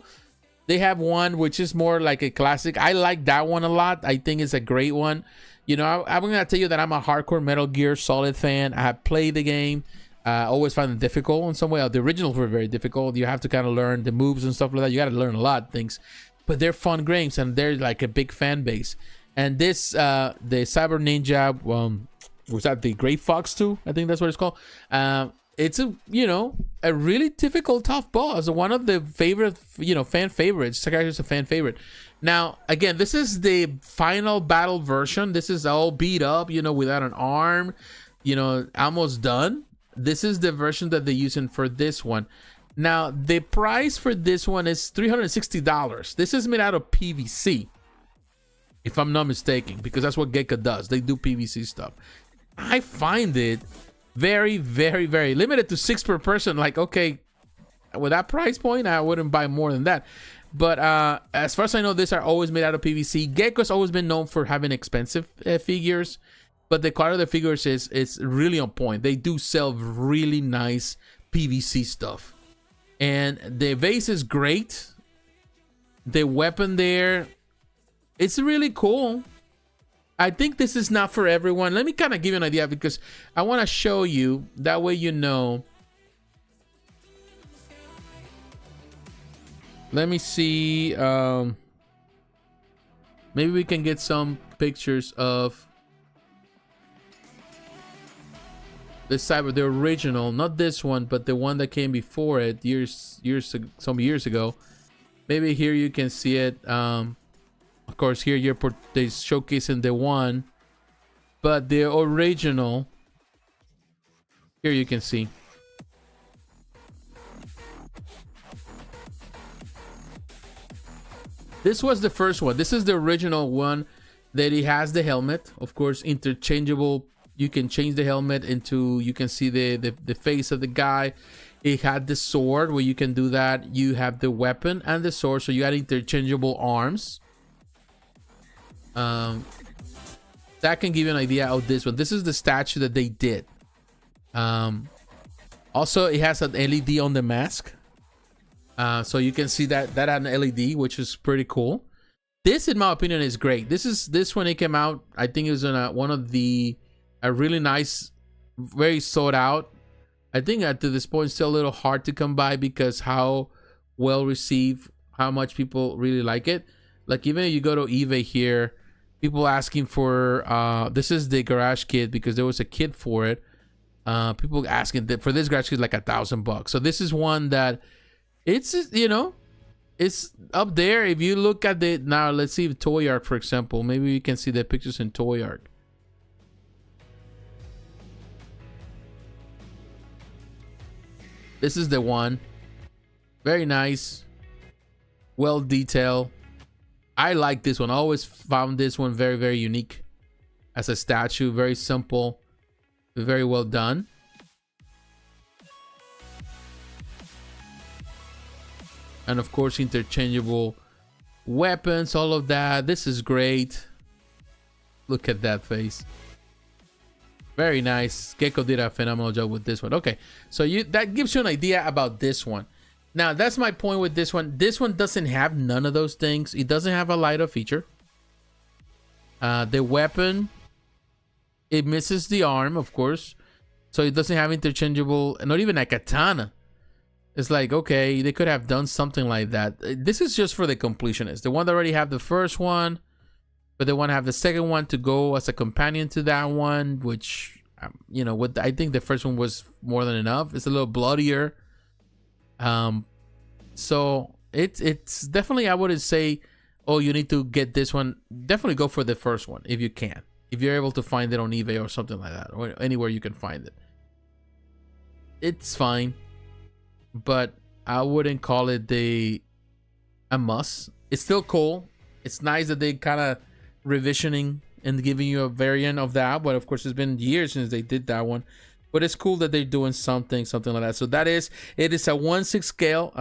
They have one which is more like a classic. I like that one a lot. I think it's a great one. You know, I'm gonna tell you that I'm a hardcore Metal Gear Solid fan. I have played the game. I always find it difficult in some way. The originals were very difficult. You have to kind of learn the moves and stuff like that. You got to learn a lot of things, but they're fun games and they're like a big fan base. And this the Cyborg Ninja, was that the Gray Fox 2? I think that's what it's called. It's a really difficult, tough boss. One of the favorite, fan favorites. It's a fan favorite. Now, again, this is the final battle version. This is all beat up, without an arm, almost done. This is the version that they're using for this one. Now, the price for this one is $360. This is made out of PVC, if I'm not mistaken, because that's what Gecko does. They do PVC stuff. I find it very, very, very limited to 6 per person. Like, okay, with that price point, I wouldn't buy more than that. But as far as I know, these are always made out of PVC. Gecko's always been known for having expensive figures, but the quality of the figures is really on point. They do sell really nice PVC stuff, and the vase is great. The weapon there, it's really cool. I think this is not for everyone. Let me kind of give you an idea, because I want to show you. That way you know. Let me see. Maybe we can get some pictures of the Cyborg, the original, not this one, but the one that came before it, some years ago. Maybe here you can see it. Of course, here they're showcasing the one, but the original, here you can see. This was the first one. This is the original one that he has the helmet. Of course, interchangeable. You can change the helmet into, you can see the face of the guy. It had the sword where you can do that. You have the weapon and the sword, so you got interchangeable arms. That can give you an idea of this one. This is the statue that they did. Also, it has an LED on the mask. So you can see that on LED, which is pretty cool. This, in my opinion, is great. This when it came out, I think it was in one of the a really nice, very sold out. I think at this point still a little hard to come by because how well received, how much people really like it. Like even if you go to eBay here, people asking for this is the garage kit because there was a kit for it. People asking that for this garage kit like $1,000. So this is one that it's, you know, it's up there. If you look at the now, let's see Toy Arc, for example. Maybe you can see the pictures in Toy Arc. This is the one. Very nice. Well detailed. I like this one. I always found this one very, very unique as a statue. Very simple. Very well done. And of course, interchangeable weapons, all of that. This is great. Look at that face. Very nice. Gecco did a phenomenal job with this one. Okay, so that gives you an idea about this one. Now, that's my point with this one. This one doesn't have none of those things. It doesn't have a light-up feature. The weapon, it misses the arm, of course. So it doesn't have interchangeable, not even a katana. It's like, okay, they could have done something like that. This is just for the completionists. The one that already have the first one, but they want to have the second one to go as a companion to that one, which, you know, what I think the first one was more than enough. It's a little bloodier. So it's definitely, I wouldn't say, oh, you need to get this one. Definitely go for the first one if you can. If you're able to find it on eBay or something like that, or anywhere you can find it. It's fine, but I wouldn't call it a must. It's still cool. It's nice that they kind of revisioning and giving you a variant of that, but of course it's been years since they did that one. But it's cool that they're doing something like that. So it is a 1/6 scale,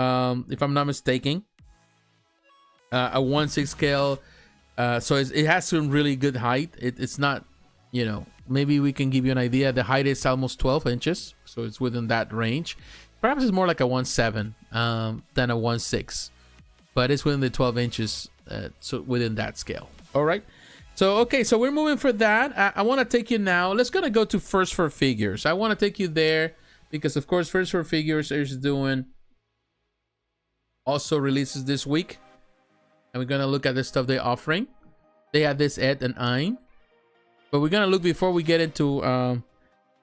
if I'm not mistaken. A 1/6 scale. So it has some really good height. It's not, you know, maybe we can give you an idea. The height is almost 12 inches. So it's within that range. Perhaps it's more like a 1/7 than a 1/6. But it's within the 12 inches. So within that scale. All right. So, okay, so we're moving for that. I want to take you now. Let's going to go to First for Figures. I want to take you there because, of course, First for Figures is doing also releases this week. And we're going to look at the stuff they're offering. They have this Ed and Ein. But we're going to look before we get into...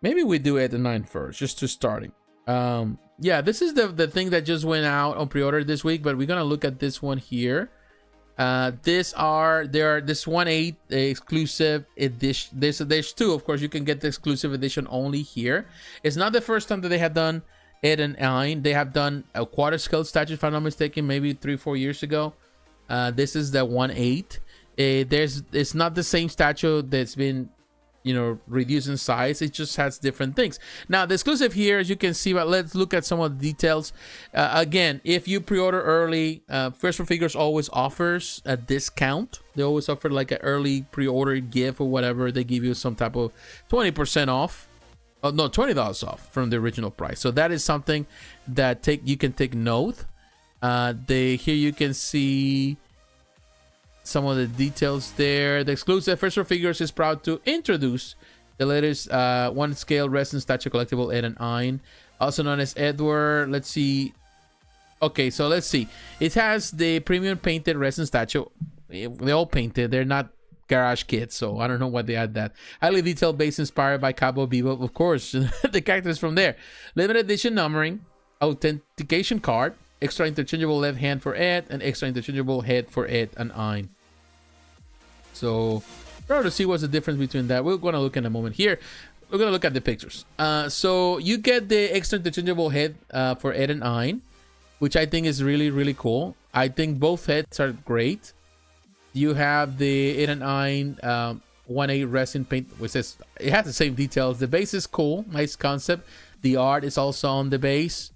maybe we do Ed and Ein first, just to starting. Yeah, this is the thing that just went out on pre-order this week. But we're going to look at this one here. This 1/8 exclusive edition. There's two, of course. You can get the exclusive edition only here. It's not the first time that they have done Ed and Ein. They have done a quarter scale statue, if I'm not mistaken, maybe 3-4 years ago. This is the 1/8. It's not the same statue that's been, you know, reduced in size. It just has different things. Now the exclusive here, as you can see, but let's look at some of the details. Again, if you pre-order early, First for Figures always offers a discount. They always offer like an early pre-order gift or whatever. They give you some type of 20% off. Oh no, $20 off from the original price. So that is something that you can take note. Here you can see some of the details there. The exclusive First for Figures is proud to introduce the latest 1/scale resin statue collectible Ed and Ein, also known as Edward. Let's see. Okay, so let's see. It has the premium painted resin statue. They all painted. They're not garage kits, so I don't know why they add that. Highly detailed base inspired by Cowboy, Bebop, of course. The characters from there. Limited edition numbering, authentication card, extra interchangeable left hand for Ed, and extra interchangeable head for Ed and Ein. So, try to see what's the difference between that. We're going to look in a moment here. We're going to look at the pictures. So, you get the extra interchangeable head for Ed and Ein, which I think is really, really cool. I think both heads are great. You have the Ed and Ein 1/8 resin paint, which says it has the same details. The base is cool. Nice concept. The art is also on the base.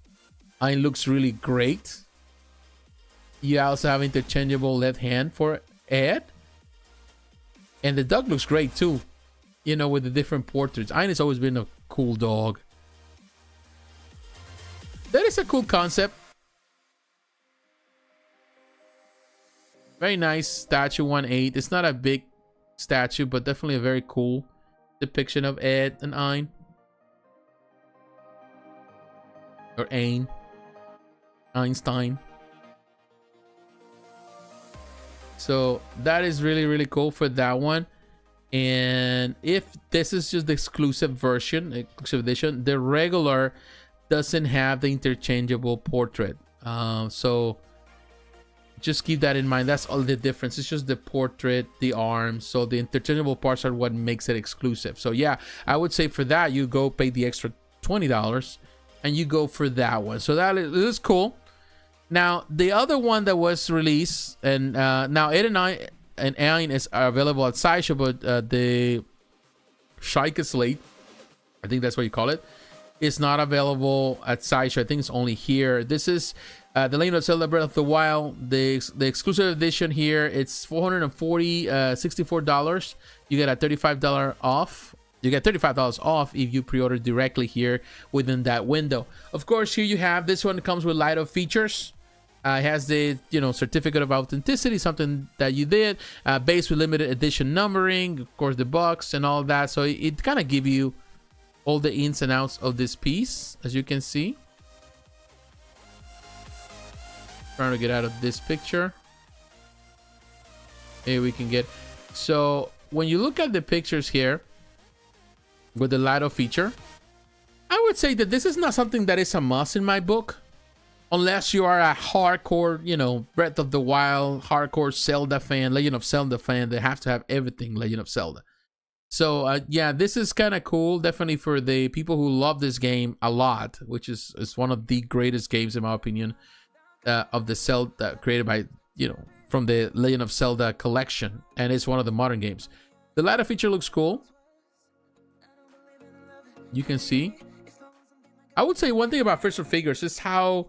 Ein looks really great. You also have interchangeable left hand for Ed. And the dog looks great too. You know, with the different portraits. Ein has always been a cool dog. That is a cool concept. Very nice statue 1/8. It's not a big statue, but definitely a very cool depiction of Ed and Ein. Or Ein. Einstein. So that is really, really cool for that one. And if this is just the exclusive version, exclusive edition, the regular doesn't have the interchangeable portrait. So just keep that in mind. That's all the difference. It's just the portrait, the arms. So the interchangeable parts are what makes it exclusive. So yeah, I would say for that, you go pay the extra $20 and you go for that one. So that is cool. Now, the other one that was released, and now Ed and Ein is available at Sideshow, but the Sheika Slate, I think that's what you call it, is not available at Sideshow. I think it's only here. This is The Legend of Zelda Breath of the Wild. The exclusive edition here, it's $64. You get a $35 off. You get $35 off if you pre-order directly here within that window. Of course, here you have, this one comes with light up features. It has the certificate of authenticity, something that you did, base with limited edition numbering, of course the box and all that. So it kind of give you all the ins and outs of this piece, as you can see. Trying to get out of this picture. Here we can get. So when you look at the pictures here with the light up feature, I would say that this is not something that is a must in my book. Unless you are a hardcore, Breath of the Wild, hardcore Zelda fan, Legend of Zelda fan, they have to have everything Legend of Zelda. So, yeah, this is kind of cool. Definitely for the people who love this game a lot, which is one of the greatest games, in my opinion, of the Zelda, created by, from the Legend of Zelda collection. And it's one of the modern games. The ladder feature looks cool. You can see. I would say one thing about Figzero figures is how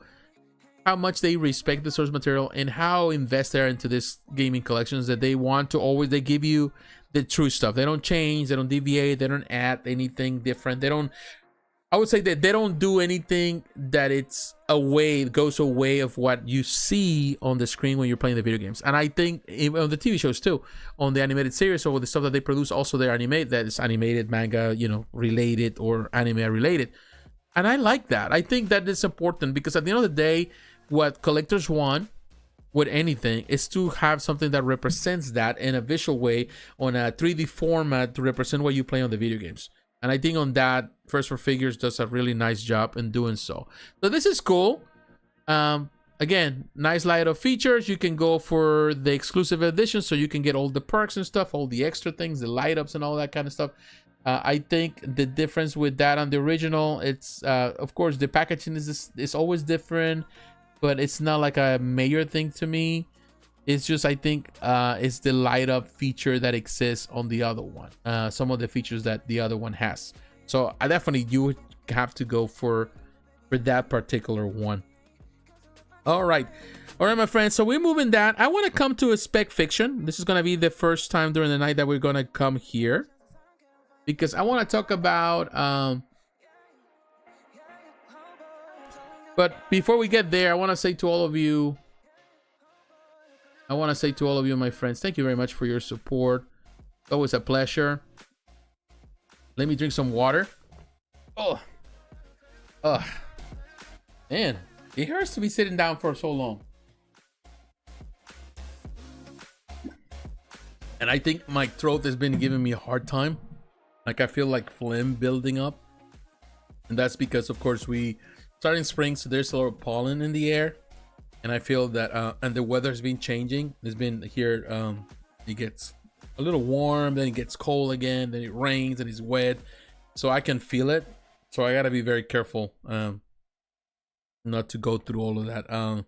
much they respect the source material and how invested they are into this gaming collections, that they want to always, they give you the true stuff. They don't change, they don't deviate, they don't add anything different. I would say that they don't do anything that goes away of what you see on the screen when you're playing the video games. And I think on the TV shows too, on the animated series or the stuff that they produce, also they're animated, that is animated, manga, related or anime related. And I like that. I think that is important because at the end of the day, what collectors want with anything is to have something that represents that in a visual way on a 3D format to represent what you play on the video games. And I think on that, Figzero Figures does a really nice job in doing so. So this is cool. Again, nice light up features. You can go for the exclusive edition so you can get all the perks and stuff, all the extra things, the light ups and all that kind of stuff. I think the difference with that on the original, it's of course the packaging is always different, but it's not like a major thing to me. It's just, I think it's the light up feature that exists on the other one, some of the features that the other one has. So I definitely, you would have to go for that particular one. All right, my friends, so we're moving that. I want to come to a spec fiction. This is going to be the first time during the night that we're going to come here, because I want to talk about but before we get there, I want to say to all of you, my friends, thank you very much for your support. It's always a pleasure. Let me drink some water. Oh, man, it hurts to be sitting down for so long. And I think my throat has been giving me a hard time. Like I feel like phlegm building up. And that's because, of course, we starting spring, so there's a lot of pollen in the air. And I feel that, and the weather's been changing. It's been here, it gets a little warm, then it gets cold again, then it rains and it's wet. So I can feel it. So I gotta be very careful not to go through all of that.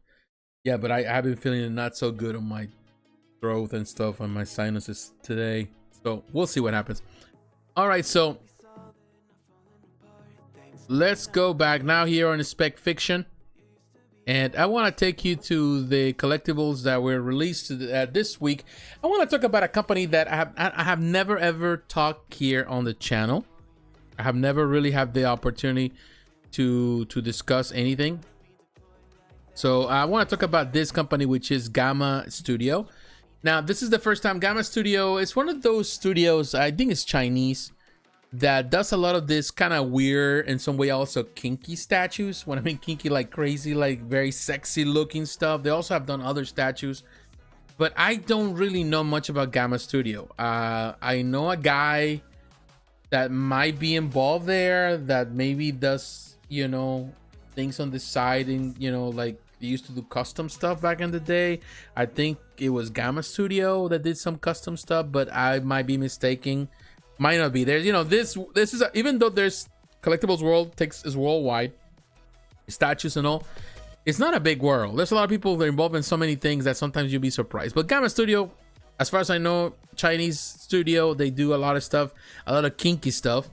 Yeah, but I have been feeling it not so good on my throat and stuff, on my sinuses today. So we'll see what happens. All right, so let's go back now here on the Spec Fiction. And I want to take you to the collectibles that were released this week. I want to talk about a company that I have never ever talked here on the channel. I have never really had the opportunity to discuss anything. So I want to talk about this company, which is Gamma Studio. Now, this is the first time Gamma Studio. It's one of those studios, I think it's Chinese, that does a lot of this kind of weird, in some way also kinky statues. When I mean kinky, like crazy, like very sexy looking stuff. They also have done other statues, but I don't really know much about Gamma Studio. I know a guy that might be involved there, that maybe does, you know, things on the side, and, you know, like they used to do custom stuff back in the day. I think it was Gamma Studio that did some custom stuff, but I might be mistaken. Might not be. There's, you know, this is even though there's Collectibles world is worldwide, statues and all, it's not a big world. There's a lot of people that are involved in so many things that sometimes you'll be surprised. But Gamma Studio, as far as I know, Chinese studio, they do a lot of stuff, a lot of kinky stuff.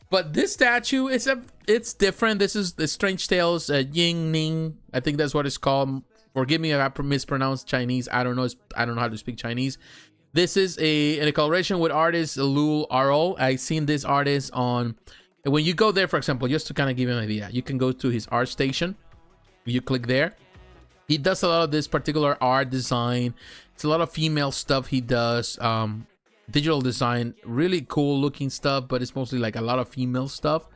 But this statue, it's different. This is the Strange Tales Ying, I think that's what it's called. Forgive me if I mispronounce Chinese. I don't know how to speak Chinese. This is in a collaboration with artist Lul Arol. I've seen this artist on, when you go there, for example, just to kind of give you an idea, you can go to his art station. You click there. He does a lot of this particular art design. It's a lot of female stuff he does. Digital design, really cool looking stuff, but it's mostly like a lot of female stuff.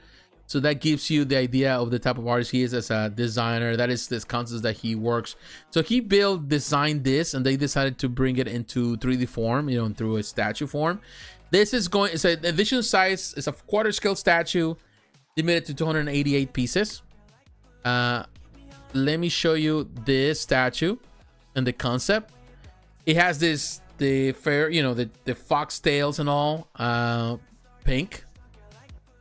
So that gives you the idea of the type of artist he is as a designer. That is this concept that he works. So he designed this, and they decided to bring it into 3D form, you know, through a statue form. This is it's an edition size. It's a quarter scale statue, limited to 288 pieces. Let me show you this statue and the concept. It has the fox tails and all, pink.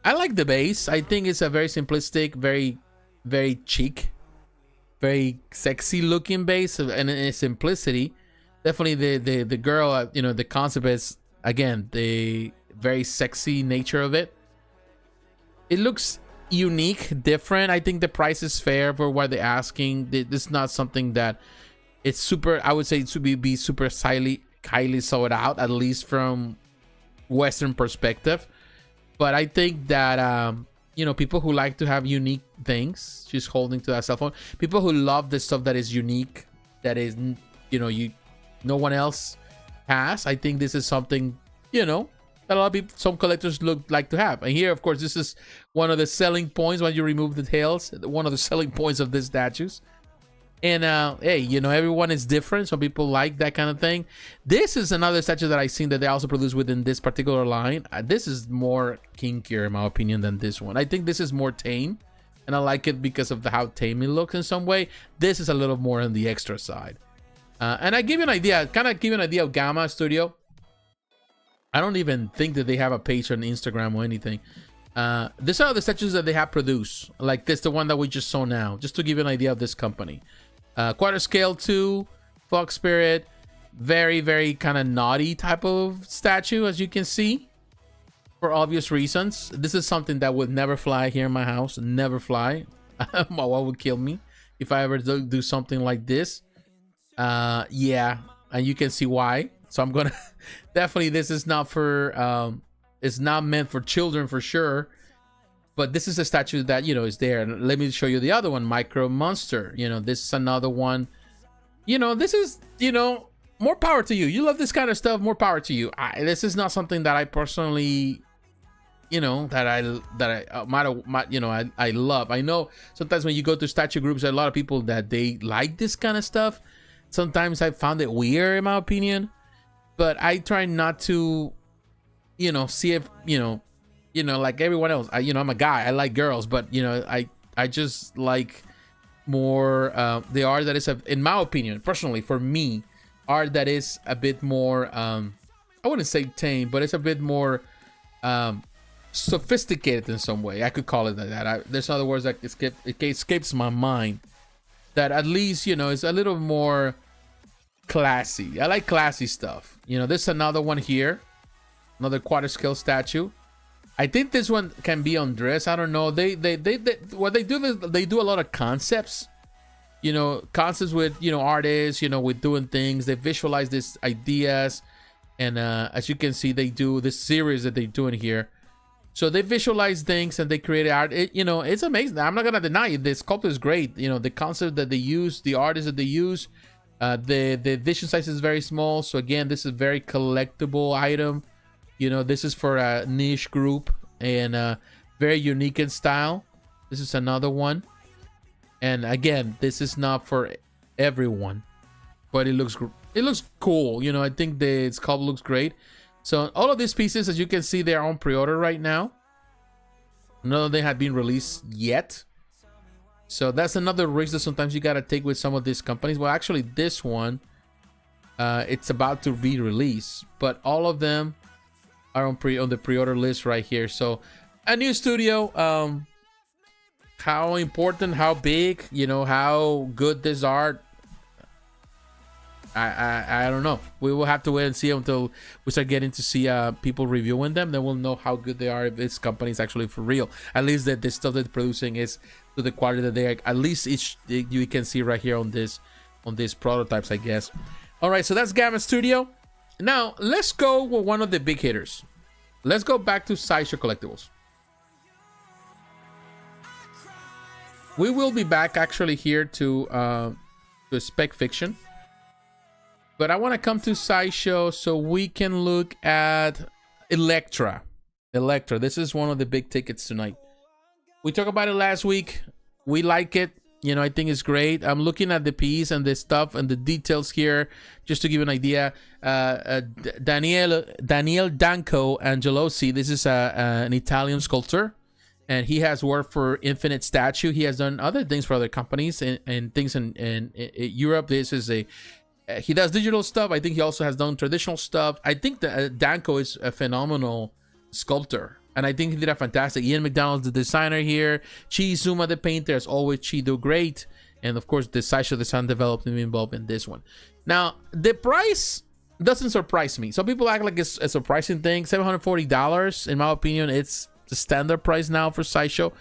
I like the base. I think it's a very simplistic, very, very chic, very sexy looking base, and in its simplicity. Definitely the girl, you know, the concept is, again, the very sexy nature of it. It looks unique, different. I think the price is fair for what they're asking. This is not something that it's super, I would say it should be super highly sold out, at least from Western perspective. But I think that you know, people who like to have unique things, she's holding to that cell phone, people who love the stuff that is unique, that is, you know, no one else has, I think this is something, you know, that a lot of people, some collectors like to have. And here, of course, this is one of the selling points when you remove the tails, one of the selling points of these statues. And hey, you know, everyone is different. Some people like that kind of thing. This is another statue that I've seen that they also produce within this particular line. This is more kinkier, in my opinion, than this one. I think this is more tame, and I like it because of how tame it looks in some way. This is a little more on the extra side. And I give you an idea, kind of give you an idea of Gamma Studio. I don't even think that they have a page on Instagram or anything. These are the statues that they have produced. Like this, the one that we just saw now, just to give you an idea of this company. Quarter scale 2, Fox Spirit, very, very kind of naughty type of statue, as you can see, for obvious reasons. This is something that would never fly here in my house. Never fly. My wife would kill me if I ever do something like this. Yeah, and you can see why. So I'm gonna definitely, this is not for it's not meant for children for sure. But this is a statue that, you know, is there. And let me show you the other one, Micro Monster. You know, this is another one. You know, this is, you know, more power to you. You love this kind of stuff, more power to you. This is not something that I personally, you know, that I love. I know sometimes when you go to statue groups, there are a lot of people that they like this kind of stuff. Sometimes I found it weird, in my opinion. But I try not to, you know, see if, you know, like everyone else, I'm a guy, I like girls, but, you know, I just like more the art that is, in my opinion, personally, for me, art that is a bit more, I wouldn't say tame, but it's a bit more sophisticated in some way. I could call it that. There's other words that it escapes my mind, that at least, you know, it's a little more classy. I like classy stuff. You know, there's another one here, another quarter scale statue. I think this one can be undressed. I don't know. They what they do is they do a lot of concepts. You know, concepts with, you know, artists, you know, with doing things. They visualize these ideas, and as you can see, they do this series that they're doing here. So they visualize things and they create art. You know, it's amazing. I'm not gonna deny it. The sculpture is great. You know, the concept that they use, the artists that they use, The edition size is very small, so again, this is a very collectible item. You know, this is for a niche group and very unique in style. This is another one, and again, this is not for everyone, but it looks cool. You know, I think the sculpt looks great. So all of these pieces, as you can see, they're on pre-order right now. None of them have been released yet. So that's another risk that sometimes you gotta take with some of these companies. Well, actually, this one, it's about to be released, but all of them are on the pre-order list right here. So a new studio, how important, how big, you know, how good this art, I don't know. We will have to wait and see until we start getting to see people reviewing them. Then we'll know how good they are, if this company is actually for real. At least that the stuff that they're producing is to the quality that they are. At least you can see right here on these prototypes, I guess. All right, so that's Gamma Studio. Now let's go with one of the big hitters. Let's go back to Sideshow Collectibles. We will be back actually here to Spec Fiction. But I want to come to Sideshow so we can look at Elektra. Elektra, this is one of the big tickets tonight. We talked about it last week. We like it. You know, I think it's great. I'm looking at the piece and the stuff and the details here, just to give you an idea. Daniel Danco Angelosi, this is an Italian sculptor, and he has worked for Infinite Statue. He has done other things for other companies and things in Europe. This is he does digital stuff. I think he also has done traditional stuff. I think that Danco is a phenomenal sculptor, and I think he did a fantastic. Ian McDonald's the designer here. Chi Zuma the painter. As always, Chi do great. And of course, the Sideshow design development involved in this one. Now, the price doesn't surprise me. Some people act like it's a surprising thing. $740. In my opinion, it's the standard price now for Sideshow.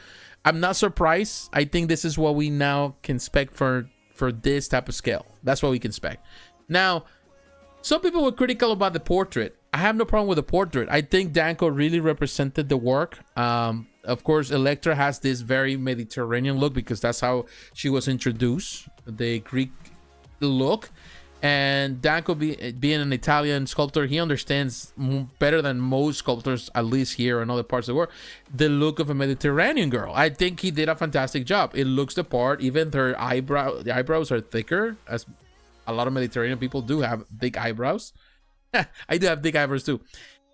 I'm not surprised. I think this is what we now can expect for this type of scale. That's what we can expect. Now, some people were critical about the portrait. I have no problem with the portrait. I think Danco really represented the work. Of course, Elektra has this very Mediterranean look because that's how she was introduced, the Greek look. And Danco, being an Italian sculptor, he understands better than most sculptors, at least here in other parts of the world, the look of a Mediterranean girl. I think he did a fantastic job. It looks the part. Even the eyebrows are thicker, as a lot of Mediterranean people do have thick eyebrows. I do have thick eyebrows too.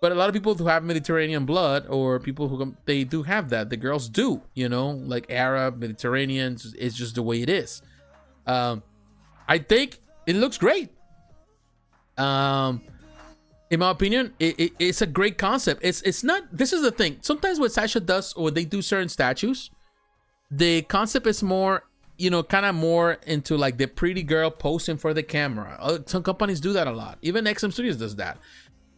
But a lot of people who have Mediterranean blood, or people who they do have that. The girls do, you know, like Arab, Mediterranean. It's just the way it is. I think it looks great. In my opinion, it's a great concept. It's not. This is the thing. Sometimes what Sideshow does, or they do certain statues, the concept is more, you know, kind of more into like the pretty girl posing for the camera. Some companies do that a lot. Even XM Studios does that.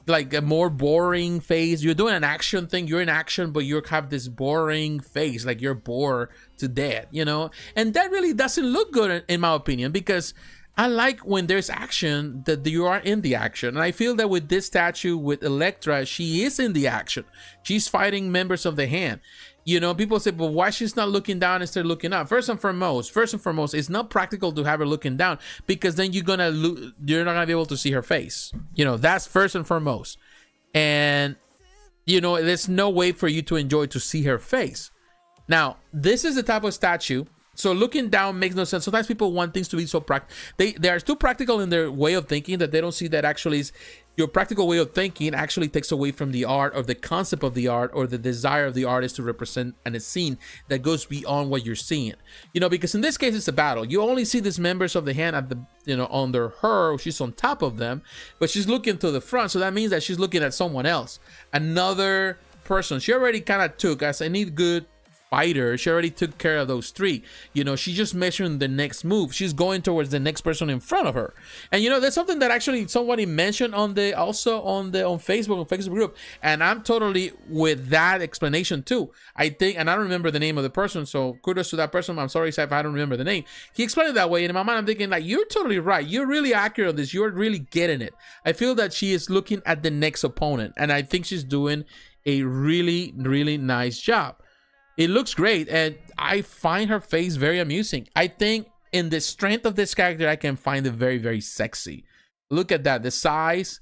Like a more boring face. You're doing an action thing. You're in action, but you have this boring face, like you're bored to death, you know. And that really doesn't look good, in my opinion, because I like when there's action that you are in the action. And I feel that with this statue, with Elektra, she is in the action. She's fighting members of the hand. You know, people say, but why she's not looking down instead of looking up? First and foremost, it's not practical to have her looking down, because then you're not gonna be able to see her face. You know, that's first and foremost. And you know, there's no way for you to enjoy to see her face. Now, this is the type of statue. So looking down makes no sense. Sometimes people want things to be so practical. They are too practical in their way of thinking that they don't see that actually is your practical way of thinking actually takes away from the art, or the concept of the art, or the desire of the artist to represent a scene that goes beyond what you're seeing. You know, because in this case it's a battle. You only see these members of the hand at the, you know, under her. She's on top of them, but she's looking to the front. So that means that she's looking at someone else, another person. She already kind of took, as any good fighter, she already took care of those three. You know, she's just measuring the next move. She's going towards the next person in front of her. And you know, there's something that actually somebody mentioned on Facebook group, and I'm totally with that explanation too. I think, and I don't remember the name of the person, so kudos to that person. I'm sorry if I don't remember the name. He explained it that way, and in my mind I'm thinking, like, you're totally right. You're really accurate on this. You're really getting it. I feel that she is looking at the next opponent, and I think she's doing a really, really nice job. It looks great, and I find her face very amusing. I think in the strength of this character, I can find it very, very sexy. Look at that, the size.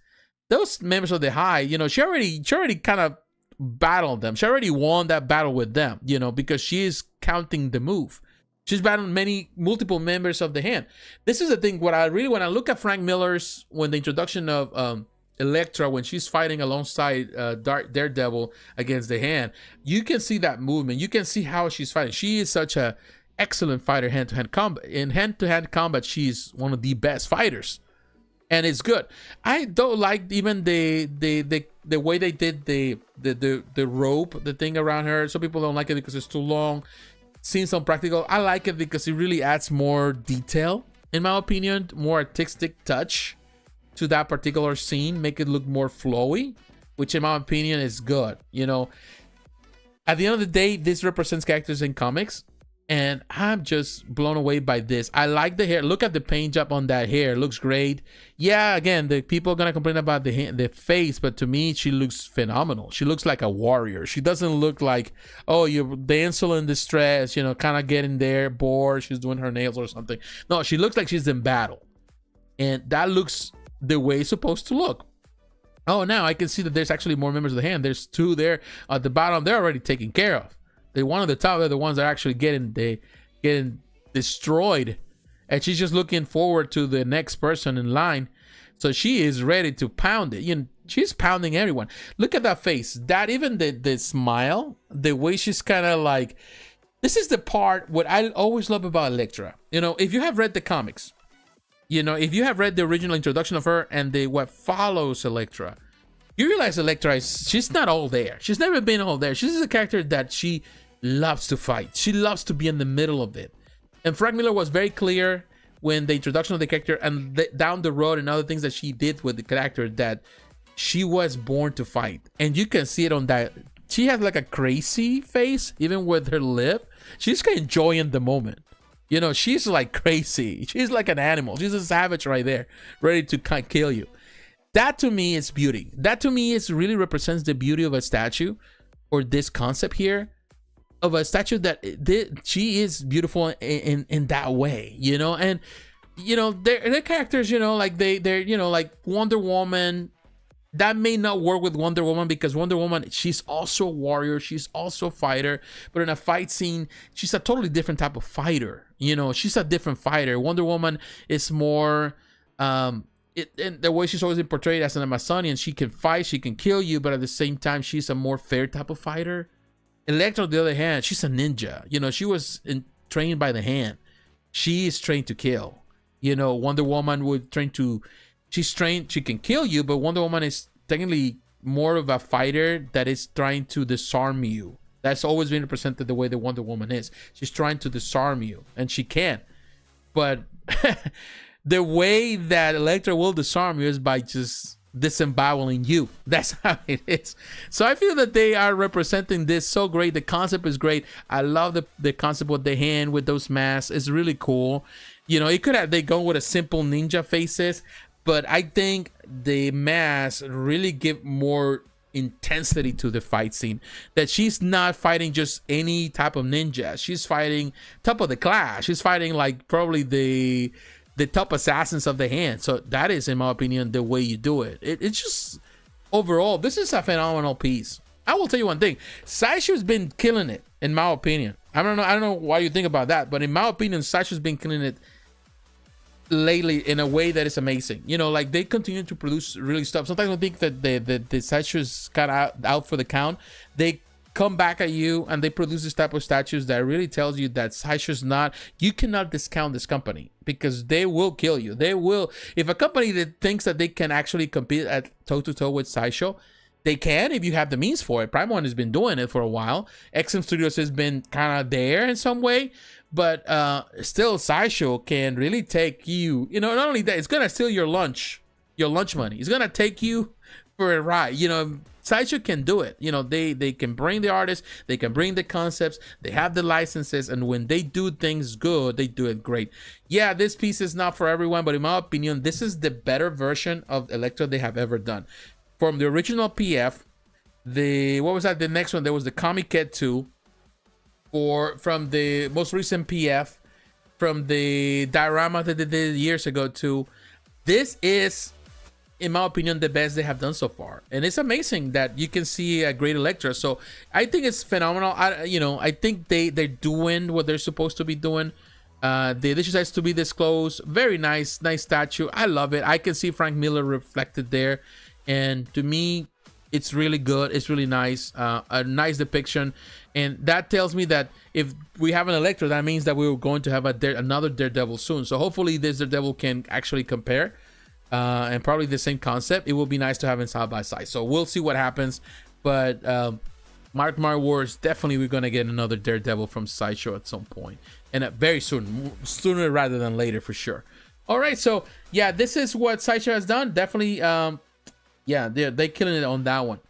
Those members of the High, you know, she already kind of battled them. She already won that battle with them, you know, because she is counting the move. She's battled multiple members of the hand. This is the thing. When I look at Frank Miller's, when the introduction of Elektra, when she's fighting alongside Daredevil against the hand, you can see that movement. You can see how she's fighting. She is such a excellent fighter hand-to-hand combat. In hand-to-hand combat, she's one of the best fighters, and it's good. I don't like even the way they did the rope, the thing around her. Some people don't like it because it's too long. Seems unpractical. I like it because it really adds more detail, in my opinion, more artistic touch to that particular scene, make it look more flowy, which in my opinion is good. You know, at the end of the day, this represents characters in comics, and I'm just blown away by this. I like the hair. Look at the paint job on that hair. It looks great. Yeah, again, the people are gonna complain about the face, but to me, she looks phenomenal. She looks like a warrior. She doesn't look like, oh, you're damsel in distress, you know, kind of getting there, bored, she's doing her nails or something. No, she looks like she's in battle, and that looks the way it's supposed to look. Oh, now I can see that there's actually more members of the hand. There's 2 there at the bottom. They're already taken care of. The one at the top are the ones that are actually getting destroyed, and she's just looking forward to the next person in line. So she is ready to pound it. You know, she's pounding everyone. Look at that face. That even the smile, the way she's kind of like. This is the part what I always love about Elektra. You know, if you have read the comics, you know, if you have read the original introduction of her and what follows Elektra, you realize Elektra she's not all there. She's never been all there. She's a character that she loves to fight. She loves to be in the middle of it. And Frank Miller was very clear when the introduction of the character and down the road and other things that she did with the character that she was born to fight. And you can see it on that. She has like a crazy face, even with her lip. She's kind of enjoying the moment. You know, she's like crazy. She's like an animal. She's a savage right there, ready to kill you. That to me is beauty. That to me is really represents the beauty of a statue, or this concept here of a statue that she is beautiful in that way, you know. And you know, their characters, you know, like they're you know, like Wonder Woman. That may not work with Wonder Woman because Wonder Woman, she's also a warrior, she's also a fighter, but in a fight scene, she's a totally different type of fighter. You know, she's a different fighter. Wonder Woman is more and the way she's always been portrayed as an Amazonian. She can fight, she can kill you, but at the same time, she's a more fair type of fighter. Elektra, on the other hand, she's a ninja. You know, she was trained by the hand. She is trained to kill. You know, Wonder Woman would train to. She's trained, she can kill you, but Wonder Woman is technically more of a fighter that is trying to disarm you. That's always been represented the way the Wonder Woman is. She's trying to disarm you, and she can. But the way that Elektra will disarm you is by just disemboweling you. That's how it is. So I feel that they are representing this so great. The concept is great. I love the concept with the hand with those masks. It's really cool. You know, it could have they go with a simple ninja faces, but I think the masks really give more intensity to the fight scene. That she's not fighting just any type of ninja. She's fighting top of the class. She's fighting like probably the top assassins of the hand. So that is, in my opinion, the way you do it. It's just overall, this is a phenomenal piece. I will tell you one thing. Sideshow's been killing it, in my opinion. I don't know why you think about that, but in my opinion, Sideshow's been killing it lately in a way that is amazing. You know, like they continue to produce really stuff. Sometimes I think that the Sideshow's kind of out for the count. They come back at you and they produce this type of statues that really tells you that Sideshow's not, you cannot discount this company because they will kill you. They will. If a company that thinks that they can actually compete at toe-to-toe with Sideshow, they can if you have the means for it. Prime One has been doing it for a while. XM Studios has been kind of there in some way, but still Sideshow can really take you, you know, not only that, it's gonna steal your lunch money. It's gonna take you for a ride. You know, Sideshow can do it. You know, they can bring the artists, they can bring the concepts, they have the licenses, and when they do things good, they do it great. Yeah, this piece is not for everyone, but in my opinion, this is the better version of Elektra they have ever done. From the original PF, what was that? The next one, there was the Comic Cat 2. From the most recent PF, from the diorama that they did years ago to this is, in my opinion, the best they have done so far. And it's amazing that you can see a great Elektra. So I think it's phenomenal. I think they're doing what they're supposed to be doing. The edition has to be disclosed. Very nice statue. I love it. I can see Frank Miller reflected there. And to me, it's really good. It's really nice. A nice depiction. And that tells me that if we have an Elektra, that means that we're going to have another Daredevil soon. So hopefully this Daredevil can actually compare. And probably the same concept. It will be nice to have it side by side. So we'll see what happens. But mark my words, definitely we're going to get another Daredevil from Sideshow at some point. And very soon. Sooner rather than later for sure. All right. So yeah, this is what Sideshow has done. Definitely, yeah, they're killing it on that one.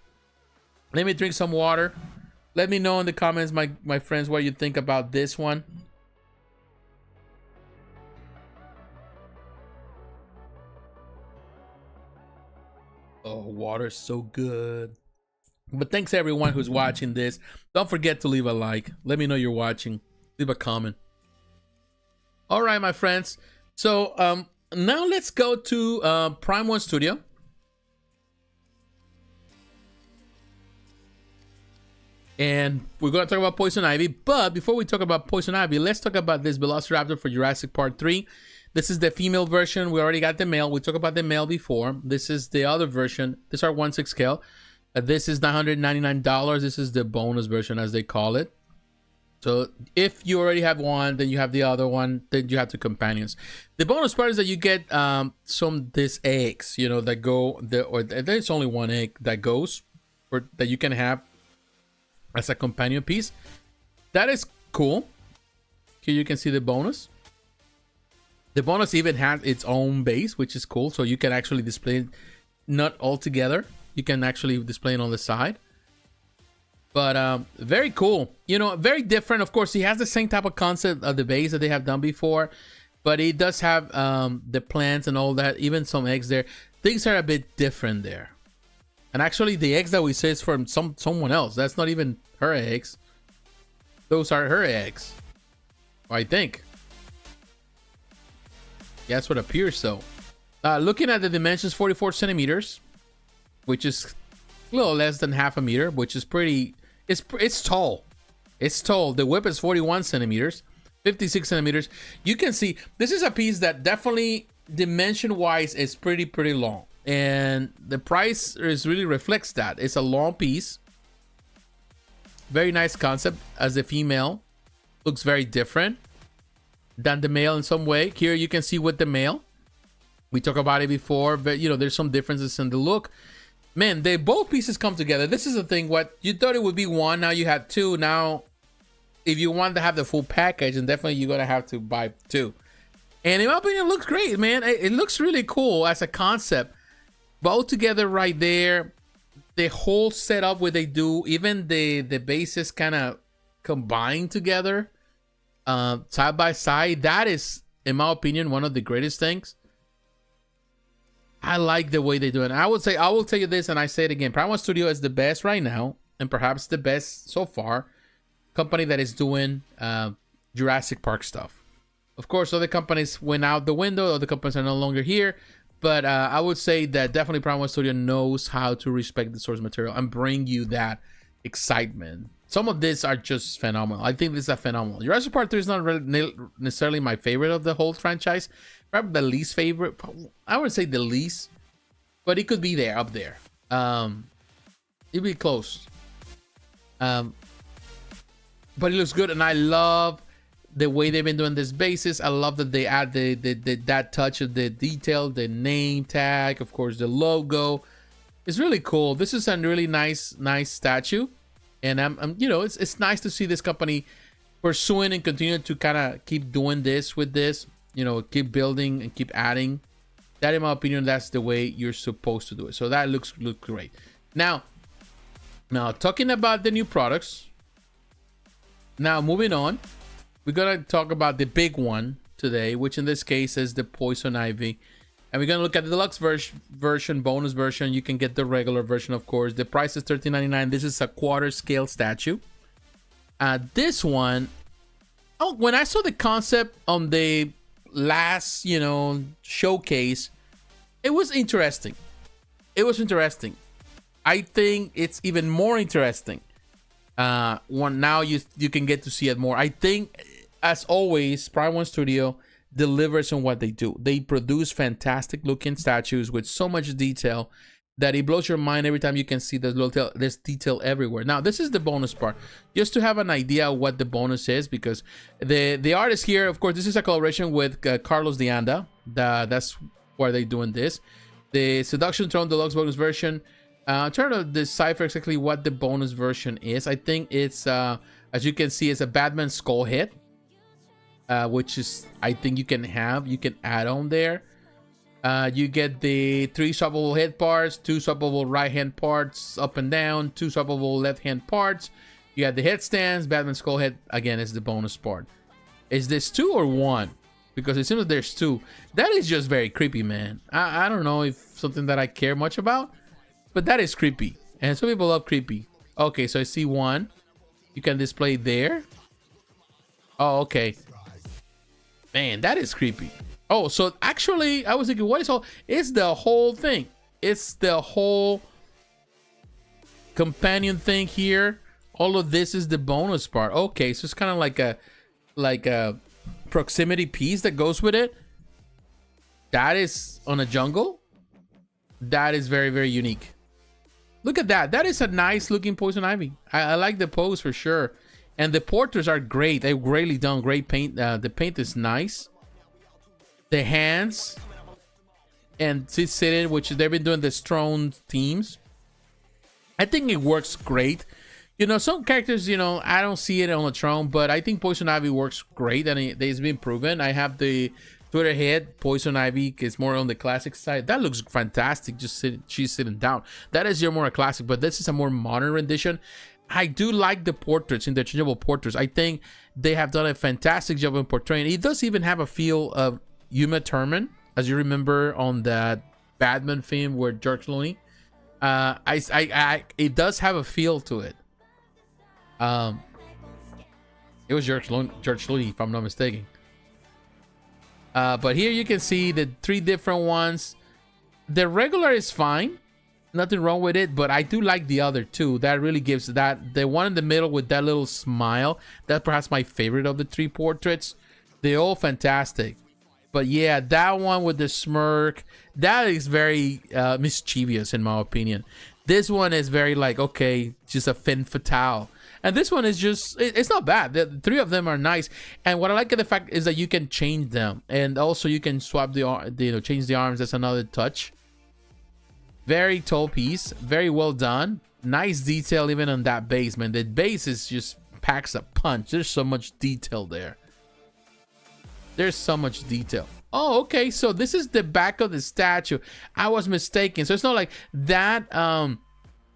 Let me drink some water. Let me know in the comments, my friends, what you think about this one. Oh, water's so good. But thanks everyone who's watching this. Don't forget to leave a like. Let me know you're watching. Leave a comment. All right, my friends. So now let's go to Prime 1 Studio. And we're going to talk about Poison Ivy. But before we talk about Poison Ivy, let's talk about this Velociraptor for Jurassic Park 3. This is the female version. We already got the male. We talked about the male before. This is the other version. This are 1/6 scale. This is $999. This is the bonus version, as they call it. So if you already have one, then you have the other one. Then you have the companions. The bonus part is that you get these eggs, you know, that go. There's only one egg that goes, or that you can have as a companion piece. That is cool. Here you can see the bonus. The bonus even has its own base, which is cool. So you can actually display it not all together. You can actually display it on the side. But very cool. You know, very different. Of course, he has the same type of concept of the base that they have done before. But it does have the plants and all that. Even some eggs there. Things are a bit different there. And actually, the eggs that we say is from someone else. That's not even her eggs. Those are her eggs, I think. Yeah, that's what appears so. Looking at the dimensions, 44 centimeters, which is a little less than half a meter, which is pretty. It's tall. It's tall. The whip is 41 centimeters, 56 centimeters. You can see this is a piece that definitely dimension-wise is pretty long. And the price really reflects that. It's a long piece. Very nice concept as the female. Looks very different than the male in some way. Here you can see with the male. We talked about it before, but you know, there's some differences in the look. Man, both pieces come together. This is the thing. What you thought it would be one, now you have two. Now, if you want to have the full package, then definitely you're going to have to buy two. And in my opinion, it looks great, man. It looks really cool as a concept. Both together right there. The whole setup, what they do, even the bases kind of combine together side by side. That is, in my opinion, one of the greatest things. I like the way they do it. I will tell you this, and I say it again. Prime 1 Studio is the best right now, and perhaps the best so far company that is doing Jurassic Park stuff. Of course, other companies went out the window. Other companies are no longer here. But I would say that definitely Prime 1 Studio knows how to respect the source material and bring you that excitement. Some of these are just phenomenal. I think these are phenomenal. Jurassic Park 3 is not really necessarily my favorite of the whole franchise. Probably the least favorite. I would say the least. But it could be there, up there. It'd be close. But it looks good. And I love the way they've been doing this basis. I love that they add that touch of the detail, the name tag, of course, the logo. It's really cool. This is a really nice statue, and I'm you know, it's nice to see this company pursuing and continue to kind of keep doing this with this. You know, keep building and keep adding. That, in my opinion, that's the way you're supposed to do it. So that looks great. Now talking about the new products. Now moving on. We're going to talk about the big one today, which in this case is the Poison Ivy. And we're going to look at the deluxe version, bonus version. You can get the regular version, of course. The price is $13.99. This is a quarter scale statue. This one Oh, when I saw the concept on the last, you know, showcase, it was interesting. It was interesting. I think it's even more interesting when now you can get to see it more. I think, as always, Prime One Studio delivers on what they do. They produce fantastic looking statues with so much detail that it blows your mind every time you can see there's detail everywhere. Now, this is the bonus part, just to have an idea of what the bonus is, because the artist here, of course, this is a collaboration with Carlos de Anda. That's why they're doing this. The Seduction Throne Deluxe bonus version. I'm trying to decipher exactly what the bonus version is. I think it's, as you can see, it's a Batman skull head, which is, I think you can add on there. You get the 3 swappable head parts, 2 swappable right hand parts up and down, 2 swappable left hand parts. You got the headstands. Batman skull head again is the bonus part. Is this 2 or 1? Because it seems like there's 2. That is just very creepy, man. I don't know if something that I care much about, but that is creepy, and some people love creepy. Okay, so I see 1. You can display there. Oh, okay. Man, that is creepy. Oh, so actually, I was thinking, what is all? It's the whole thing. It's the whole companion thing here. All of this is the bonus part. Okay, so it's kind of like a proximity piece that goes with it. That is on a jungle. That is very, very unique. Look at that. That is a nice looking Poison Ivy. I like the pose for sure. And the portraits are great. They've really done great paint. The paint is nice. The hands and sitting, which they've been doing the strong themes. I think it works great. You know, some characters, you know, I don't see it on the throne, but I think Poison Ivy works great, and it's been proven. I have the Twitter head. Poison Ivy is more on the classic side. That looks fantastic. She's sitting down. That is your more classic, but this is a more modern rendition. I do like the portraits, interchangeable portraits. I think they have done a fantastic job in portraying. It does even have a feel of Uma Thurman, as you remember on that Batman film with George Clooney. It does have a feel to it. It was George Clooney, if I'm not mistaken. But here you can see the 3 different ones. The regular is fine, nothing wrong with it, but I do like the other 2. That really gives that, the one in the middle with that little smile, that's perhaps my favorite of the 3 portraits. They're all fantastic. But yeah, that one with the smirk, that is very mischievous in my opinion. This one is very like, okay, just a femme fatale. And this one is just, it's not bad. The 3 of them are nice. And what I like of the fact is that you can change them. And also you can swap change the arms. That's another touch. Very tall piece. Very well done. Nice detail even on that base, man. The base is just packs a punch. There's so much detail there. There's so much detail. Oh, okay. So this is the back of the statue. I was mistaken. So it's not like that.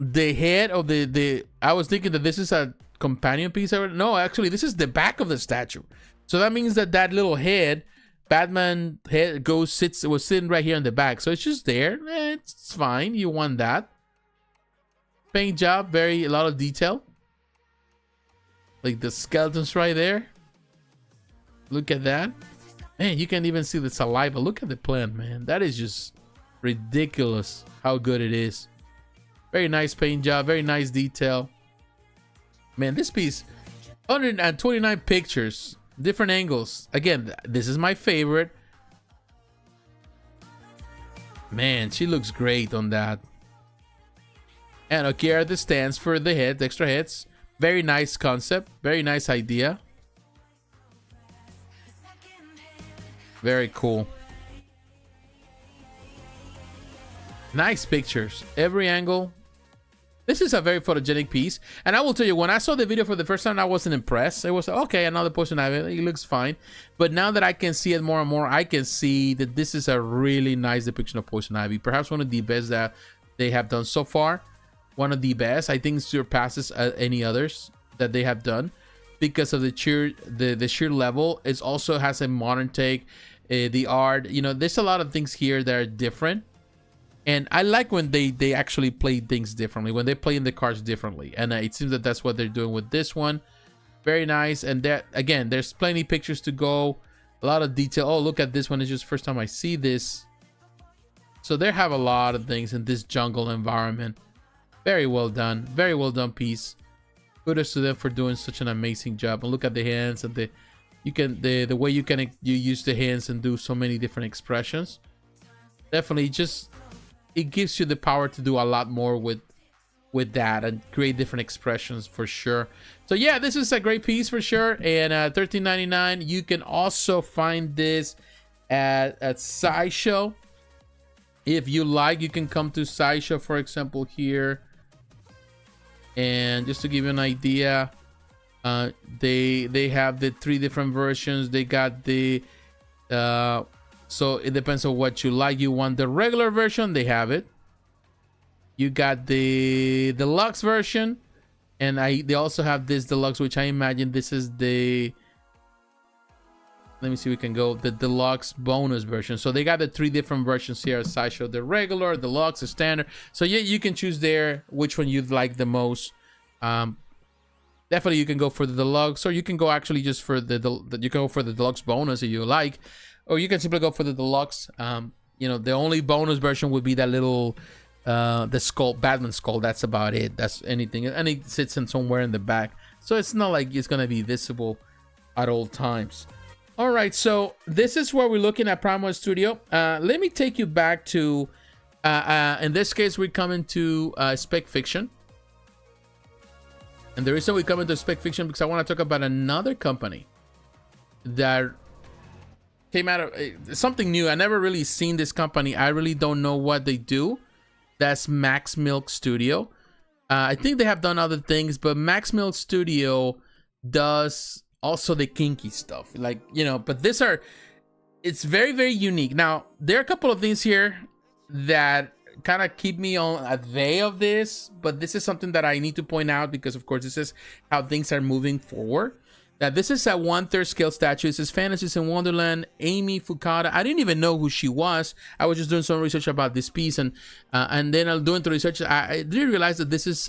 The head of the I was thinking that this is a companion piece. No, actually, this is the back of the statue. So that means that little head, Batman head, was sitting right here in the back. So it's just there. It's fine. You want that. Paint job, a lot of detail. Like the skeletons right there. Look at that. Man, you can even see the saliva. Look at the plant, man. That is just ridiculous how good it is. Very nice paint job. Very nice detail. Man, this piece, 129 pictures, different angles. Again, this is my favorite. Man, she looks great on that. And okay, are the stands for the heads, extra heads. Very nice concept. Very nice idea. Very cool. Nice pictures. Every angle. This is a very photogenic piece. And I will tell you, when I saw the video for the first time, I wasn't impressed. It was, okay, another Poison Ivy. It looks fine. But now that I can see it more and more, I can see that this is a really nice depiction of Poison Ivy. Perhaps one of the best that they have done so far. One of the best. I think surpasses any others that they have done. Because of the sheer level. It also has a modern take. The art. You know, there's a lot of things here that are different. And I like when they actually play things differently, when they play in the cards differently. And it seems that that's what they're doing with this one. Very nice. And that, again, there's plenty pictures to go. A lot of detail. Oh, look at this one. It's just first time I see this. So they have a lot of things in this jungle environment. Very well done. Very well done piece. Kudos to them for doing such an amazing job. And look at the hands and the way you use the hands and do so many different expressions. Definitely, just it gives you the power to do a lot more with that and create different expressions for sure. So yeah, this is a great piece for sure. And $13.99. You can also find this at Sideshow. If you like, you can come to Sideshow, for example, here. And just to give you an idea, they have the 3 different versions. They got the so it depends on what you like. You want the regular version, they have it. You got the deluxe version, and they also have this deluxe, which I imagine this is the, let me see, we can go the deluxe bonus version. So they got the 3 different versions here at Sideshow: the regular, deluxe, the standard. So yeah, you can choose there which one you'd like the most. Definitely you can go for the deluxe, or you can go actually just for you can go for the deluxe bonus if you like, or you can simply go for the deluxe. You know, the only bonus version would be that little the skull, Batman skull. That's about it. That's anything, and it sits in somewhere in the back, so it's not like it's gonna be visible at all times. All right, so this is where we're looking at Primal Studio. Let me take you back to in this case we're coming to Spec Fiction. And the reason we come into Spec Fiction because I want to talk about another company that came out of something new. I never really seen this company. I really don't know what they do. That's Max Milk Studio. I think they have done other things, but Max Milk Studio does also the kinky stuff. Like, you know, but it's very, very unique. Now, there are a couple of things here that kind of keep me on a way of this, but this is something that I need to point out because of course this is how things are moving forward. That this is a 1/3 scale statue. This is Fantasies in Wonderland, Eimi Fukuda. I didn't even know who she was. I was just doing some research about this piece, and then I'm doing the research. I didn't realize that this is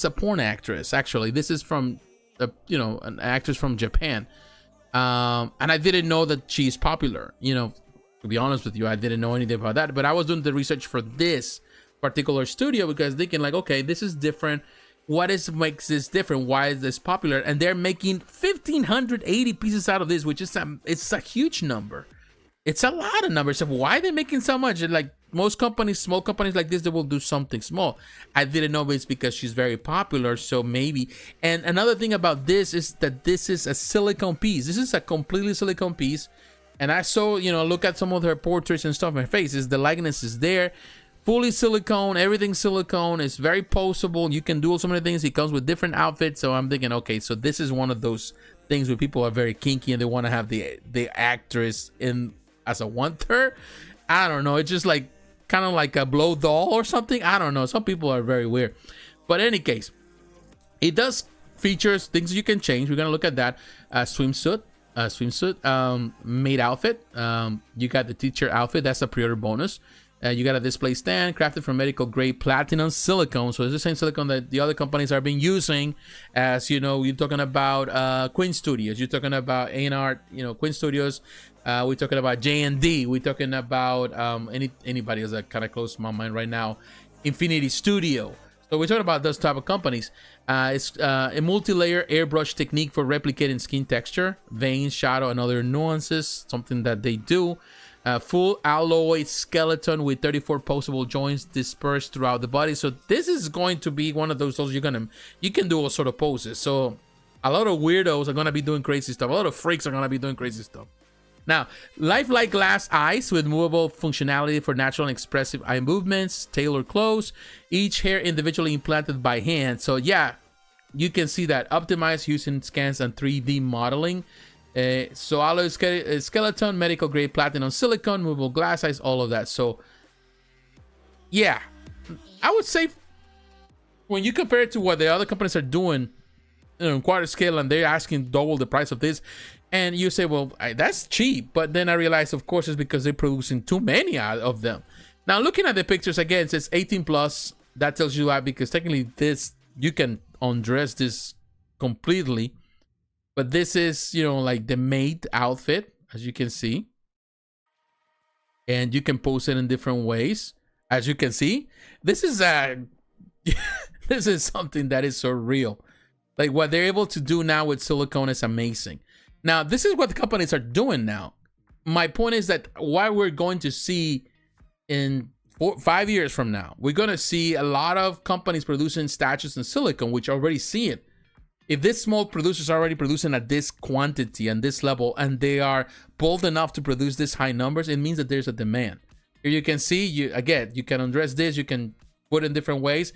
a porn actress. Actually, this is from you know, an actress from Japan, and I didn't know that she's popular. You know, to be honest with you, I didn't know anything about that, but I was doing the research for this particular studio because thinking like, okay, this is different. What makes this different? Why is this popular? And they're making 1,580 pieces out of this, which is it's a huge number. It's a lot of numbers. So why are they making so much? Like most companies, small companies like this, they will do something small. I didn't know it's because she's very popular, so maybe. And another thing about this is that this is a silicone piece. This is a completely silicone piece. And I saw, you know, look at some of her portraits and stuff. Her face is, the likeness is there, fully silicone, everything silicone. It's very poseable. You can do so many things. It comes with different outfits. So I'm thinking, okay, so this is one of those things where people are very kinky and they want to have the actress in as a 1/3. I don't know. It's just like kind of like a blow doll or something. I don't know. Some people are very weird. But in any case, it does features things you can change. We're gonna look at that. Swimsuit maid outfit. You got the teacher outfit. That's a pre-order bonus. You got a display stand crafted from medical grade platinum silicone. So it's the same silicone that the other companies are been using. As you know, you're talking about Queen Studios. You're talking about A&R, you know, Queen Studios. We're talking about J&D. We're talking about anybody else that kind of close to my mind right now. Infinity Studio. So we're talking about those type of companies. It's a multi-layer airbrush technique for replicating skin texture, veins, shadow, and other nuances. Something that they do. Full alloy skeleton with 34 posable joints dispersed throughout the body. So this is going to be one of those you can do all sort of poses. So a lot of weirdos are gonna be doing crazy stuff. A lot of freaks are gonna be doing crazy stuff. Now, lifelike glass eyes with movable functionality for natural and expressive eye movements, tailored clothes, each hair individually implanted by hand. So yeah, you can see that optimized using scans and 3D modeling. So alloy skeleton, medical grade platinum silicone, movable glass eyes, all of that. So yeah, I would say when you compare it to what the other companies are doing, you know, in quarter scale, and they're asking double the price of this, and you say, well, that's cheap. But then I realized, of course, it's because they're producing too many of them. Now, looking at the pictures again, it says 18 plus. That tells you why, because technically this, you can undress this completely. But this is, you know, like the maid outfit, as you can see. And you can pose it in different ways. As you can see, this is this is something that is so real. Like what they're able to do now with silicone is amazing. Now, this is what the companies are doing now. My point is that what we're going to see in 5 years from now, we're going to see a lot of companies producing statues in silicone, which already see it. If this small producers are already producing at this quantity and this level, and they are bold enough to produce this high numbers, it means that there's a demand. Here you can see, you can undress this, you can put it in different ways.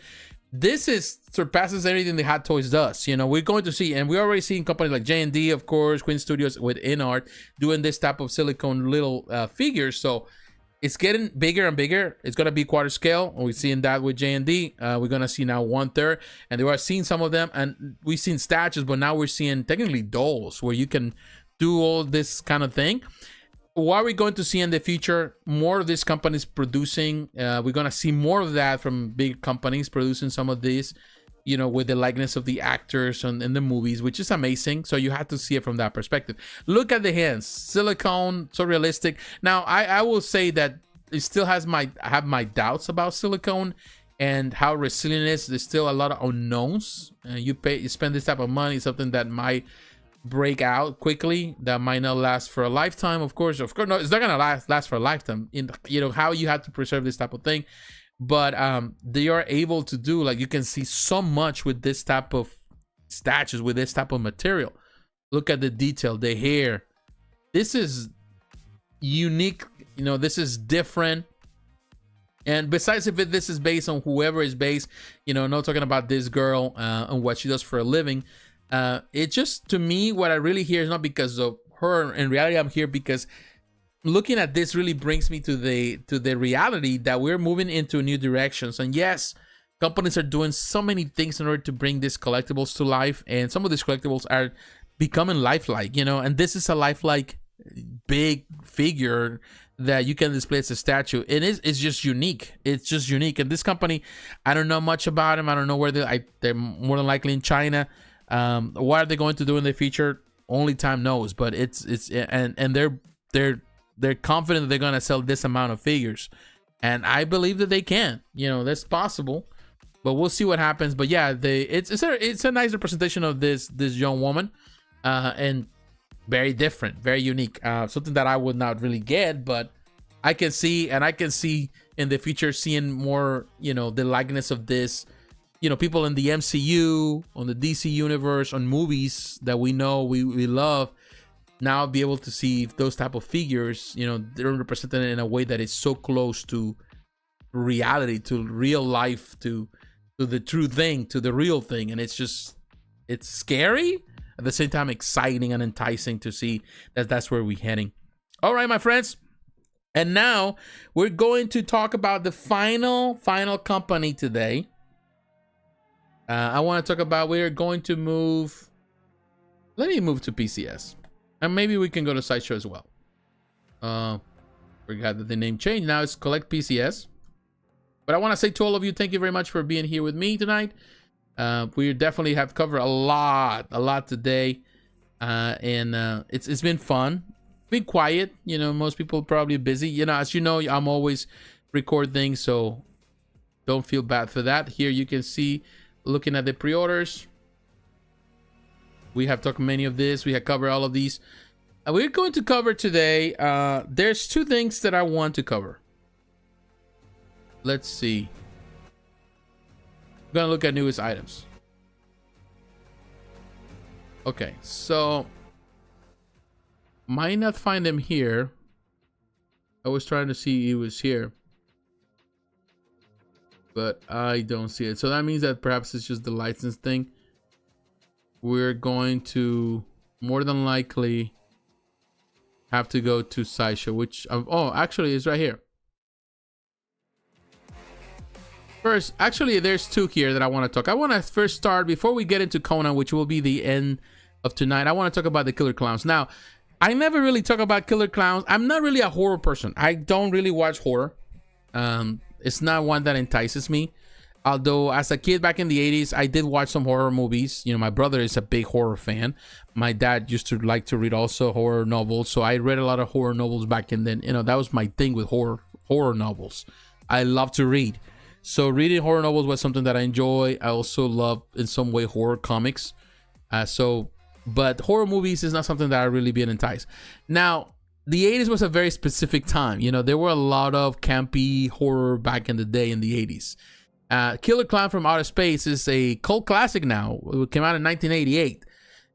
This surpasses anything the Hot Toys does. You know, we're going to see, and we're already seeing companies like J&D, of course, Queen Studios with InArt doing this type of silicone little figures. So it's getting bigger and bigger. It's going to be quarter scale. We're seeing that with J&D. We're going to see now 1/3. And they are seeing some of them. And we've seen statues, but now we're seeing technically dolls where you can do all this kind of thing. What are we going to see in the future? More of these companies producing. We're going to see more of that from big companies producing some of these, you know, with the likeness of the actors in the movies, which is amazing. So you have to see it from that perspective. Look at the hands, silicone, so realistic. Now, I will say that it still I have my doubts about silicone and how resilient it is. There's still a lot of unknowns. You spend this type of money, something that might break out quickly, that might not last for a lifetime. Of course, no, it's not gonna last for a lifetime. You know how you have to preserve this type of thing. But they are able to do, like, you can see so much with this type of statues, with this type of material. Look at the detail, the hair. This is unique, you know, this is different. And besides, if this is based on whoever is based, you know, not talking about this girl and what she does for a living. It just, to me, what I really hear is not because of her. In reality, I'm here because looking at this really brings me to the reality that we're moving into new directions. And yes, companies are doing so many things in order to bring these collectibles to life, and some of these collectibles are becoming lifelike, you know. And this is a lifelike big figure that you can display as a statue. It's just unique. It's just unique. And this company, I don't know much about them. I don't know where they're more than likely in China. What are they going to do in the future? Only time knows. But and they're confident that they're gonna sell this amount of figures, and I believe that they can. You know, that's possible, but we'll see what happens. But yeah, it's a nice representation of this young woman, and very different, very unique. Something that I would not really get, but I can see in the future seeing more. You know, the likeness of this. You know, people in the MCU, on the DC universe, on movies that we know we love, now be able to see those type of figures, you know, they're represented in a way that is so close to reality, to real life, to the true thing, to the real thing. And it's scary, at the same time exciting and enticing to see that's where we're heading. All right, my friends. And now we're going to talk about the final company today. I want to talk about, we're going to move, let me move to PCS. And maybe we can go to Sideshow as well. Forgot that the name changed. Now it's Collect PCS. But I want to say to all of you, thank you very much for being here with me tonight. We definitely have covered a lot today. And it's been fun. Been quiet. You know, most people probably busy. You know, as you know, I'm always record things, so don't feel bad for that. Here you can see, looking at the pre-orders, we have talked many of this. We have covered all of these. We're going to cover today. There's two things that I want to cover. Let's see. I'm gonna look at newest items. Okay, so might not find him here. I was trying to see he was here, but I don't see it. So that means that perhaps it's just the license thing. We're going to more than likely have to go to Sideshow, which oh, actually it's right here. First, actually there's two here that I want to talk. I want to first start, before we get into Conan, which will be the end of tonight, I want to talk about the Killer Clowns. Now, I never really talk about Killer Clowns. I'm not really a horror person. I don't really watch horror. It's not one that entices me. Although as a kid back in the 80s, I did watch some horror movies. You know, my brother is a big horror fan. My dad used to like to read also horror novels. So I read a lot of horror novels back in then. You know, that was my thing with horror novels. I love to read. So reading horror novels was something that I enjoy. I also love in some way horror comics. But horror movies is not something that I really been enticed. Now, the 80s was a very specific time. You know, there were a lot of campy horror back in the day in the 80s. Killer Clown from Outer Space is a cult classic now. It came out in 1988.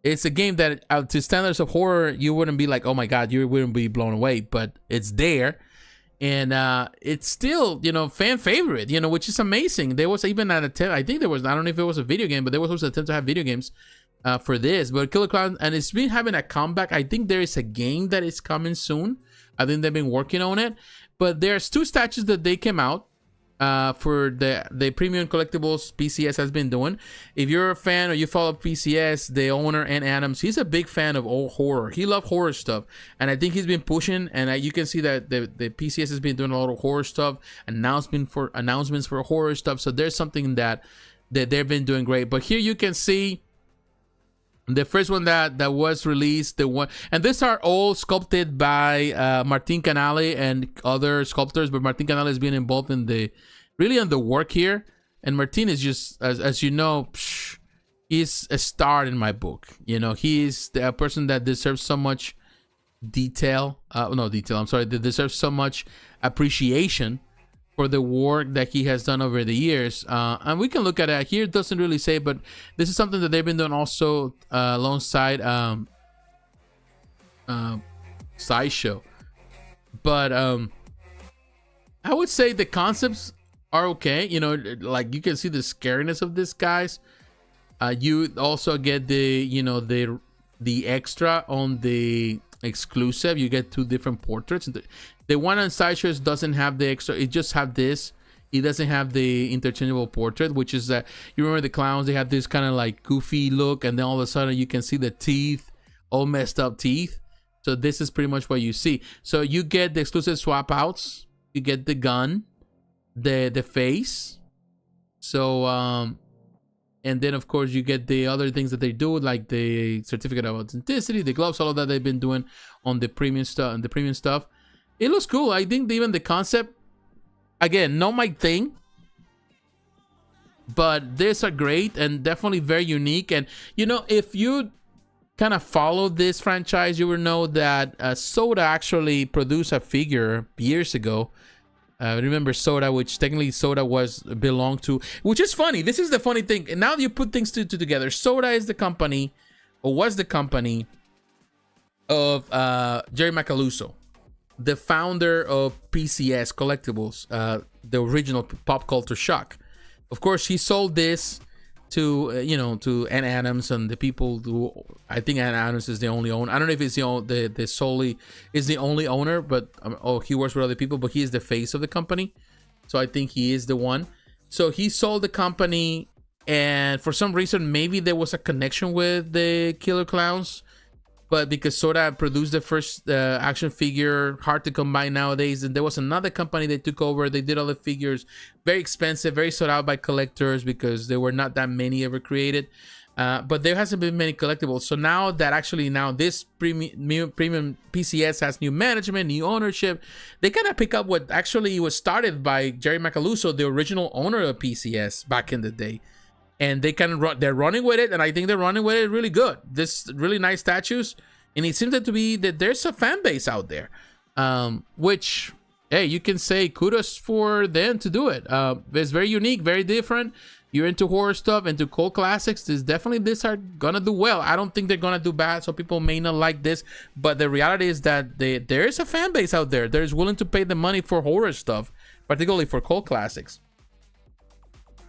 It's a game that to standards of horror, you wouldn't be like, oh my God, you wouldn't be blown away, but it's there. And it's still, you know, fan favorite, you know, which is amazing. There was even an attempt, I think there was, I don't know if it was a video game, but there was also an attempt to have video games for this. But Killer Clown, and it's been having a comeback. I think there is a game that is coming soon. I think they've been working on it. But there's 2 statues that they came out for the premium collectibles PCS has been doing. If you're a fan or you follow PCS, the owner and Adams, he's a big fan of old horror. He loves horror stuff, and I think he's been pushing. And you can see that the PCS has been doing a lot of horror stuff, announcements for horror stuff. So there's something that they've been doing great. But here you can see the first one that was released, the one, and these are all sculpted by Martin Canale and other sculptors, but Martin Canale has been involved in the work here. And Martin is just, as you know, he's a star in my book. You know, he is a person that deserves so much detail. That deserves so much appreciation for the work that he has done over the years. And we can look at it here. It doesn't really say, but this is something that they've been doing also alongside Sideshow. But I would say the concepts are okay. You know, like you can see the scariness of these guys. You also get the extra on the exclusive. You get 2 different portraits. The one on Sideshow doesn't have the extra. It just have this. It doesn't have the interchangeable portrait, which is that you remember the clowns, they have this kind of like goofy look, and then all of a sudden you can see the teeth, all messed up teeth. So this is pretty much what you see. So you get the exclusive swap outs, you get the gun, the face. So and then of course you get the other things that they do, like the certificate of authenticity, the gloves, all of that they've been doing on the premium stuff. It looks cool. I think even the concept, again, not my thing, but these are great and definitely very unique. And you know, if you kind of follow this franchise, you will know that Soda actually produced a figure years ago. Remember Soda, which technically Soda belonged to, which is funny. This is the funny thing. And now you put things together. Soda is the company, or was the company of Jerry Macaluso, the founder of PCS Collectibles, the original Pop Culture Shock. Of course, he sold this to to Ann Adams and the people who, I think Ann Adams is the only owner. I don't know if it's the solely is the only owner, but he works with other people, but he is the face of the company, so I think he is the one. So he sold the company, and for some reason, maybe there was a connection with the Killer Clowns. But because Soda produced the first action figure, hard to combine nowadays, and there was another company that took over. They did all the figures, very expensive, very sought out by collectors because there were not that many ever created. But there hasn't been many collectibles. So now that this premium PCS has new management, new ownership, they kind of pick up what actually was started by Jerry Macaluso, the original owner of PCS back in the day. And they're running with it, and I think they're running with it really good. This really nice statues, and it seems to be that there's a fan base out there, which, hey, you can say kudos for them to do it. It's very unique, very different. You're into horror stuff, into cult classics. These are gonna do well. I don't think they're gonna do bad, so people may not like this, but the reality is that there is a fan base out there that is willing to pay the money for horror stuff, particularly for cult classics.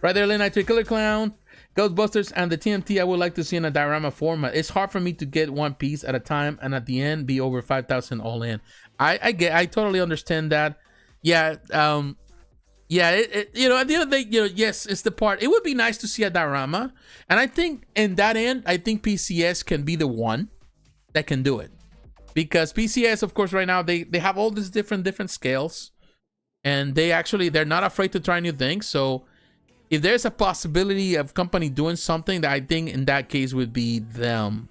Right there, Lynn, Killer Clown, Ghostbusters, and the TMT I would like to see in a diorama format. It's hard for me to get one piece at a time, and at the end be over 5,000 all in. I totally understand that. Yeah, at the end of the day, yes, it's the part. It would be nice to see a diorama, and I think in that end, I think PCS can be the one that can do it, because PCS, of course, right now they have all these different scales, and they're not afraid to try new things. So if there's a possibility of company doing something, that I think in that case would be them.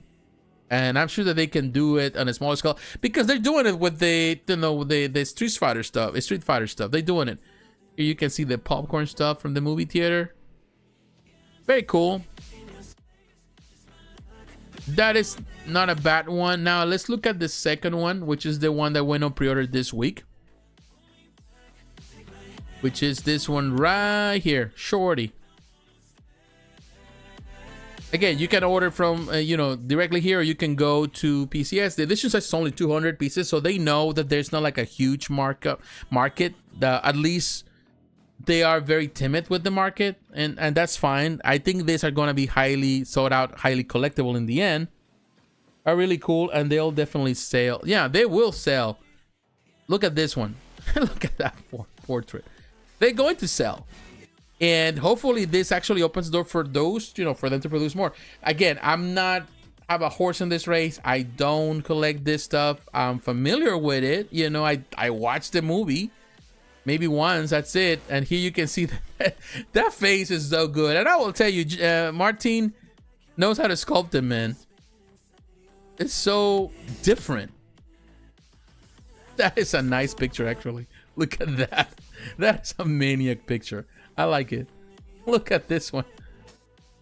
And I'm sure that they can do it on a smaller scale because they're doing it with the, you know, the Street Fighter stuff. They're doing it. Here you can see the popcorn stuff from the movie theater. Very cool. That is not a bad one. Now let's look at the second one, which is the one that went on pre-order this week, which is this one right here, Shorty. Again, you can order from, you know, directly here, or you can go to PCS. The edition size is only 200 pieces, so they know that there's not like a huge market. At least they are very timid with the market, and that's fine. I think these are going to be highly sought out, highly collectible in the end. Are really cool, and they'll definitely sell. Yeah, they will sell. Look at this one. Look at that portrait. They're going to sell. And hopefully this actually opens the door for those, you know, for them to produce more. Again, have a horse in this race. I don't collect this stuff. I'm familiar with it. You know, I watched the movie maybe once, that's it. And here you can see that face is so good. And I will tell you, Martin knows how to sculpt him, man. It's so different. That is a nice picture, actually. Look at that. That's a maniac picture. I like it. Look at this one.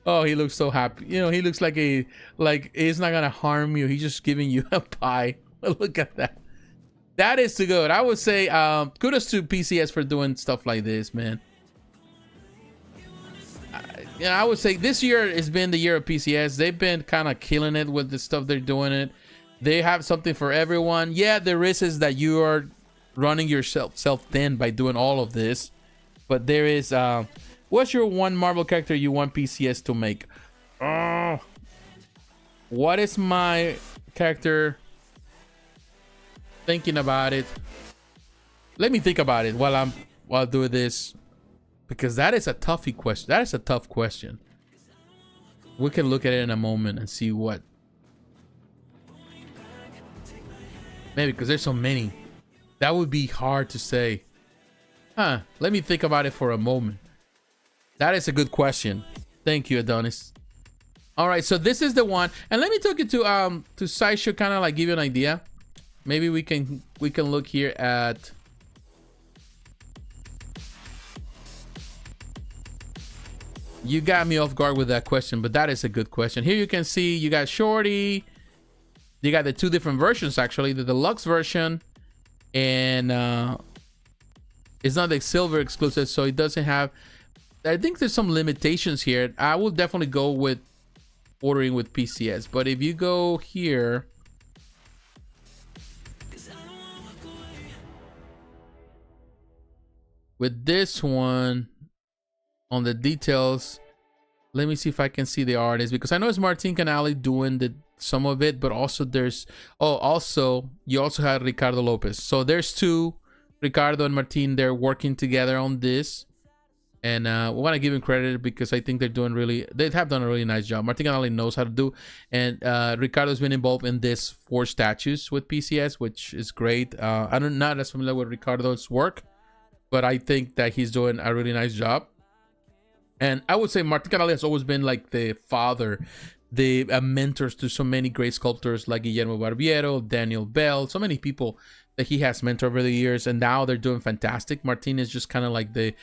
Oh, he looks so happy. You know, he looks like he's not gonna harm you. He's just giving you a pie. Look at that. That is too good. I would say kudos to PCS for doing stuff like this, man. I would say this year has been the year of PCS. They've been kind of killing it with the stuff they're doing it. They have something for everyone. Yeah, the risk is that you are running yourself thin by doing all of this. But there is, what's your one Marvel character you want PCS to make? What is my character? Thinking about it. Let me think about it while I do this, because that is a toughie question. That is a tough question. We can look at it in a moment and see what. Maybe because there's so many. That would be hard to say. Let me think about it for a moment. That is a good question. Thank you, Adonis. All right, so this is the one, and let me take you to Sideshow, kind of like give you an idea. Maybe we can look here at. You got me off guard with that question, but that is a good question. Here you can see you got Shorty. You got the two different versions, actually, the deluxe version, and it's not the silver exclusive, so it doesn't have. I think there's some limitations here. I will definitely go with ordering with PCS, but if you go here, with this one on the details, let me see if I can see the artist, because I know it's Martin Canali doing some of it, but also there's also you also had Ricardo Lopez. So there's two, Ricardo and Martin. They're working together on this, and we want to give him credit because I think they have done a really nice job. Martin Canali knows how to do, and Ricardo's been involved in this 4 statues with PCS, which is great. I'm not as familiar with Ricardo's work, but I think that he's doing a really nice job. And I would say Martin Canali has always been like the father, the mentors to so many great sculptors like Guillermo Barbiero, Daniel Bell, so many people that he has mentored over the years, and now they're doing fantastic. Martin is just kind of like the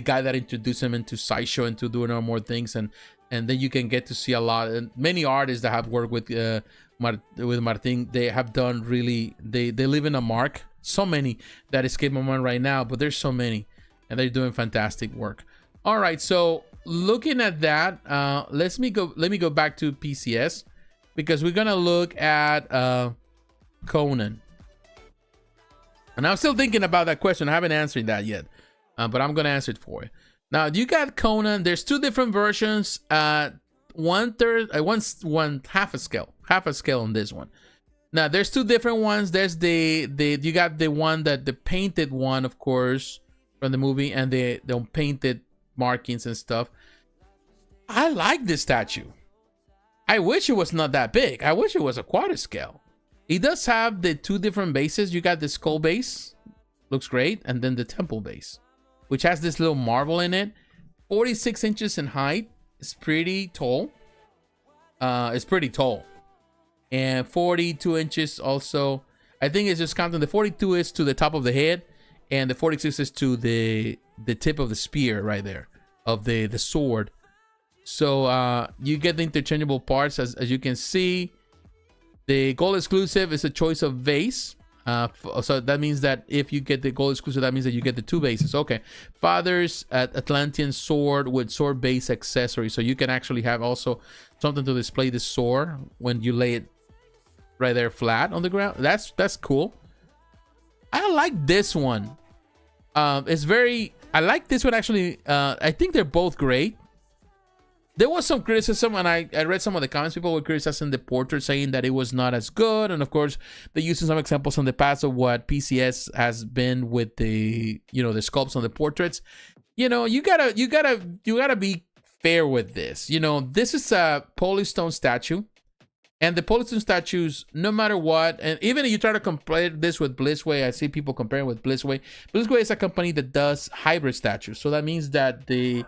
guy that introduced him into Sideshow, into doing more things, and then you can get to see a lot. And many artists that have worked with Martin, they have done really, they live in a mark. So many that escape my mind right now, but there's so many, and they're doing fantastic work. All right, so looking at that, let me go back to PCS, because we're gonna look at Conan, and I'm still thinking about that question. I haven't answered that yet, but I'm gonna answer it for you. Now you got Conan. There's 2 different versions. 1/3, half a scale on this one. Now there's 2 different ones. There's you got the one that the painted one, of course, from the movie, and the painted markings and stuff. I like this statue. I wish it was not that big. I wish it was a quarter scale. It does have the 2 different bases. You got the skull base, looks great, and then the temple base, which has this little marble in it. 46 inches in height. It's pretty tall. It's pretty tall. And 42 inches also. I think it's just counting. The 42 is to the top of the head, and the 46 is to the tip of the spear right there, of the sword. So you get the interchangeable parts, as you can see. The gold exclusive is a choice of vase. So that means that if you get the gold exclusive, that means that you get the 2 bases. Okay. Father's Atlantean sword with sword base accessory. So you can actually have also something to display the sword when you lay it right there flat on the ground. That's cool. I like this one. I like this one actually. I think they're both great. There was some criticism, and I read some of the comments. People were criticizing the portrait, saying that it was not as good. And of course, they're using some examples from the past of what PCS has been with the, the sculpts on the portraits. You gotta be fair with this. This is a polystone statue, and the polystone statues, no matter what, and even if you try to compare this with Blissway, I see people comparing with Blissway. Blissway is a company that does hybrid statues, so that means that they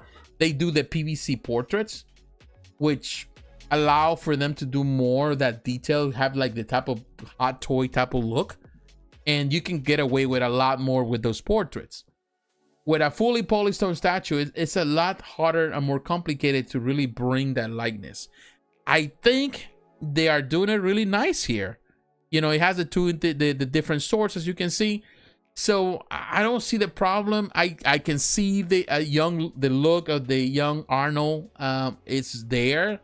do the PVC portraits, which allow for them to do more of that detail, have like the type of hot toy type of look, and you can get away with a lot more with those portraits. With a fully polystone statue, it's a lot harder and more complicated to really bring that likeness. I think they are doing it really nice here. It has the different swords, as you can see. So I don't see the problem. I can see the look of the young Arnold. It's there.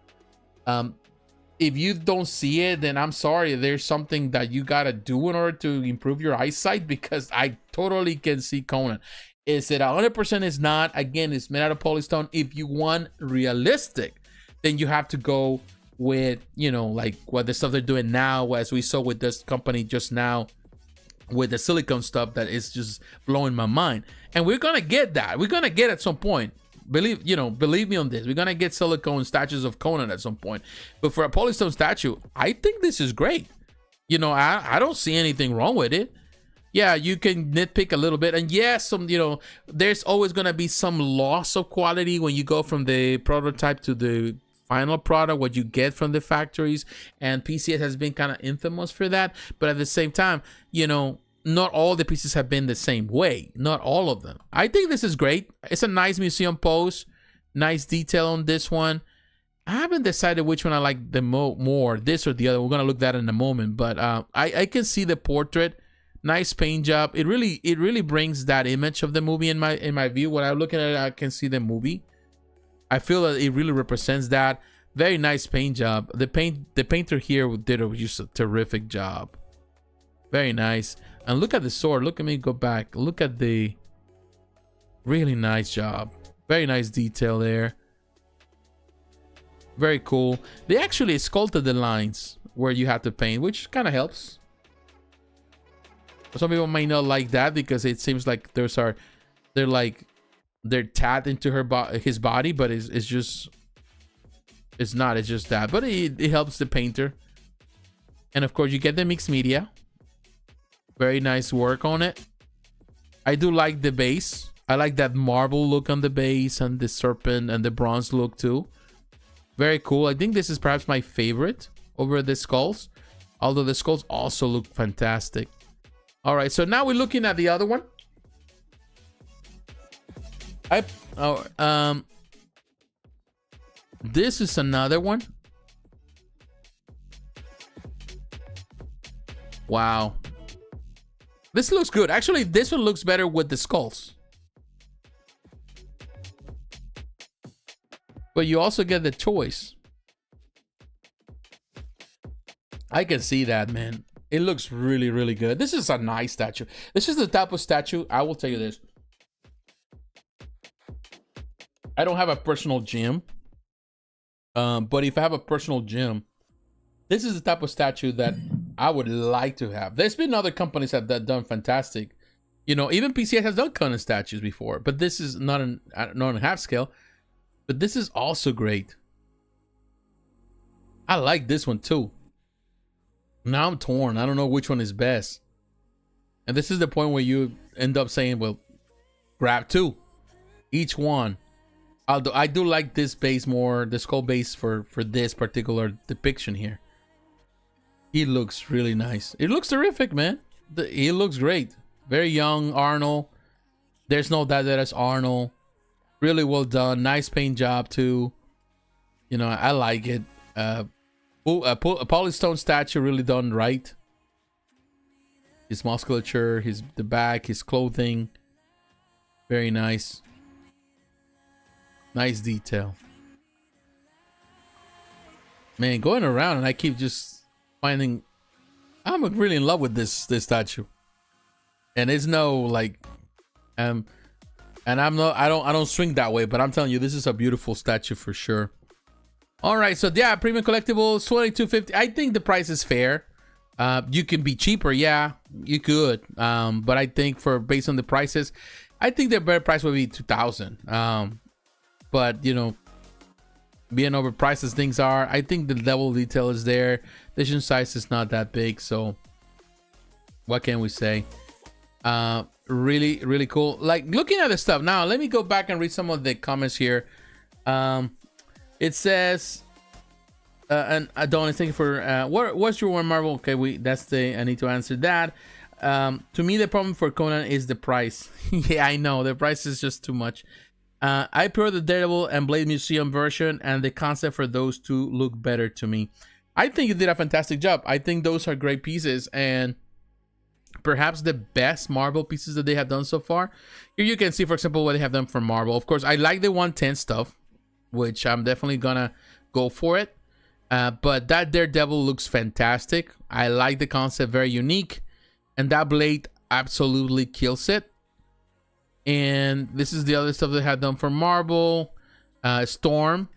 If you don't see it, then I'm sorry. There's something that you gotta do in order to improve your eyesight, because I totally can see Conan. Is it 100%? Is not. Again, it's made out of polystone. If you want realistic, then you have to go with like what the stuff they're doing now, as we saw with this company just now, with the silicone stuff that is just blowing my mind. And we're gonna get that. We're gonna get at some point. Believe me on this. We're gonna get silicone statues of Conan at some point. But for a polystone statue, I think this is great. I don't see anything wrong with it. Yeah, you can nitpick a little bit, and yes, there's always gonna be some loss of quality when you go from the prototype to the final product, what you get from the factories, and PCS has been kind of infamous for that. But at the same time, not all the pieces have been the same way. Not all of them. I think this is great. It's a nice museum pose, nice detail on this one. I haven't decided which one I like the more, this or the other. We're gonna look at that in a moment. But I can see the portrait, nice paint job. It really brings that image of the movie in my view. When I'm looking at it, I can see the movie. I feel that it really represents that. Very nice paint job. The painter here did just a terrific job. Very nice. And look at the sword. Look at me go back. Look at the really nice job. Very nice detail there. Very cool. They actually sculpted the lines where you have to paint, which kind of helps. Some people might not like that because it seems like they're tapped into his body, but it's not. It's just that. But it helps the painter. And of course, you get the mixed media. Very nice work on it. I do like the base. I like that marble look on the base, and the serpent and the bronze look too. Very cool. I think this is perhaps my favorite over the skulls, although the skulls also look fantastic. All right, so now we're looking at the other one. This is another one. Wow. This looks good. Actually, this one looks better with the skulls. But you also get the choice. I can see that, man. It looks really, really good. This is a nice statue. This is the type of statue, I will tell you this. I don't have a personal gym. But if I have a personal gym, this is the type of statue that I would like to have. There's been other companies that have done fantastic. Even PCS has done Conan statues before, but this is not on half scale. But this is also great. I like this one too. Now I'm torn. I don't know which one is best. And this is the point where you end up saying, well, grab two. Each one. Although I do like this base more, the skull base for this particular depiction here. He looks really nice. It looks terrific, man. He looks great. Very young Arnold. There's no doubt that it's Arnold. Really well done. Nice paint job too. You know, I like it. A polystone statue really done right. His musculature, the back, his clothing. Very nice. Nice detail. Man, going around and I keep just finding I'm really in love with this statue. And it's no like and I don't swing that way, but I'm telling you, this is a beautiful statue for sure. All right, so yeah, premium collectibles, $22.50. I think the price is fair. You can be cheaper, yeah, you could. But I think based on the prices, I think the better price would be $2,000. But you know, being overpriced as things are, I think the level of detail is there. The edition size is not that big, so what can we say? Really, really cool. Like looking at the stuff now, let me go back and read some of the comments here. It says, and Adonis, thank you for what's your one Marvel? Okay, I need to answer that. To me, the problem for Conan is the price. Yeah, I know the price is just too much. I prefer the Daredevil and Blade Museum version, and the concept for those two look better to me. I think you did a fantastic job. I think those are great pieces, and perhaps the best Marvel pieces that they have done so far. Here you can see, for example, what they have done for Marvel. Of course, I like the 110 stuff, which I'm definitely gonna go for it. But that Daredevil looks fantastic. I like the concept, very unique, and that blade absolutely kills it. And this is the other stuff they have done for Marvel. Storm,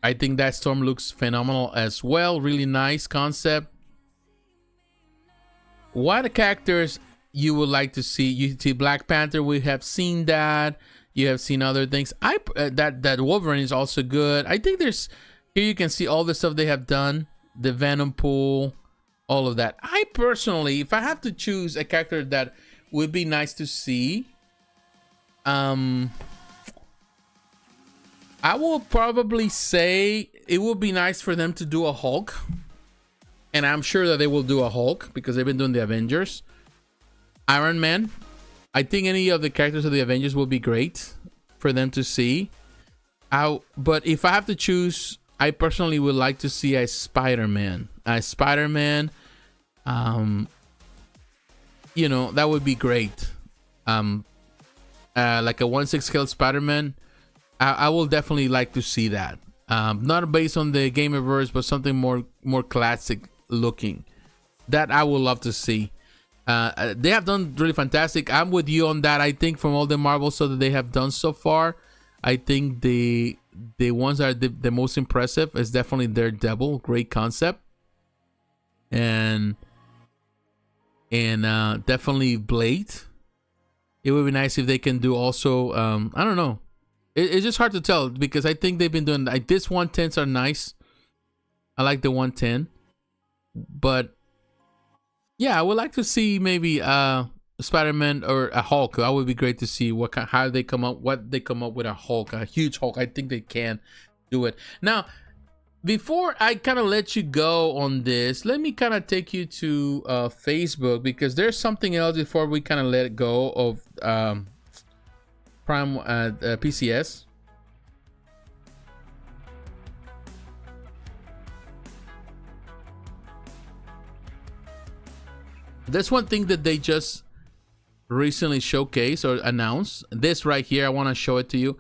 I think that Storm looks phenomenal as well. Really nice concept. What characters you would like to see? You see Black Panther, we have seen that. You have seen other things. That Wolverine is also good. I think there's here you can see all the stuff they have done, the Venom pool, all of that. I personally, if I have to choose a character that would be nice to see, I will probably say it would be nice for them to do a Hulk. And I'm sure that they will do a Hulk because they've been doing the Avengers. Iron Man. I think any of the characters of the Avengers will be great for them to see. But if I have to choose, I personally would like to see a Spider-Man. You know, that would be great. Like a 1/6 scale Spider-Man. I will definitely like to see that. Not based on the Gamerverse, but something more classic looking. That I would love to see. They have done really fantastic. I'm with you on that. I think from all the Marvel stuff that they have done so far, I think the ones that are the most impressive is definitely Daredevil. Great concept. And definitely Blade. It would be nice if they can do also, I don't know. It's just hard to tell because I think they've been doing like this 110s are nice. I like the 110, but yeah, I would like to see maybe Spider-Man or a Hulk. That would be great to see what they come up with a Hulk, a huge Hulk. I think they can do it. Now, before I kind of let you go on this, let me kind of take you to Facebook because there's something else before we kind of let it go of Prime PCS. There's one thing that they just recently showcased or announced. This right here, I want to show it to you.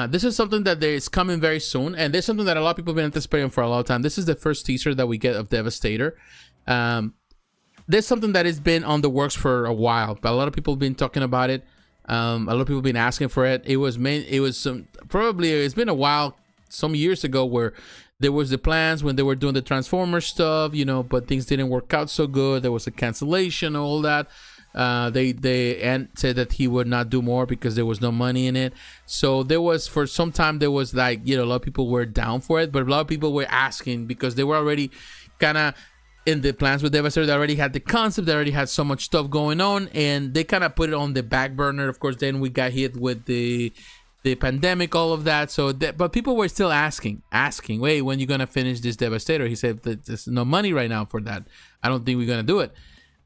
This is something that is coming very soon, and this is something that a lot of people have been anticipating for a long time. This is the first teaser that we get of Devastator. This is something that has been on the works for a while, but a lot of people have been talking about it. A lot of people have been asking for it. It's been a while, some years ago, where there was the plans when they were doing the Transformers stuff, you know, but things didn't work out so good. There was a cancellation, all that. They said that he would not do more because there was no money in it. So there was, for some time, there was like, you know, a lot of people were down for it, but a lot of people were asking because they were already kind of in the plans with Devastator. They already had the concept, they already had so much stuff going on, and they kind of put it on the back burner. Of course, then we got hit with the the pandemic, all of that. So, but people were still asking, wait, when you gonna finish this Devastator? He said that there's no money right now for that. I don't think we're gonna do it.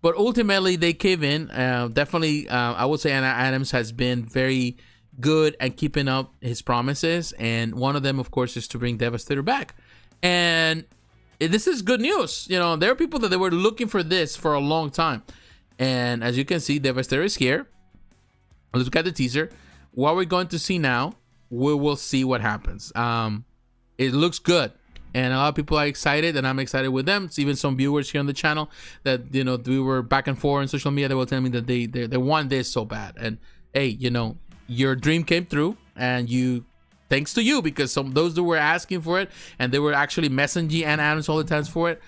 But ultimately, they cave in. Definitely, I would say Anna Adams has been very good at keeping up his promises, and one of them, of course, is to bring Devastator back. And this is good news. You know, there are people that they were looking for this for a long time, and as you can see, Devastator is here. Let's look at the teaser. What we're going to see now, we will see what happens. It looks good, and a lot of people are excited, and I'm excited with them. It's even some viewers here on the channel that, you know, we were back and forth on social media. They were telling me that they want this so bad. And hey, you know, your dream came through, and thanks to you, because those that were asking for it and they were actually messaging and Adams all the times for it,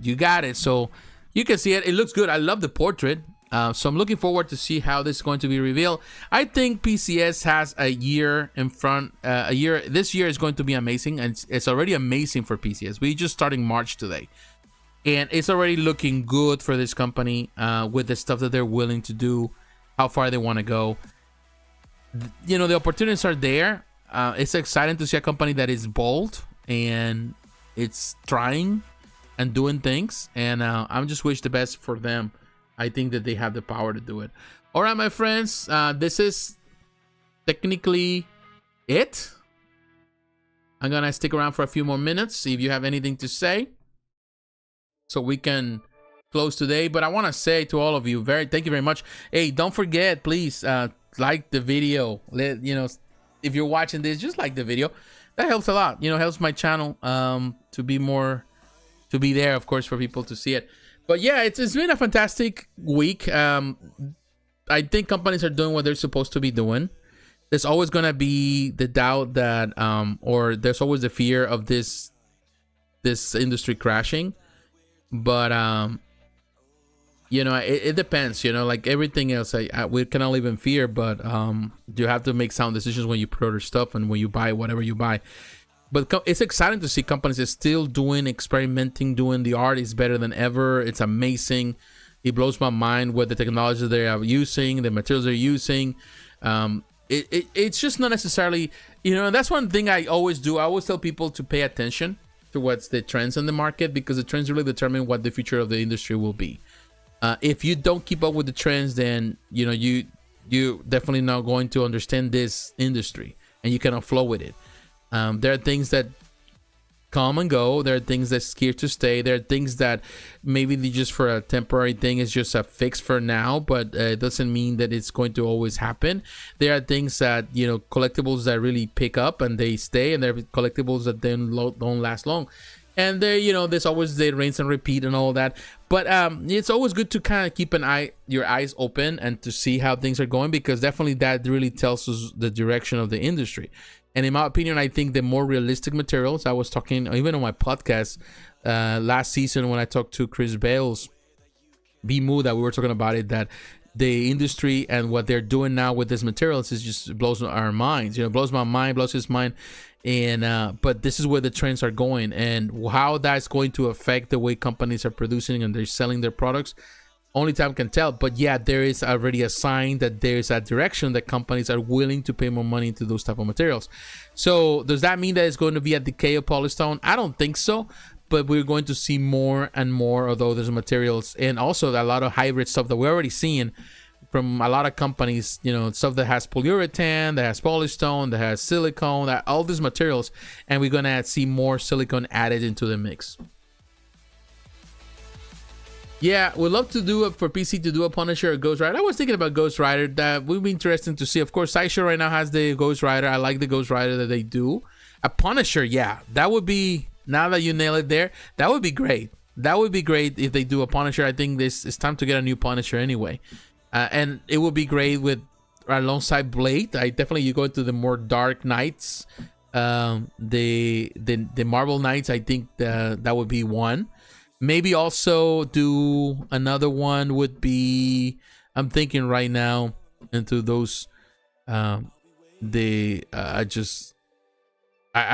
you got it. So you can see it. It looks good. I love the portrait. So I'm looking forward to see how this is going to be revealed. I think PCS has a year in front. This year is going to be amazing, and it's already amazing for PCS. We're just starting March today, and it's already looking good for this company with the stuff that they're willing to do, how far they want to go. You know, the opportunities are there. It's exciting to see a company that is bold and it's trying and doing things, and I'm just wish the best for them. I think that they have the power to do it. All right, my friends, this is technically it. I'm gonna stick around for a few more minutes, see if you have anything to say, so we can close today. But I want to say to all of you, thank you very much. Hey, don't forget, please, like the video. You know, if you're watching this, just like the video. That helps a lot. You know, helps my channel to be there, of course, for people to see it. But yeah, it's been a fantastic week. I think companies are doing what they're supposed to be doing. There's always gonna be the doubt that, or there's always the fear of this industry crashing. But you know, it depends. You know, like everything else, we cannot live in fear. But you have to make sound decisions when you pre-order stuff and when you buy whatever you buy. But it's exciting to see companies are still doing, experimenting, doing. The art is better than ever. It's amazing. It blows my mind what the technology they are using, the materials they're using. It's just not necessarily, you know, that's one thing I always do. I always tell people to pay attention to what's the trends in the market, because the trends really determine what the future of the industry will be. If you don't keep up with the trends, then, you know, you definitely not going to understand this industry, and you cannot flow with it. There are things that come and go. There are things that's here to stay. There are things that maybe they just for a temporary thing, is just a fix for now, but it doesn't mean that it's going to always happen. There are things that, you know, collectibles that really pick up and they stay, and there are collectibles that then don't last long. And there, you know, there's always the rinse and repeat and all that. But it's always good to kind of keep your eyes open and to see how things are going, because definitely that really tells us the direction of the industry. And in my opinion, I think the more realistic materials, I was talking even on my podcast last season when I talked to Chris Bales, B-Moo, that we were talking about it, that the industry and what they're doing now with these materials is just blows our minds. You know, blows my mind, blows his mind. And but this is where the trends are going, and how that's going to affect the way companies are producing and they're selling their products, only time can tell. But yeah, there is already a sign that there's a direction that companies are willing to pay more money into those type of materials. So does that mean that it's going to be a decay of polystone? I don't think so, but we're going to see more and more of those materials, and also a lot of hybrid stuff that we're already seeing from a lot of companies, you know, stuff that has polyurethane, that has polystone, that has silicone, that all these materials, and we're gonna see more silicone added into the mix. Yeah, we'd love to do it for PC, to do a Punisher or Ghost Rider. I was thinking about Ghost Rider. That would be interesting to see. Of course, Sideshow right now has the Ghost Rider. I like the Ghost Rider that they do. A Punisher, yeah, that would be, now that you nail it there, that would be great. That would be great if they do a Punisher. I think it's time to get a new Punisher anyway. And it would be great with alongside Blade. You go into the more dark Knights, the Marvel Knights. I think that would be one. Maybe also do another one would be, I'm thinking right now into those I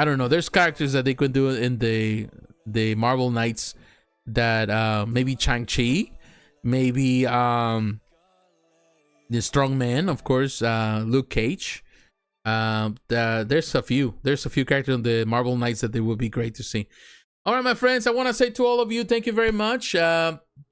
don't know. There's characters that they could do in the Marvel Knights that maybe Shang-Chi, maybe the Strong Man, of course, Luke Cage, There's a few characters on the Marvel Knights that they would be great to see. All right, my friends, I want to say to all of you, thank you very much.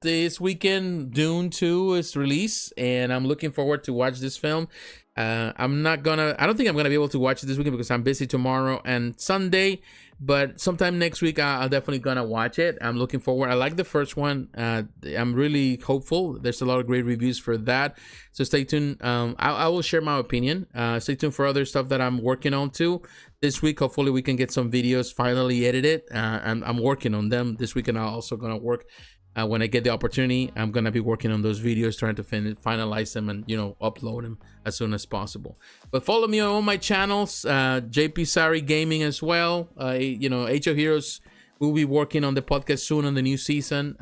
This weekend, Dune 2 is released, and I'm looking forward to watch this film. I don't think I'm gonna be able to watch it this weekend because I'm busy tomorrow and Sunday, but sometime next week I'll definitely gonna watch it. I'm looking forward. I like the first one. I'm really hopeful. There's a lot of great reviews for that, so stay tuned. I will share my opinion. Stay tuned for other stuff that I'm working on too this week. Hopefully we can get some videos finally edited. I'm working on them this week, and I'm also gonna work when I get the opportunity. I'm gonna be working on those videos, trying to finalize them and upload them as soon as possible. But follow me on all my channels, JP Sari Gaming as well. Age of Heroes will be working on the podcast soon on the new season,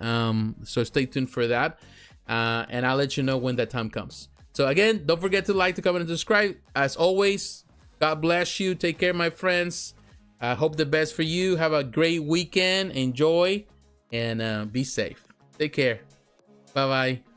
so stay tuned for that, and I'll let you know when that time comes. So again, don't forget to like, to comment, and subscribe. As always, God bless you. Take care, my friends. I hope the best for you. Have a great weekend. Enjoy. And be safe. Take care. Bye-bye.